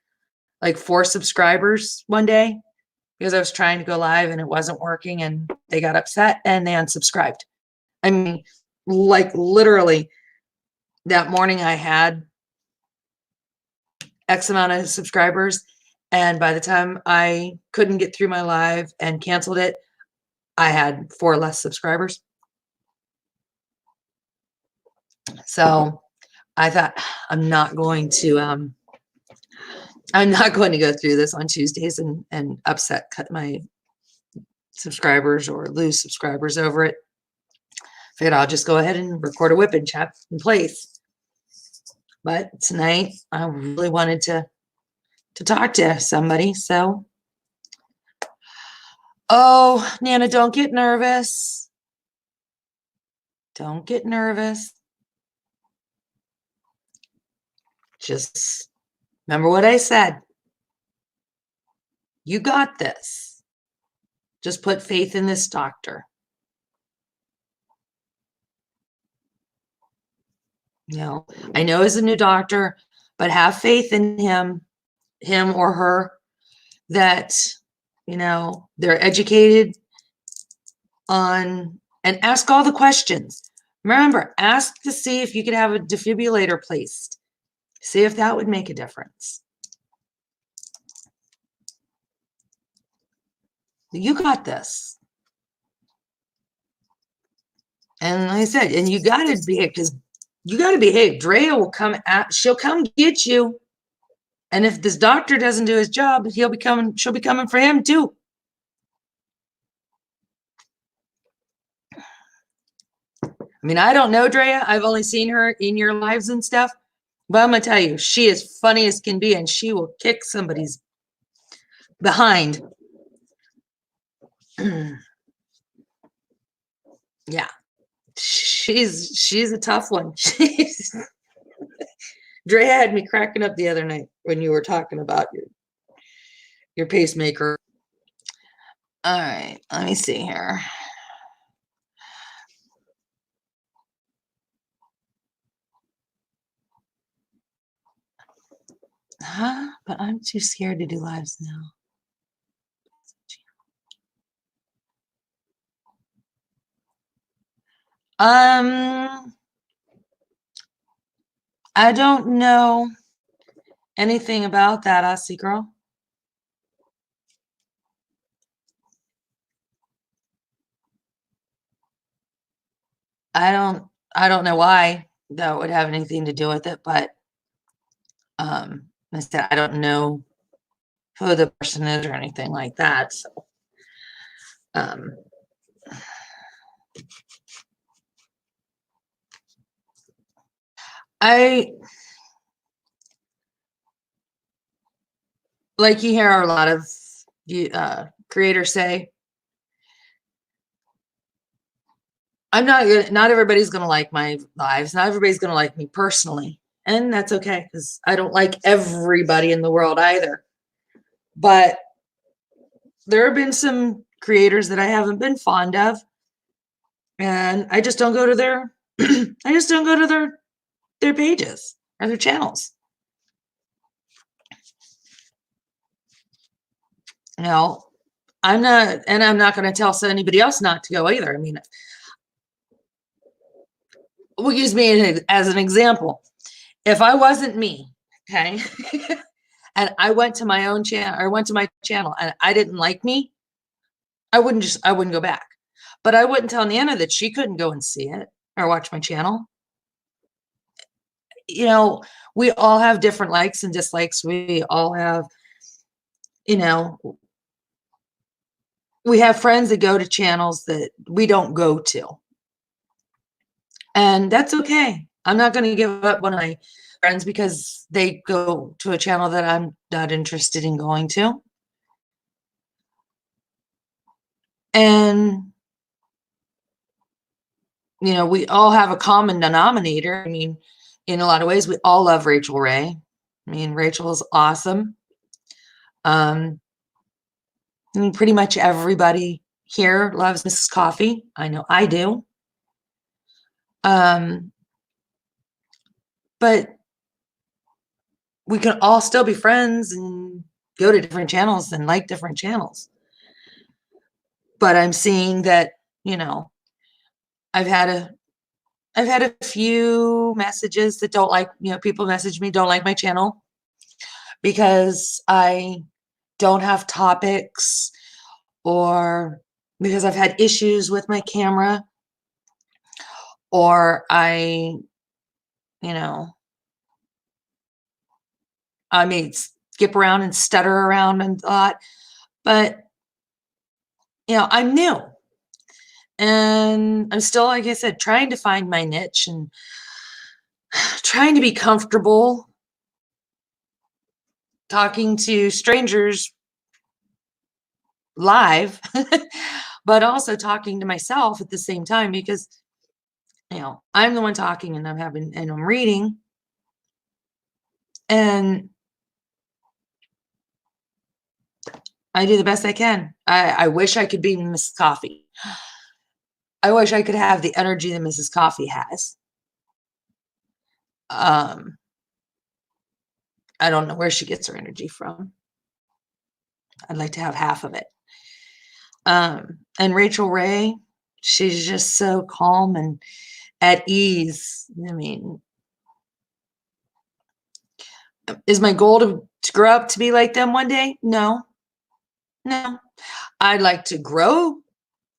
like 4 subscribers one day because I was trying to go live and it wasn't working, and they got upset and they unsubscribed. Like literally that morning I had X amount of subscribers, and by the time I couldn't get through my live and canceled it, I had 4 less subscribers. So I thought I'm not going to go through this on Tuesdays and cut my subscribers or lose subscribers over it. Figured I'll just go ahead and record a whip and chat in place. But tonight I really wanted to talk to somebody. So, oh, Nana, don't get nervous. Don't get nervous. Just Remember what I said? You got this. Just put faith in this doctor. I know he's a new doctor, but have faith in him or her, that, they're educated on, and ask all the questions. Remember, ask to see if you could have a defibrillator placed. See if that would make a difference. You got this. And like I said, and you got to behave, because you got to behave. Drea will come at, she'll come get you. And if this doctor doesn't do his job, she'll be coming for him too. I mean, I don't know Drea. I've only seen her in your lives and stuff. But I'm going to tell you, she is funny as can be, and she will kick somebody's behind. Yeah. She's a tough one. Drea had me cracking up the other night when you were talking about your pacemaker. All right, let me see here. But I'm too scared to do lives now. I don't know anything about that, Aussie girl. I don't know why that would have anything to do with it, but I said I don't know who the person is or anything like that. So I like, you hear a lot of creators say, not everybody's gonna like my lives, not everybody's gonna like me personally, and that's okay, because I don't like everybody in the world either. But there have been some creators that I haven't been fond of, and I just don't go to their I just don't go to their pages or their channels. I'm not going to tell anybody else not to go either. I mean, we'll use me as an example. If I wasn't me, okay, and I went to my own channel, or went to my channel, and I didn't like me, I wouldn't go back. But I wouldn't tell Nana that she couldn't go and see it or watch my channel. We all have different likes and dislikes. We all have, we have friends that go to channels that we don't go to. And that's okay. I'm not going to give up one of my friends because they go to a channel that I'm not interested in going to. And, we all have a common denominator. I mean, in a lot of ways, we all love Rachael Ray. I mean, Rachel is awesome. I mean, pretty much everybody here loves Mrs. Coffee. I know I do. But we can all still be friends and go to different channels and like different channels. But I'm seeing that, I've had a few messages that don't like, people message me, don't like my channel because I don't have topics, or because I've had issues with my camera, or I may skip around and stutter around and thought, but I'm new. And I'm still, like I said, trying to find my niche and trying to be comfortable talking to strangers live, but also talking to myself at the same time, because, I'm the one talking and I'm reading. And I do the best I can. I wish I could be Mrs. Coffee. I wish I could have the energy that Mrs. Coffee has. Um, I don't know where she gets her energy from. I'd like to have half of it. And Rachel Ray, she's just so calm and at ease. I mean, is my goal to grow up to be like them one day? No, no. I'd like to grow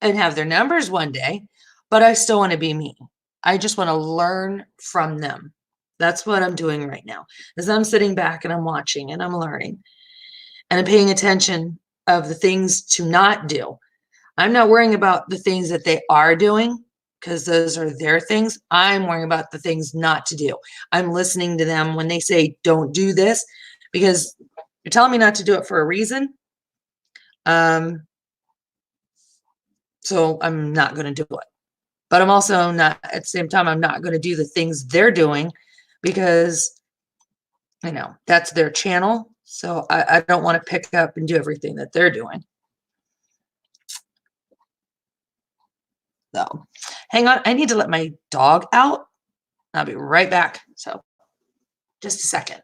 and have their numbers one day, but I still want to be me. I just want to learn from them. That's what I'm doing right now. As I'm sitting back and I'm watching and I'm learning and I'm paying attention of the things to not do. I'm not worrying about the things that they are doing because those are their things. I'm worrying about the things not to do. I'm listening to them when they say, don't do this, because you're telling me not to do it for a reason. So I'm not going to do it. But I'm also not, at the same time, I'm not going to do the things they're doing because, that's their channel. So I don't want to pick up and do everything that they're doing. So hang on. I need to let my dog out. I'll be right back. So just a second.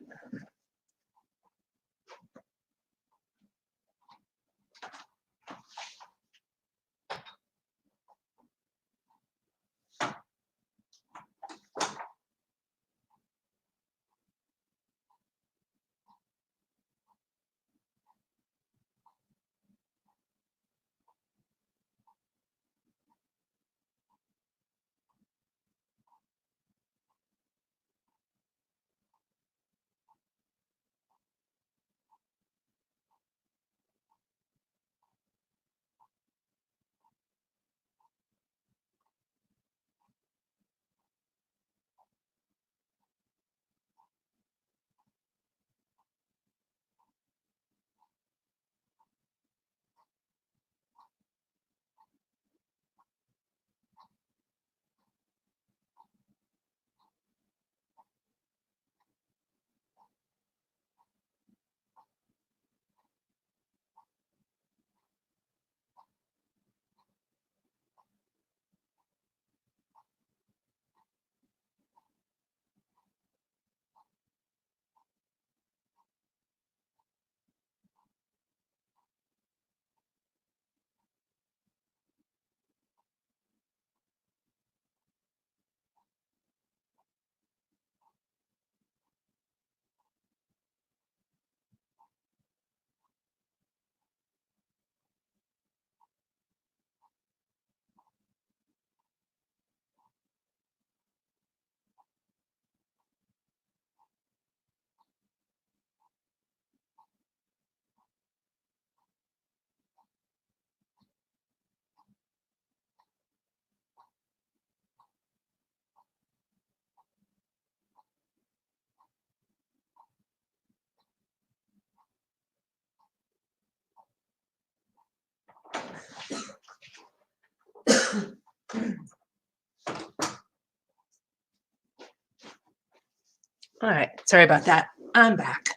All right. Sorry about that. I'm back.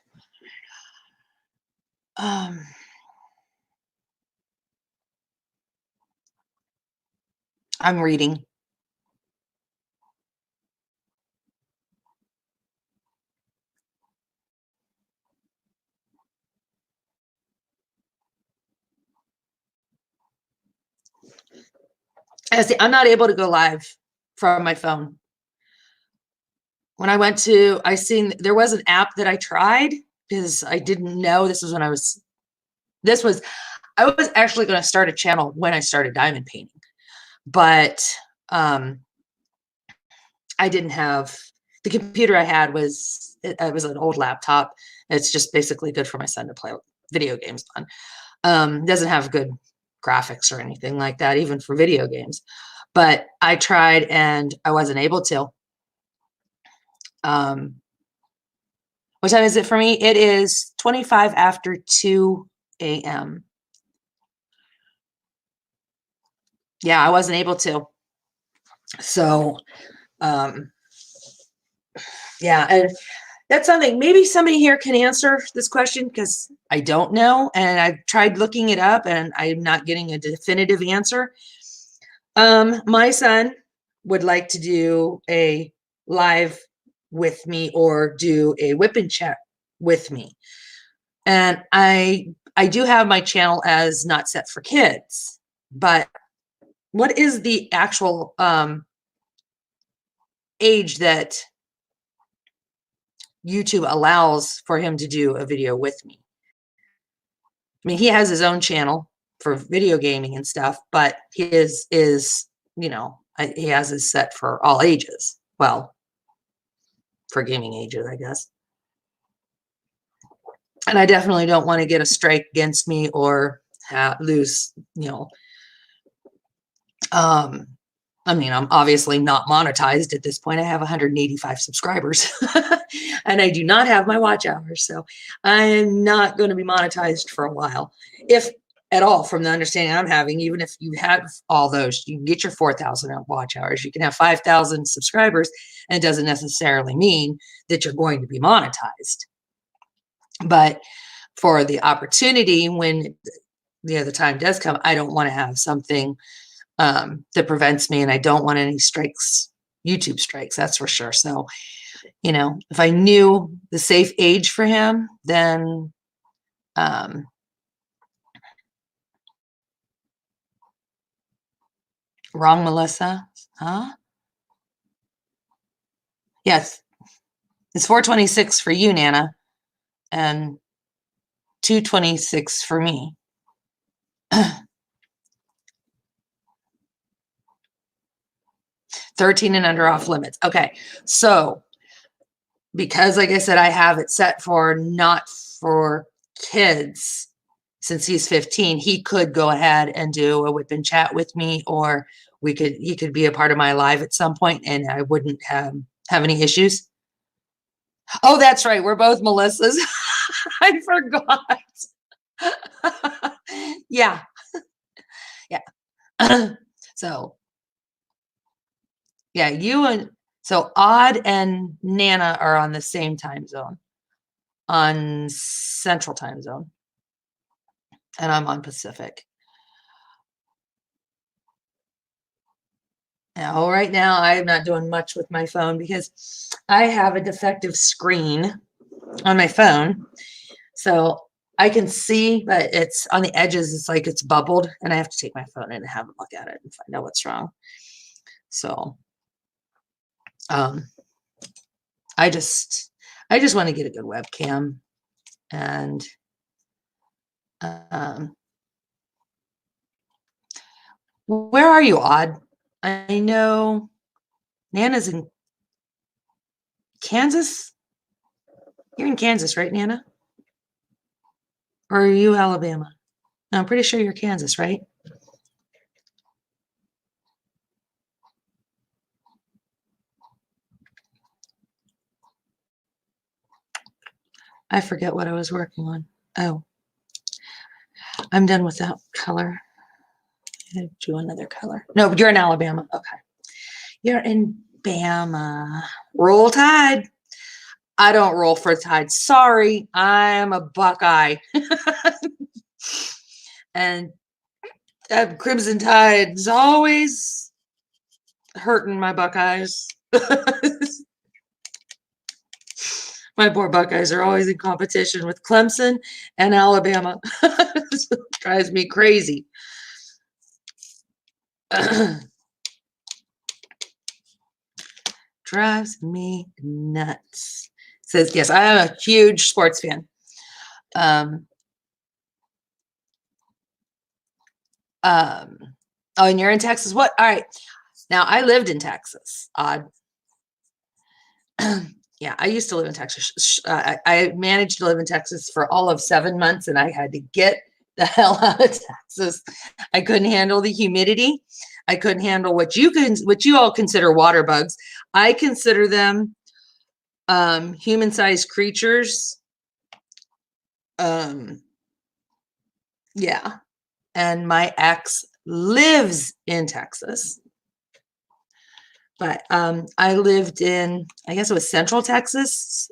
I'm reading. I'm not able to go live from my phone. When I seen there was an app that I tried because I didn't know this was I was actually going to start a channel when I started diamond painting, but I didn't have the computer I had it was an old laptop. It's just basically good for my son to play video games on. Doesn't have good graphics or anything like that, even for video games. But I tried and I wasn't able to. What time is it for me? It is 25 after 2 a.m. Yeah, I wasn't able to. So, yeah, and that's something maybe somebody here can answer this question because I don't know. And I've tried looking it up and I'm not getting a definitive answer. My son would like to do a live with me or do a whip and chat with me. And I do have my channel as Not Set for Kids, but what is the actual age that YouTube allows for him to do a video with me? I mean, he has his own channel for video gaming and stuff, but his is, you know, he has his set for all ages. Well, for gaming ages, I guess. And I definitely don't want to get a strike against me or lose, you know, I mean, I'm obviously not monetized at this point. I have 185 subscribers and I do not have my watch hours. So I'm not going to be monetized for a while, if at all, from the understanding I'm having. Even if you have all those, you can get your 4,000 watch hours. You can have 5,000 subscribers, and it doesn't necessarily mean that you're going to be monetized. But for the opportunity, when the time does come, I don't want to have something that prevents me, and I don't want any strikes, YouTube strikes, that's for sure. So, you know, if I knew the safe age for him, then wrong, Melissa, huh? Yes, it's 4:26 for you, Nana, and 2:26 for me. 13 and under off limits. Okay, so because, like I said, I have it set for not for kids. Since he's 15, he could go ahead and do a whip and chat with me, or he could be a part of my live at some point, and I wouldn't have any issues. Oh, that's right. We're both Melissas. I forgot. Yeah. Yeah. So, yeah, so Odd and Nana are on the same time zone, on Central Time Zone, and I'm on Pacific. Now, right now, I'm not doing much with my phone because I have a defective screen on my phone. So I can see, but it's on the edges. It's like it's bubbled, and I have to take my phone in and have a look at it and find out what's wrong. So, I just want to get a good webcam, and where are you, Odd? I know Nana's in Kansas. You're in Kansas, right, Nana? Or are you Alabama? No, I'm pretty sure you're Kansas, right? I forget what I was working on. Oh, I'm done with that color. Do another color. No, you're in Alabama. Okay. You're in Bama. Roll Tide. I don't roll for Tide. Sorry, I'm a Buckeye. And that Crimson Tide is always hurting my Buckeyes. My poor Buckeyes are always in competition with Clemson and Alabama. It drives me crazy. Drives me nuts. Says, yes, I am a huge sports fan. Oh, and you're in Texas? What? All right. Now, I lived in Texas. Odd. Yeah, I used to live in Texas. I managed to live in Texas for all of 7 months, and I had to get the hell out of Texas. I couldn't handle the humidity. I couldn't handle what you all consider water bugs. I consider them human-sized creatures. Yeah. And my ex lives in Texas. But I lived in, I guess it was Central Texas,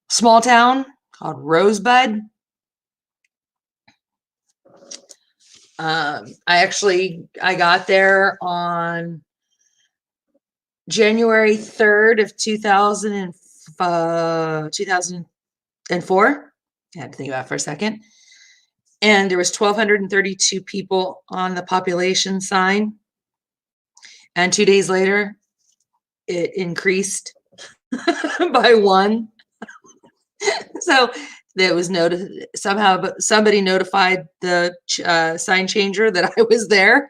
small town called Rosebud. I got there on January 3rd of 2004. I had to think about it for a second. And there was 1,232 people on the population sign. And 2 days later, it increased by one. So it was noted somehow, but somebody notified the sign changer that I was there.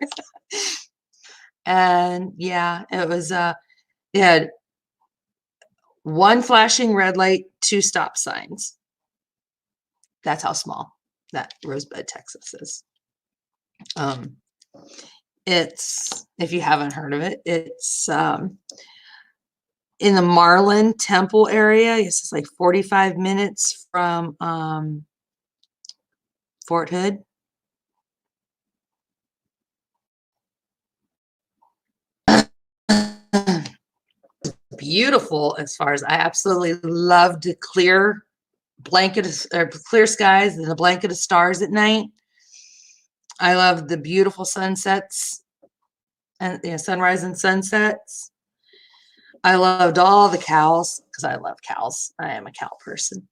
And yeah, it was, they had one flashing red light, 2 stop signs. That's how small that Rosebud, Texas is. It's, if you haven't heard of it, it's in the Marlin Temple area. It's like 45 minutes from Fort Hood. Beautiful, as far as I absolutely loved the clear blanket of, clear skies and the blanket of stars at night. I love the beautiful sunsets and sunrise and sunsets. I loved all the cows because I love cows. I am a cow person.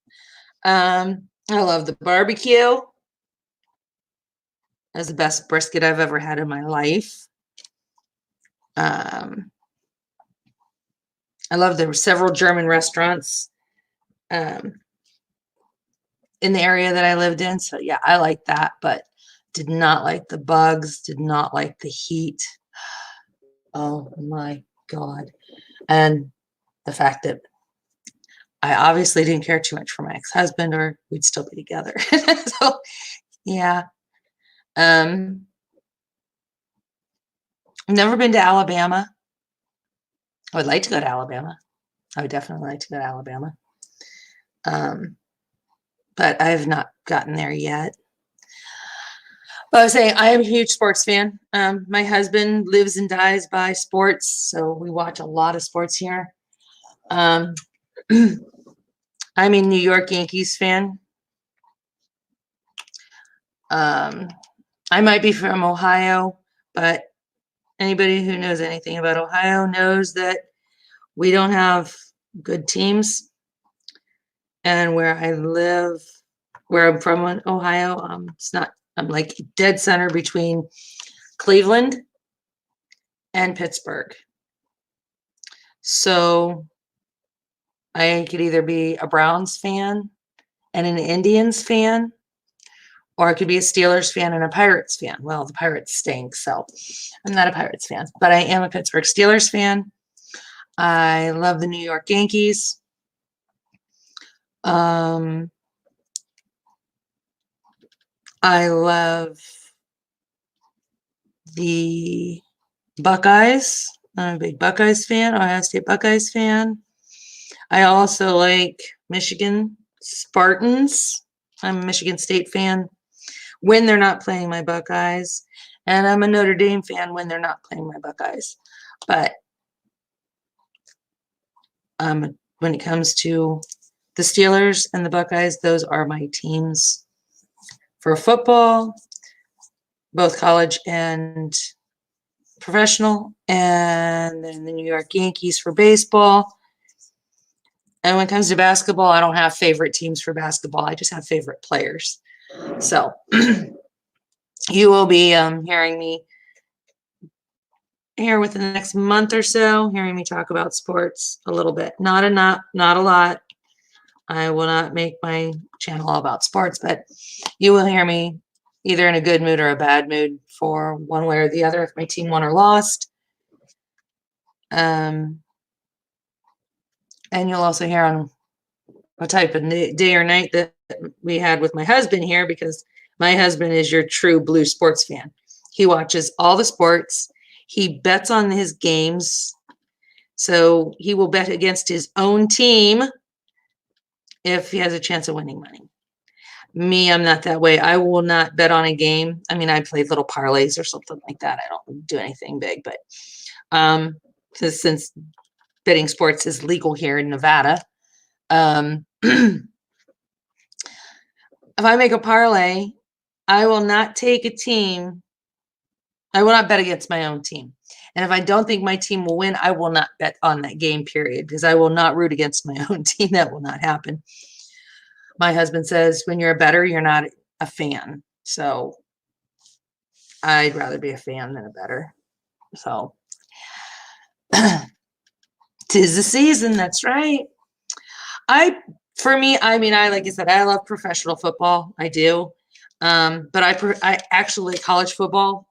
I love the barbecue. That's the best brisket I've ever had in my life. I love there were several German restaurants in the area that I lived in. So yeah, I like that, but did not like the bugs, did not like the heat. Oh my God. And the fact that I obviously didn't care too much for my ex-husband or we'd still be together. So yeah. I've never been to Alabama. I would like to go to Alabama. I would definitely like to go to Alabama. But I have not gotten there yet. But I was saying, I am a huge sports fan. My husband lives and dies by sports, so we watch a lot of sports here. I'm a New York Yankees fan. I might be from Ohio, but anybody who knows anything about Ohio knows that we don't have good teams. And where I live, where I'm from in Ohio, it's not, I'm like dead center between Cleveland and Pittsburgh. So I could either be a Browns fan and an Indians fan, or I could be a Steelers fan and a Pirates fan. Well, the Pirates stink, so I'm not a Pirates fan, but I am a Pittsburgh Steelers fan. I love the New York Yankees. I love the Buckeyes. I'm a big Buckeyes fan, Ohio State Buckeyes fan. I also like Michigan Spartans. I'm a Michigan State fan when they're not playing my Buckeyes. And I'm a Notre Dame fan when they're not playing my Buckeyes. But when it comes to the Steelers and the Buckeyes, those are my teams for football, both college and professional, and then the New York Yankees for baseball. And when it comes to basketball, I don't have favorite teams for basketball. I just have favorite players. So you will be hearing me here within the next month or so, hearing me talk about sports a little bit. Not a lot. I will not make my channel all about sports, but you will hear me either in a good mood or a bad mood for one way or the other if my team won or lost. And you'll also hear on what type of day or night that we had with my husband here, because my husband is your true blue sports fan. He watches all the sports. He bets on his games. So he will bet against his own team if he has a chance of winning money. Me, I'm not that way. I will not bet on a game. I mean, I play little parlays or something like that. I don't do anything big, but since betting sports is legal here in Nevada. If I make a parlay, I will not take a team. I will not bet against my own team. And if I don't think my team will win, I will not bet on that game, period, because I will not root against my own team. That will not happen. My husband says, when you're a bettor, you're not a fan. So I'd rather be a fan than a bettor. So 'tis the season. That's right. For me, I mean, like I said, I love professional football. I do. But I actually like college football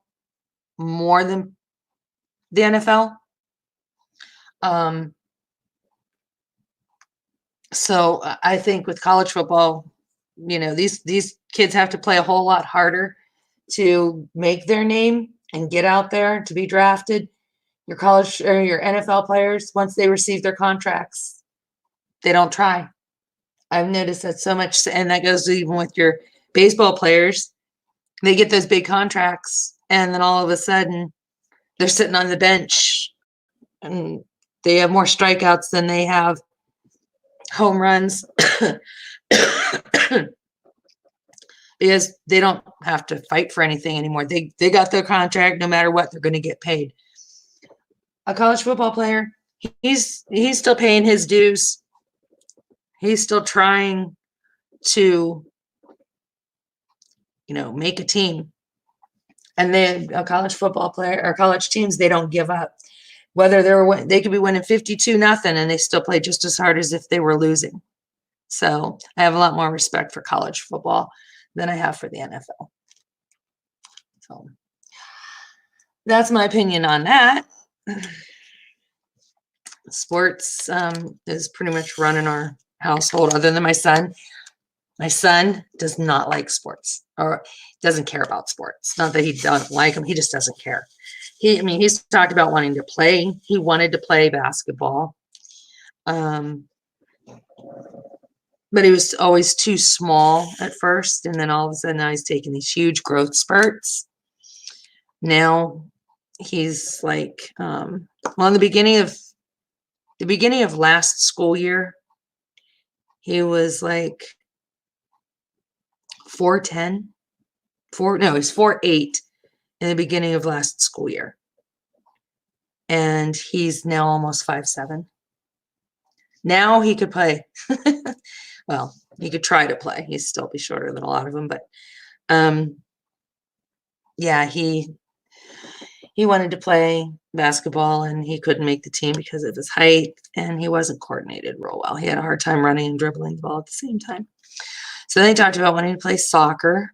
more than the NFL. So I think with college football, these kids have to play a whole lot harder to make their name and get out there to be drafted. Your college or your NFL players, once they receive their contracts, they don't try. I've noticed that so much, and that goes even with your baseball players. They get those big contracts, and then all of a sudden, they're sitting on the bench, and they have more strikeouts than they have home runs because they don't have to fight for anything anymore. They got their contract. No matter what, they're going to get paid. A college football player, he's still paying his dues. He's still trying to, make a team. And then a college football player or college teams, they don't give up. Whether they could be winning 52-0 and they still play just as hard as if they were losing. So I have a lot more respect for college football than I have for the NFL. So that's my opinion on that. Sports is pretty much running our household, other than my son. My son does not like sports or doesn't care about sports. Not that he doesn't like them, he just doesn't care. He's talked about wanting to play. He wanted to play basketball. But he was always too small at first. And then all of a sudden now he's taking these huge growth spurts. Now he's like, in the beginning of last school year, he was like 4'10", he's 4'8" in the beginning of last school year. And he's now almost 5'7". Now he could play. Well, he could try to play. He'd still be shorter than a lot of them, but yeah, he wanted to play basketball and he couldn't make the team because of his height and he wasn't coordinated real well. He had a hard time running and dribbling the ball at the same time. So then he talked about wanting to play soccer.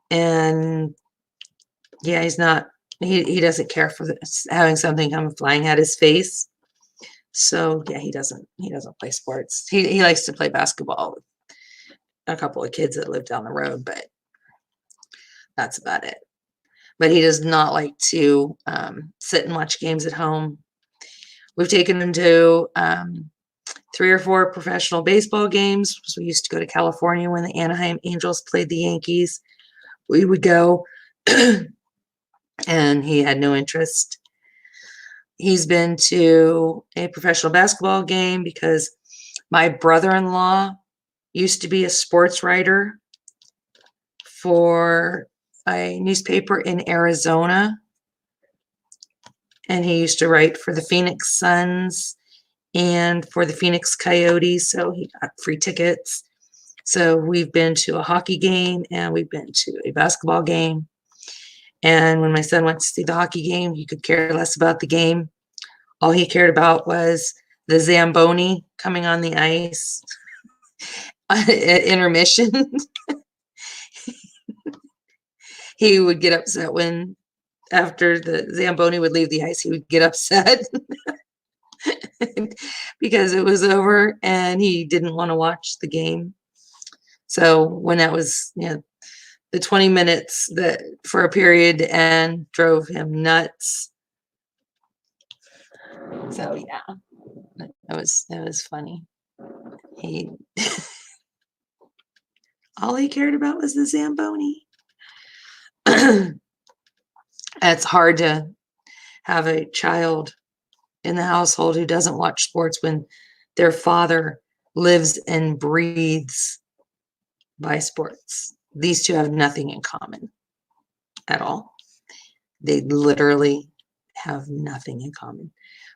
And yeah, he doesn't care for having something come flying at his face. So yeah, he doesn't play sports. He likes to play basketball with a couple of kids that live down the road, but that's about it. But he does not like to sit and watch games at home. We've taken him to 3 or 4 professional baseball games. We used to go to California when the Anaheim Angels played the Yankees. We would go, and he had no interest. He's been to a professional basketball game because my brother-in-law used to be a sports writer for a newspaper in Arizona. And he used to write for the Phoenix Suns and for the Phoenix Coyotes. So he got free tickets. So we've been to a hockey game and we've been to a basketball game. And when my son went to see the hockey game, he could care less about the game. All he cared about was the Zamboni coming on the ice at intermission. He would get upset when, after the Zamboni would leave the ice, he would get upset because it was over and he didn't want to watch the game. So when that was, the 20 minutes that for a period and drove him nuts. So yeah, that was funny. All he cared about was the Zamboni. It's hard to have a child in the household who doesn't watch sports when their father lives and breathes by sports. These two have nothing in common at all. They literally have nothing in common.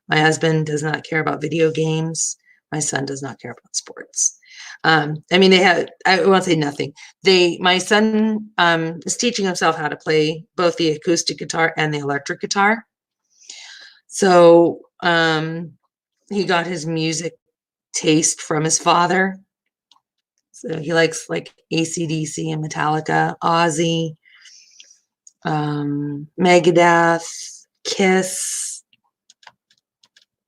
My husband does not care about video games. My son does not care about sports. I mean, they have, I won't say nothing. My son is teaching himself how to play both the acoustic guitar and the electric guitar. So he got his music taste from his father. So he likes like AC/DC and Metallica, Ozzy, Megadeth, Kiss.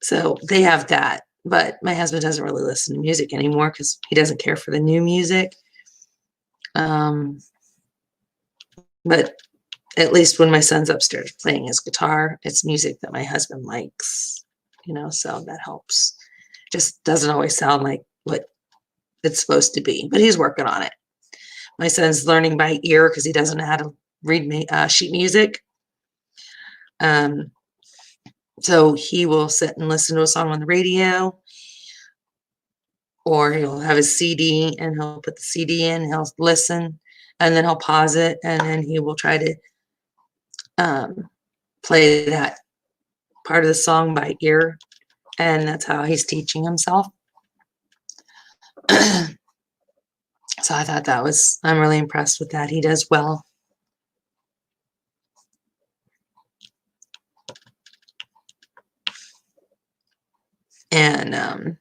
So they have that. But my husband doesn't really listen to music anymore because he doesn't care for the new music. But at least when my son's upstairs playing his guitar, it's music that my husband likes, so that helps. Just doesn't always sound like what it's supposed to be, but he's working on it. My son's learning by ear because he doesn't know how to read sheet music. So he will sit and listen to a song on the radio, or he'll have a CD and he'll put the CD in, he'll listen, and then he'll pause it, and then he will try to play that part of the song by ear, and that's how he's teaching himself. So I thought I'm really impressed with that. He does well. And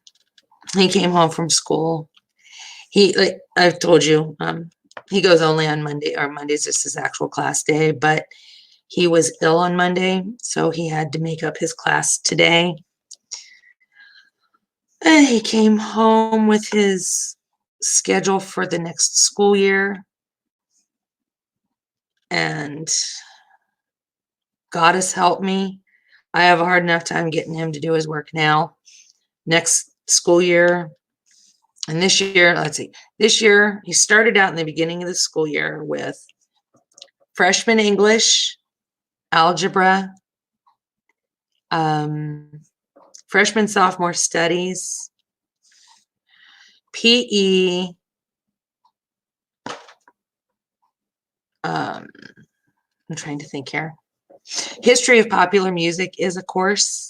he came home from school. Like I've told you, he goes only on Monday, or Monday's just his actual class day, but he was ill on Monday, so he had to make up his class today. And he came home with his schedule for the next school year. And God has helped me. I have a hard enough time getting him to do his work now. Next school year, and this year, this year, he started out in the beginning of the school year with freshman English, algebra, freshman sophomore studies, PE, I'm trying to think here. History of popular music is a course.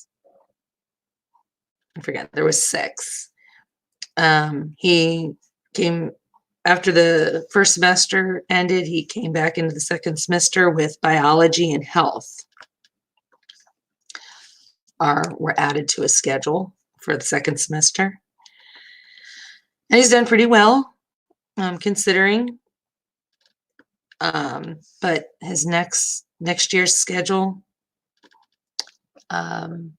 I forget, there was 6. He came after the first semester ended, he came back into the second semester with biology and health were added to his schedule for the second semester. And he's done pretty well, considering. But his next year's schedule is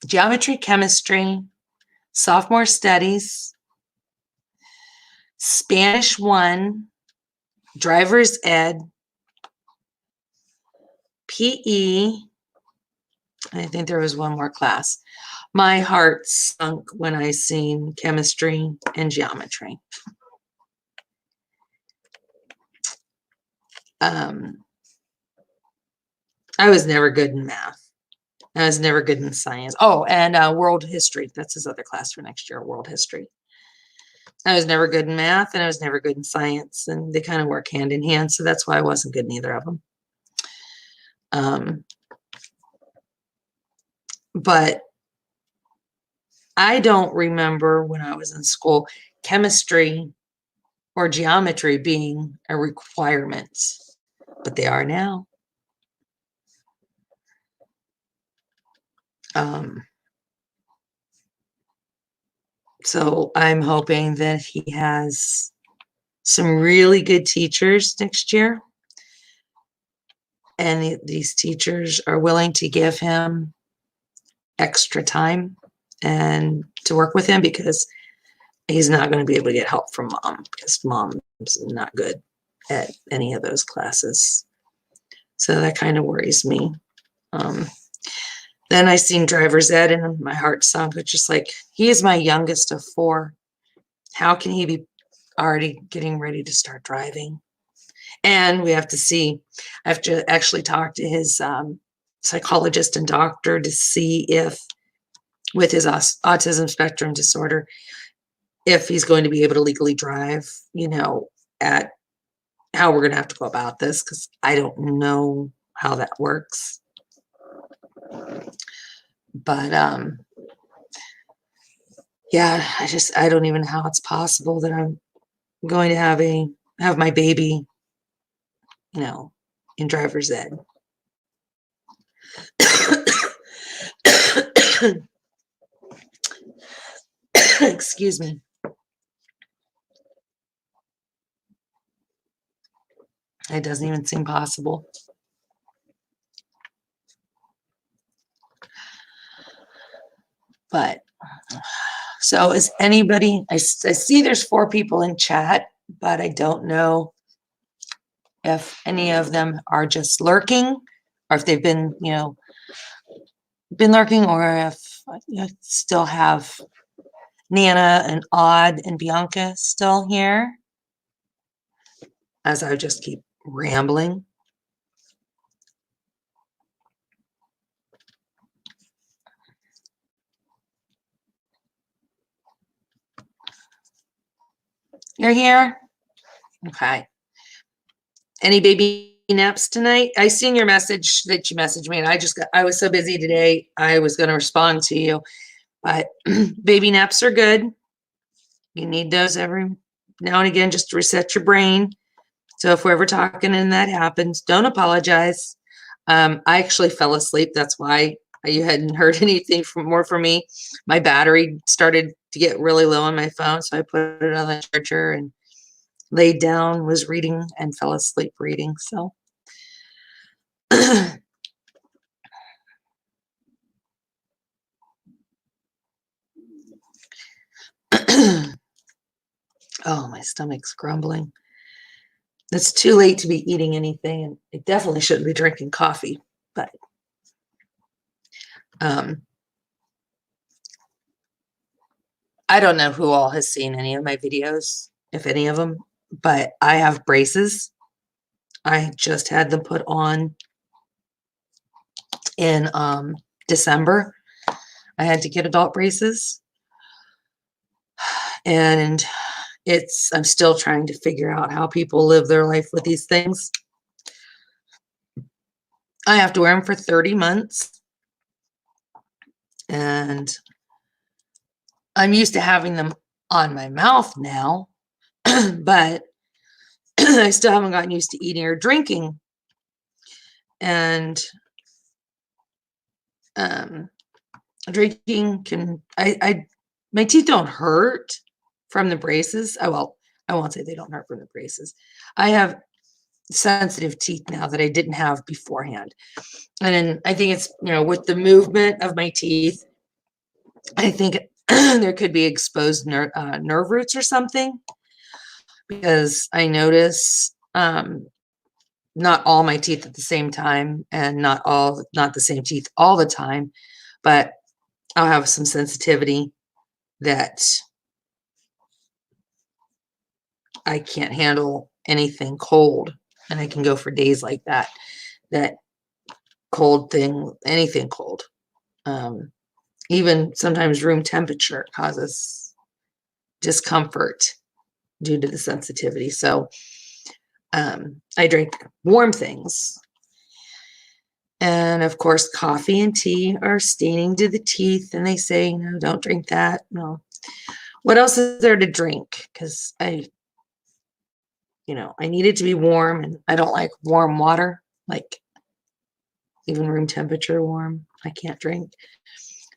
geometry, chemistry, sophomore studies, Spanish 1, driver's ed, PE, and I think there was one more class. My heart sunk when I seen chemistry and geometry. I was never good in math. I was never good in science. Oh, and world history. That's his other class for next year, world history. I was never good in math, and I was never good in science, and they kind of work hand in hand, so that's why I wasn't good in either of them. But I don't remember when I was in school chemistry or geometry being a requirement, but they are now. So I'm hoping that he has some really good teachers next year, and these teachers are willing to give him extra time and to work with him, because he's not going to be able to get help from mom, because mom's not good at any of those classes. So that kind of worries me. Then I seen driver's ed and my heart sunk. It's just like, he is my youngest of 4. How can he be already getting ready to start driving? And we have to see, I have to actually talk to his psychologist and doctor to see if, with his autism spectrum disorder, if he's going to be able to legally drive, at how we're going to have to go about this, because I don't know how that works. But yeah, I don't even know how it's possible that I'm going to have my baby, in driver's ed. Excuse me. It doesn't even seem possible. But so is anybody, I see there's 4 people in chat, but I don't know if any of them are just lurking, or if they've been lurking, or if you still have Nana and Odd and Bianca still here, as I just keep rambling. You're here? Okay. Any baby naps tonight? I seen your message that you messaged me, and I was so busy today, I was going to respond to you. But baby naps are good. You need those every now and again just to reset your brain. So if we're ever talking and that happens, don't apologize. I actually fell asleep. That's why you hadn't heard anything from me. My battery started to get really low on my phone, so I put it on the charger and laid down, was reading, and fell asleep reading. So oh, my stomach's grumbling. It's too late to be eating anything, and I definitely shouldn't be drinking coffee, but I don't know who all has seen any of my videos, if any of them, but I have braces. I just had them put on in December. I had to get adult braces, and I'm still trying to figure out how people live their life with these things. I have to wear them for 30 months, and I'm used to having them on my mouth now, but I still haven't gotten used to eating or drinking. And drinking my teeth don't hurt from the braces. Oh, well, I won't say they don't hurt from the braces. I have sensitive teeth now that I didn't have beforehand. And then I think it's, with the movement of my teeth, I think there could be exposed nerve roots or something, because I notice not all my teeth at the same time, and not the same teeth all the time, but I'll have some sensitivity that I can't handle anything cold, and I can go for days like that cold thing, anything cold. Even sometimes room temperature causes discomfort due to the sensitivity. So I drink warm things. And of course, coffee and tea are staining to the teeth, and they say, don't drink that. No. What else is there to drink? Because I need it to be warm, and I don't like warm water, like even room temperature warm, I can't drink.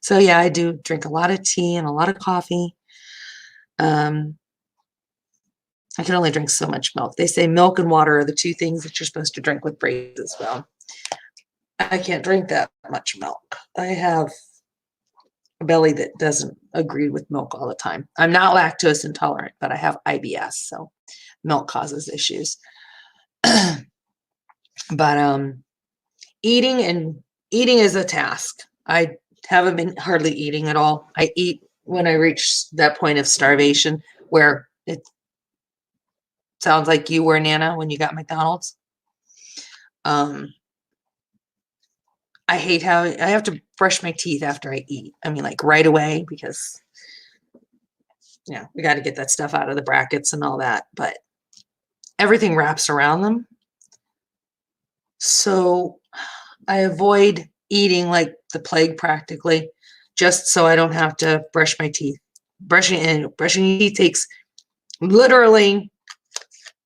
So yeah, I do drink a lot of tea and a lot of coffee. I can only drink so much milk. They say milk and water are the 2 things that you're supposed to drink with braces. Well, I can't drink that much milk. I have a belly that doesn't agree with milk all the time. I'm not lactose intolerant, but I have IBS, so milk causes issues. But eating is a task. I haven't been hardly eating at all. I eat when I reach that point of starvation where Sounds like you were Nana when you got McDonald's. I hate how I have to brush my teeth after I eat. I mean, like right away, because we got to get that stuff out of the brackets and all that, but everything wraps around them. So I avoid eating like the plague practically, just so I don't have to brush my teeth. Brushing your teeth takes literally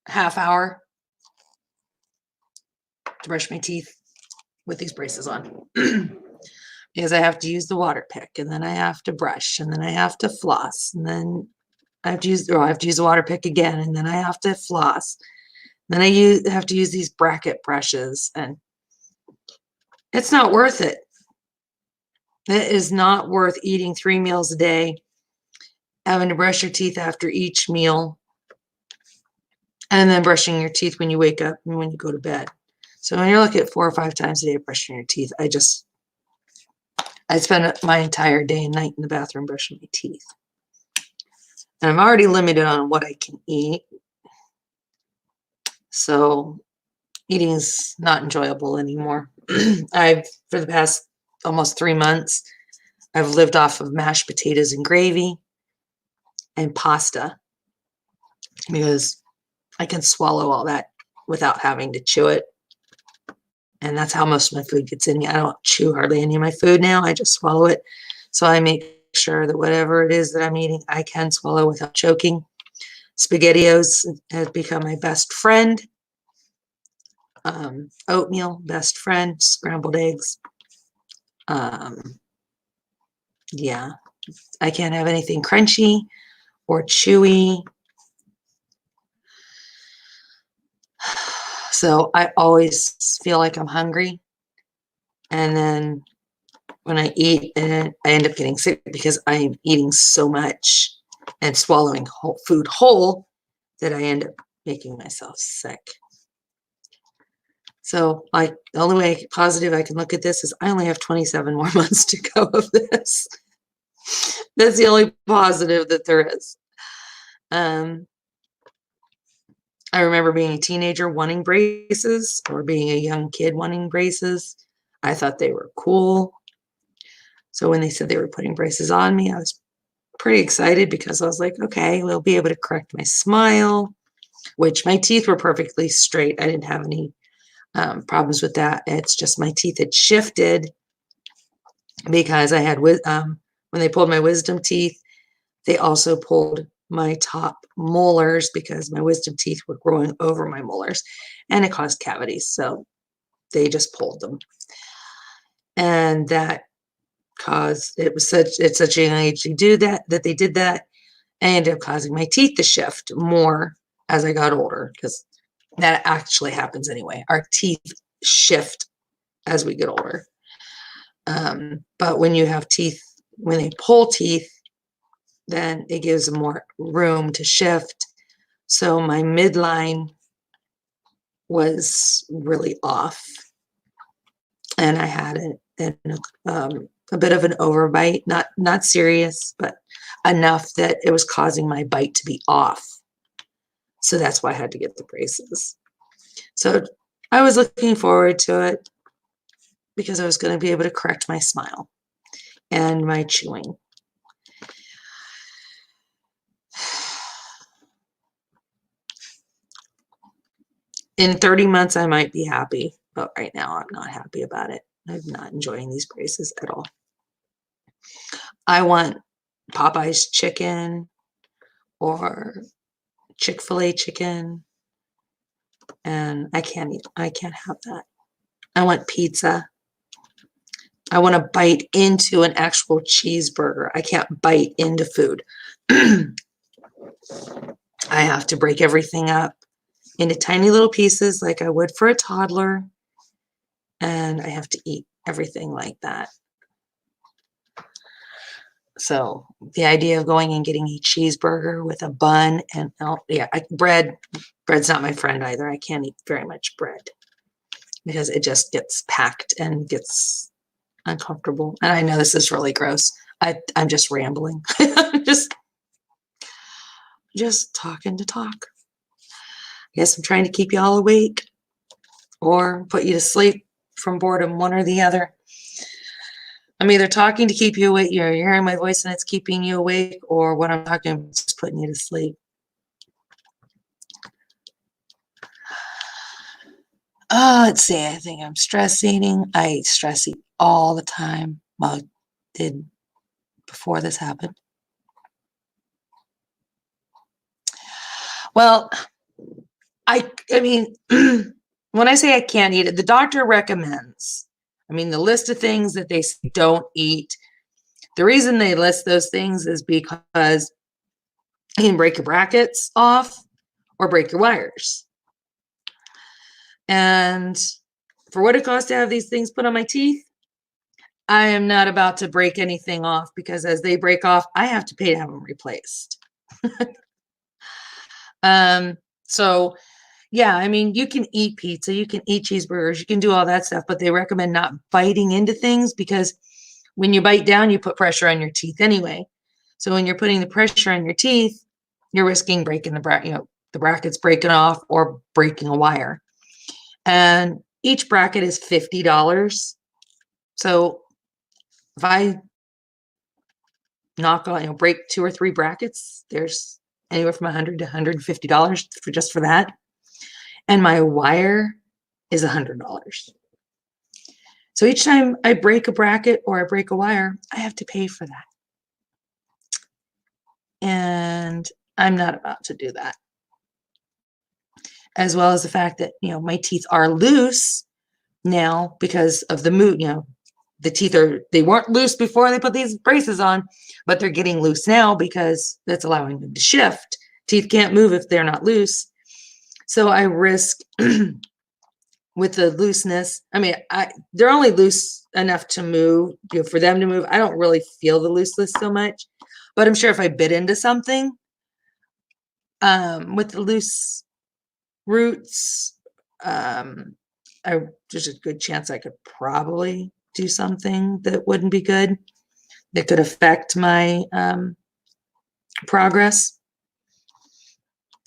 half hour to brush my teeth with these braces on. Because I have to use the water pick, and then I have to brush, and then I have to floss, and then I have to use the water pick again, and then I have to floss. Then I have to use these bracket brushes, and it's not worth it. It is not worth eating 3 meals a day, having to brush your teeth after each meal, and then brushing your teeth when you wake up and when you go to bed. So when you're looking at 4 or 5 times a day brushing your teeth, I spend my entire day and night in the bathroom brushing my teeth. And I'm already limited on what I can eat. So eating is not enjoyable anymore. For the past almost 3 months, I've lived off of mashed potatoes and gravy and pasta because I can swallow all that without having to chew it. And that's how most of my food gets in me. I don't chew hardly any of my food now. I just swallow it. So I make sure that whatever it is that I'm eating, I can swallow without choking. SpaghettiOs has become my best friend. Oatmeal, best friend. Scrambled eggs. Yeah, I can't have anything crunchy or chewy. So I always feel like I'm hungry. And then when I eat, I end up getting sick because I'm eating so much and swallowing food whole that I end up making myself sick. So the only way positive I can look at this is I only have 27 more months to go of this. That's the only positive that there is. I remember being a teenager wanting braces, or being a young kid wanting braces. I thought they were cool. So when they said they were putting braces on me, I was pretty excited because I was like, okay, we'll be able to correct my smile, which my teeth were perfectly straight. I didn't have any problems with that. It's just my teeth had shifted because I had, when they pulled my wisdom teeth, they also pulled my top molars because my wisdom teeth were growing over my molars and it caused cavities. So they just pulled them. And that caused, it's such a young age to do that they did that. And ended up causing my teeth to shift more as I got older, because that actually happens anyway. Our teeth shift as we get older. But when you have teeth, when they pull teeth, then it gives them more room to shift. So my midline was really off, and I had a bit of an overbite, not serious, but enough that it was causing my bite to be off. So that's why I had to get the braces. So I was looking forward to it because I was going to be able to correct my smile and my chewing. In 30 months, I might be happy, but right now I'm not happy about it. I'm not enjoying these braces at all. I want Popeye's chicken or Chick-fil-A chicken, and I can't have that. I want pizza. I want to bite into an actual cheeseburger. I can't bite into food. I have to break everything up into tiny little pieces like I would for a toddler, and I have to eat everything like that. So the idea of going and getting a cheeseburger with a bun and bread's not my friend either. I can't eat very much bread because it just gets packed and gets uncomfortable. And I know this is really gross. I'm just rambling. just talking to talk. Guess I'm trying to keep you all awake or put you to sleep from boredom, one or the other. I'm either talking to keep you awake, you're hearing my voice and it's keeping you awake, or what I'm talking about is putting you to sleep. Oh, let's see. I think I'm stress eating. I stress eat all the time. Well, I did before this happened. Well, I mean, when I say I can't eat it, the doctor recommends. I mean, the list of things that they don't eat. The reason they list those things is because you can break your brackets off or break your wires. And for what it costs to have these things put on my teeth, I am not about to break anything off, because as they break off, I have to pay to have them replaced. So yeah, I mean, you can eat pizza, you can eat cheeseburgers, you can do all that stuff, but they recommend not biting into things, because when you bite down, you put pressure on your teeth anyway. So when you're putting the pressure on your teeth, you're risking breaking the brackets breaking off or breaking a wire. And each bracket is $50. So if I knock on, break 2 or 3 brackets, there's anywhere from $100 to $150 for just for that. And my wire is $100. So each time I break a bracket or I break a wire, I have to pay for that. And I'm not about to do that. As well as the fact that, my teeth are loose now because of the mood, the teeth they weren't loose before they put these braces on, but they're getting loose now because that's allowing them to shift. Teeth can't move if they're not loose. So I risk with the looseness. I mean, they're only loose enough to move, for them to move. I don't really feel the looseness so much, but I'm sure if I bit into something with the loose roots, there's a good chance I could probably do something that wouldn't be good, that could affect my progress.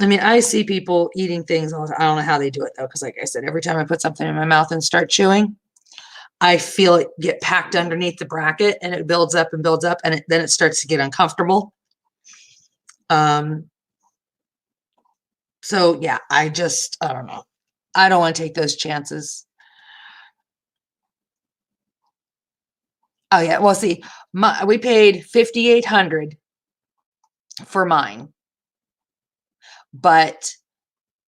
I mean, I see people eating things all the time. I don't know how they do it though, because like I said, every time I put something in my mouth and start chewing, I feel it get packed underneath the bracket, and it builds up, and then it starts to get uncomfortable. So yeah, I don't know. I don't want to take those chances. Oh yeah, well, see, we paid $5,800 for mine, but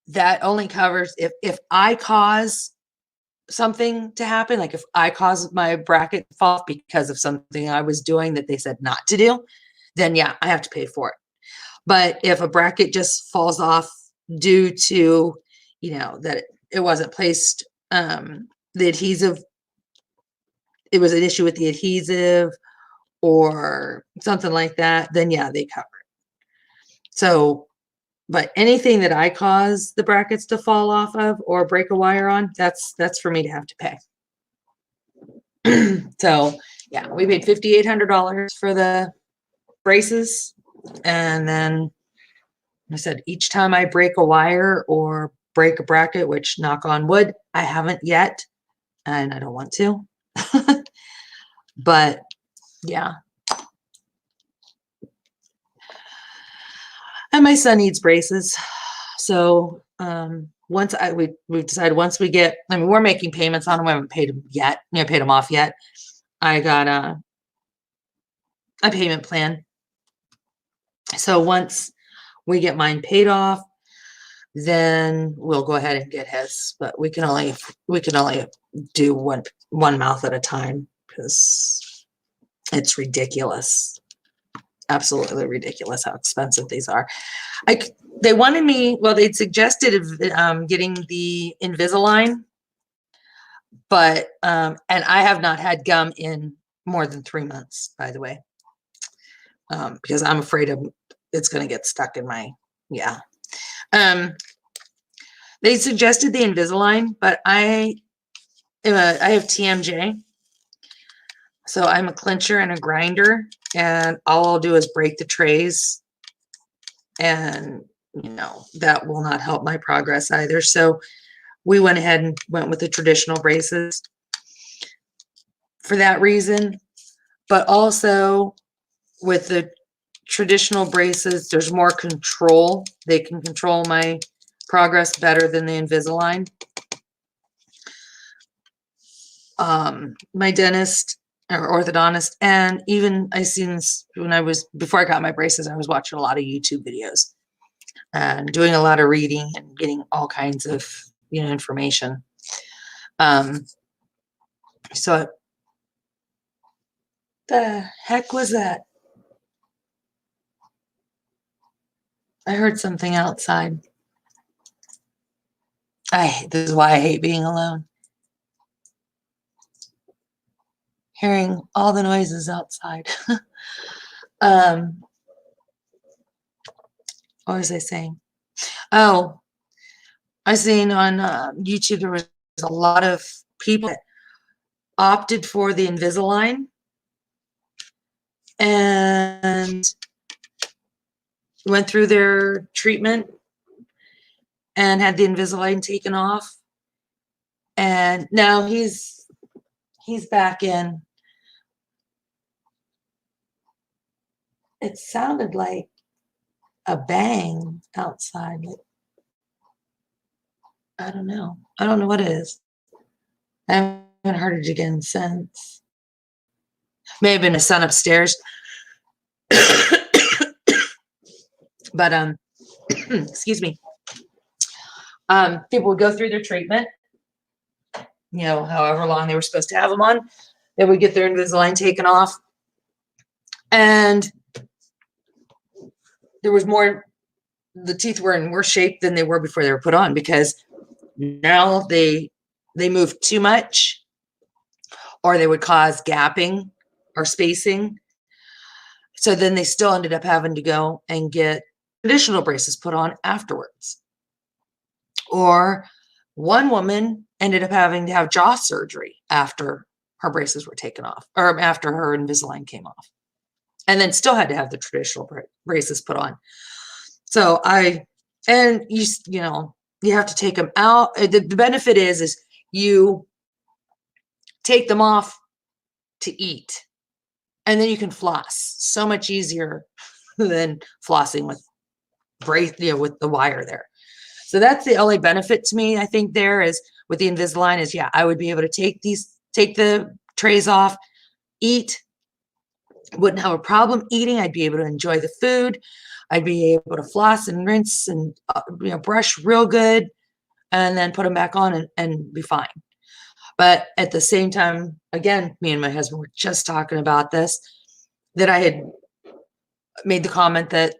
that only covers if I cause something to happen, like if I cause my bracket to fall because of something I was doing that they said not to do, then yeah, I have to pay for it. But if a bracket just falls off due to, that it wasn't placed, the adhesive, it was an issue with the adhesive or something like that, then yeah, they cover it. So, but anything that I cause the brackets to fall off of or break a wire on, that's for me to have to pay. So yeah, we paid $5,800 for the braces. And then I said, each time I break a wire or break a bracket, which knock on wood, I haven't yet, and I don't want to, but yeah. And my son needs braces. So, we've decided once we get, I mean, we're making payments on them. We haven't paid them yet, paid them off yet. I got a payment plan. So once we get mine paid off, then we'll go ahead and get his, but we can only do one mouth at a time, because it's ridiculous. Absolutely ridiculous how expensive these are. They wanted me, well, they'd suggested getting the Invisalign, but and I have not had gum in more than 3 months, by the way, because I'm afraid it's going to get stuck in my, yeah. They suggested the Invisalign, but I have TMJ, so I'm a clincher and a grinder, and all I'll do is break the trays and that will not help my progress either. So we went ahead and went with the traditional braces for that reason. But also with the traditional braces, there's more control. They can control my progress better than the Invisalign. My dentist or orthodontist, and even I seen this before I got my braces, I was watching a lot of YouTube videos and doing a lot of reading and getting all kinds of, information. So the heck was that? I heard something outside. This is why I hate being alone. Hearing all the noises outside. What was I saying? Oh, I seen on YouTube there was a lot of people that opted for the Invisalign and went through their treatment and had the Invisalign taken off. And now he's back in. It sounded like a bang outside. I don't know. I don't know what it is. I haven't heard it again since. May have been a son upstairs. But excuse me. People would go through their treatment, however long they were supposed to have them on. They would get their Invisalign taken off. And there was the teeth were in worse shape than they were before they were put on, because now they moved too much, or they would cause gapping or spacing. So then they still ended up having to go and get additional braces put on afterwards. Or one woman ended up having to have jaw surgery after her braces were taken off, or after her Invisalign came off, and then still had to have the traditional braces put on. So you have to take them out. The benefit is you take them off to eat, and then you can floss so much easier than flossing with with the wire there. So that's the only benefit to me, I think, there is with the Invisalign is, I would be able to take the trays off, eat, wouldn't have a problem eating. I'd be able to enjoy the food. I'd be able to floss and rinse and brush real good, and then put them back on and be fine. But at the same time, again, me and my husband were just talking about this, that I had made the comment that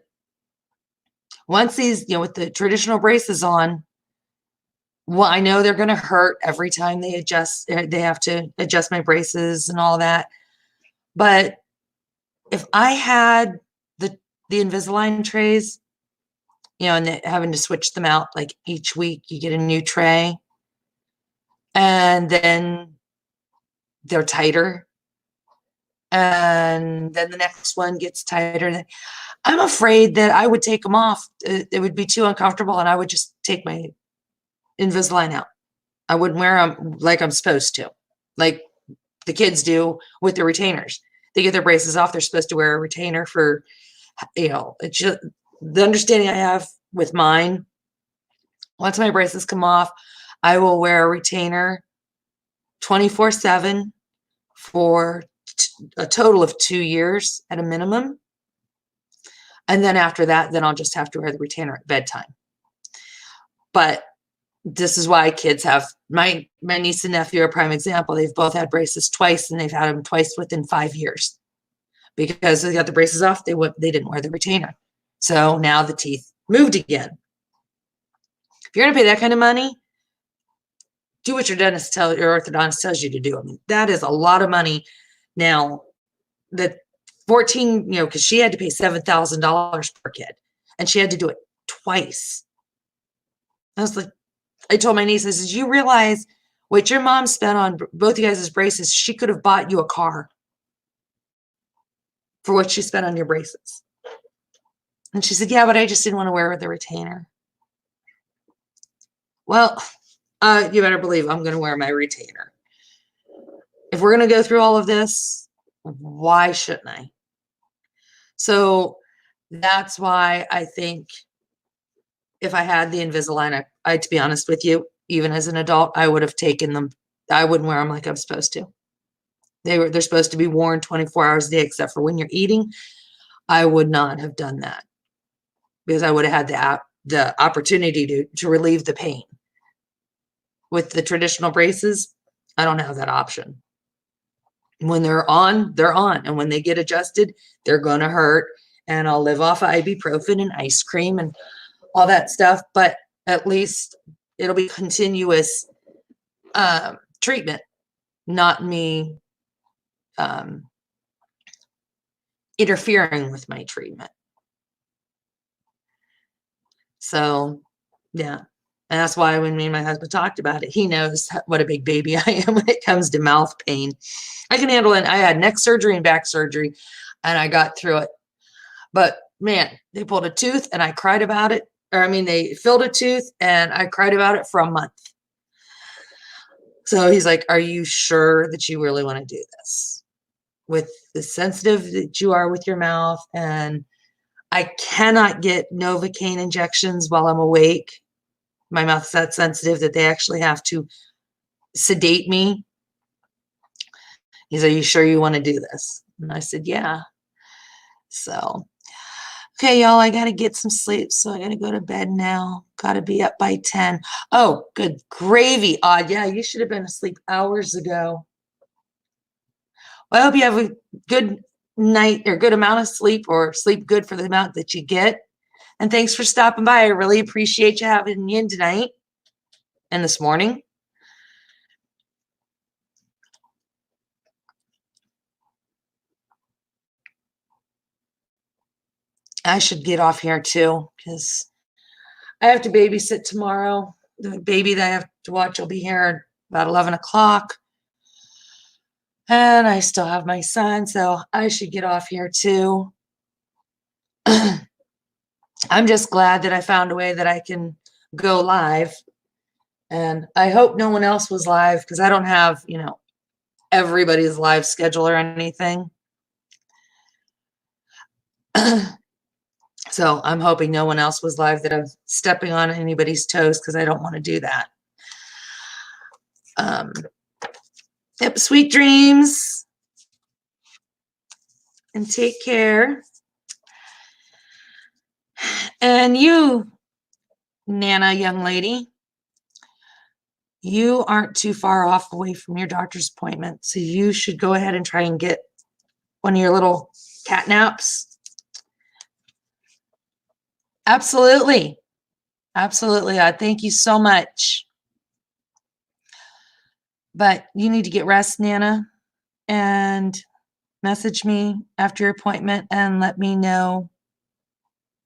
once these, with the traditional braces on, well, I know they're going to hurt every time they have to adjust my braces and all that. But if I had the Invisalign trays, and having to switch them out like each week, you get a new tray, and then they're tighter, and then the next one gets tighter. I'm afraid that I would take them off. It would be too uncomfortable, and I would just take my Invisalign out. I wouldn't wear them like I'm supposed to, like the kids do with the retainers. They get their braces off. They're supposed to wear a retainer for, it's just the understanding I have with mine. Once my braces come off, I will wear a retainer 24/7 for a total of 2 years at a minimum. And then after that, then I'll just have to wear the retainer at bedtime. But this is why kids have, my niece and nephew are a prime example. They've both had braces twice, and they've had them twice within 5 years, because they got the braces off. They didn't wear the retainer. So now the teeth moved again. If you're going to pay that kind of money, do what your orthodontist tells you to do. I mean, that is a lot of money. Now, the 14, because she had to pay $7,000 per kid, and she had to do it twice. I was like, I told my niece, I said, you realize what your mom spent on both you guys' braces? She could have bought you a car for what she spent on your braces. And she said, yeah, but I just didn't want to wear the retainer. Well, you better believe I'm going to wear my retainer. If we're going to go through all of this, why shouldn't I? So that's why I think if I had the Invisalign, to be honest with you, even as an adult, I would have taken them. I wouldn't wear them like I'm supposed to. They're supposed to be worn 24 hours a day, except for when you're eating. I would not have done that because I would have had the opportunity to relieve the pain. With the traditional braces, I don't have that option. When they're on, they're on. And when they get adjusted, they're going to hurt. And I'll live off of ibuprofen and ice cream and all that stuff. But at least it'll be continuous treatment, not me interfering with my treatment. So, yeah. And that's why when me and my husband talked about it, he knows what a big baby I am when it comes to mouth pain. I can handle it. I had neck surgery and back surgery, and I got through it. But man, they pulled a tooth and I cried about it. Or I mean, they filled a tooth and I cried about it for a month. So he's like, are you sure that you really want to do this? With the sensitive that you are with your mouth, and I cannot get Novocaine injections while I'm awake. My mouth's that sensitive that they actually have to sedate me. He's, are you sure you want to do this? And I said, yeah. So, okay, y'all, I got to get some sleep. So I got to go to bed now. Got to be up by 10. Oh, good gravy. Odd. Yeah, you should have been asleep hours ago. Well, I hope you have a good night or good amount of sleep, or sleep good for the amount that you get. And thanks for stopping by. I really appreciate you having me in tonight and this morning. I should get off here too, because I have to babysit tomorrow. The baby that I have to watch will be here about 11 o'clock. And I still have my son, so I should get off here too. I'm just glad that I found a way that I can go live. And I hope no one else was live, because I don't have, everybody's live schedule or anything. So I'm hoping no one else was live, that I'm stepping on anybody's toes, because I don't want to do that. Yep, sweet dreams. And take care. And you, Nana, young lady, you aren't too far off away from your doctor's appointment. So you should go ahead and try and get one of your little cat naps. Absolutely. Absolutely. I thank you so much. But you need to get rest, Nana, and message me after your appointment and let me know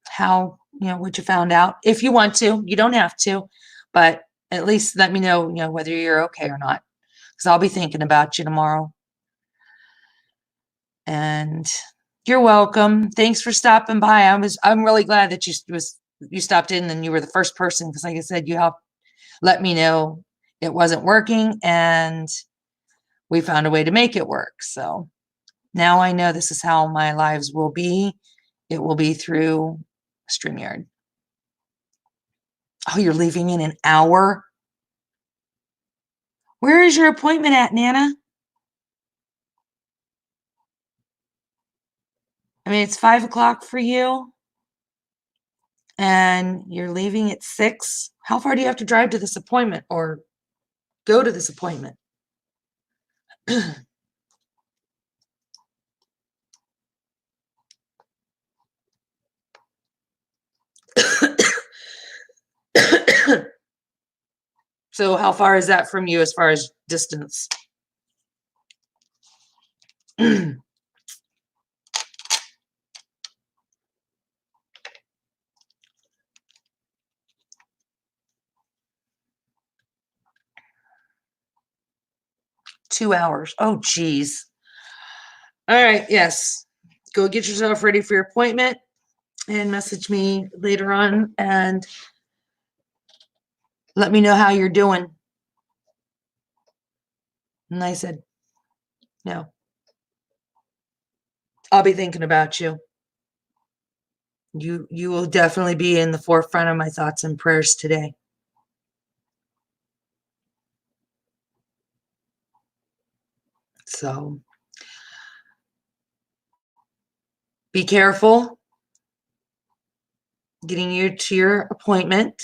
how, what you found out. If you want to, you don't have to, but at least let me know, whether you're okay or not, because I'll be thinking about you tomorrow. And you're welcome. Thanks for stopping by. I'm really glad that you stopped in, and you were the first person, because like I said, you helped let me know it wasn't working, and we found a way to make it work. So now I know this is how my lives will be. It will be through StreamYard. Oh, you're leaving in an hour? Where is your appointment at, Nana? I mean, it's 5 o'clock for you, and you're leaving at 6. How far do you have to drive to this appointment, or go to this appointment? So how far is that from you as far as distance? 2 hours. Oh, geez. All right. Yes. Go get yourself ready for your appointment. and message me later on and let me know how you're doing. And I said, no, I'll be thinking about you. You will definitely be in the forefront of my thoughts and prayers today. So be careful getting you to your appointment.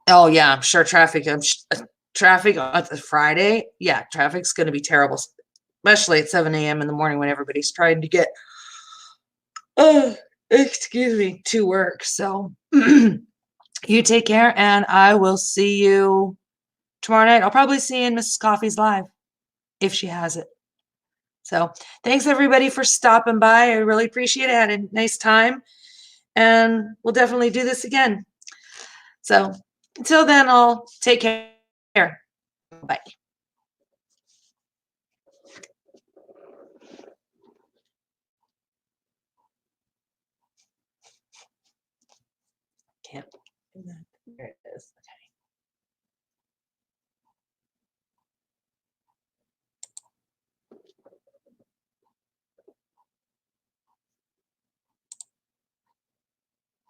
Oh yeah, I'm sure traffic on the Friday. Yeah, traffic's going to be terrible, especially at 7 a.m. in the morning when everybody's trying to get, excuse me, to work. So you take care, and I will see you tomorrow night. I'll probably see you in Mrs. Coffee's live if she has it. So thanks everybody for stopping by. I really appreciate it. I had a nice time, and we'll definitely do this again. So until then, I'll take care. Bye.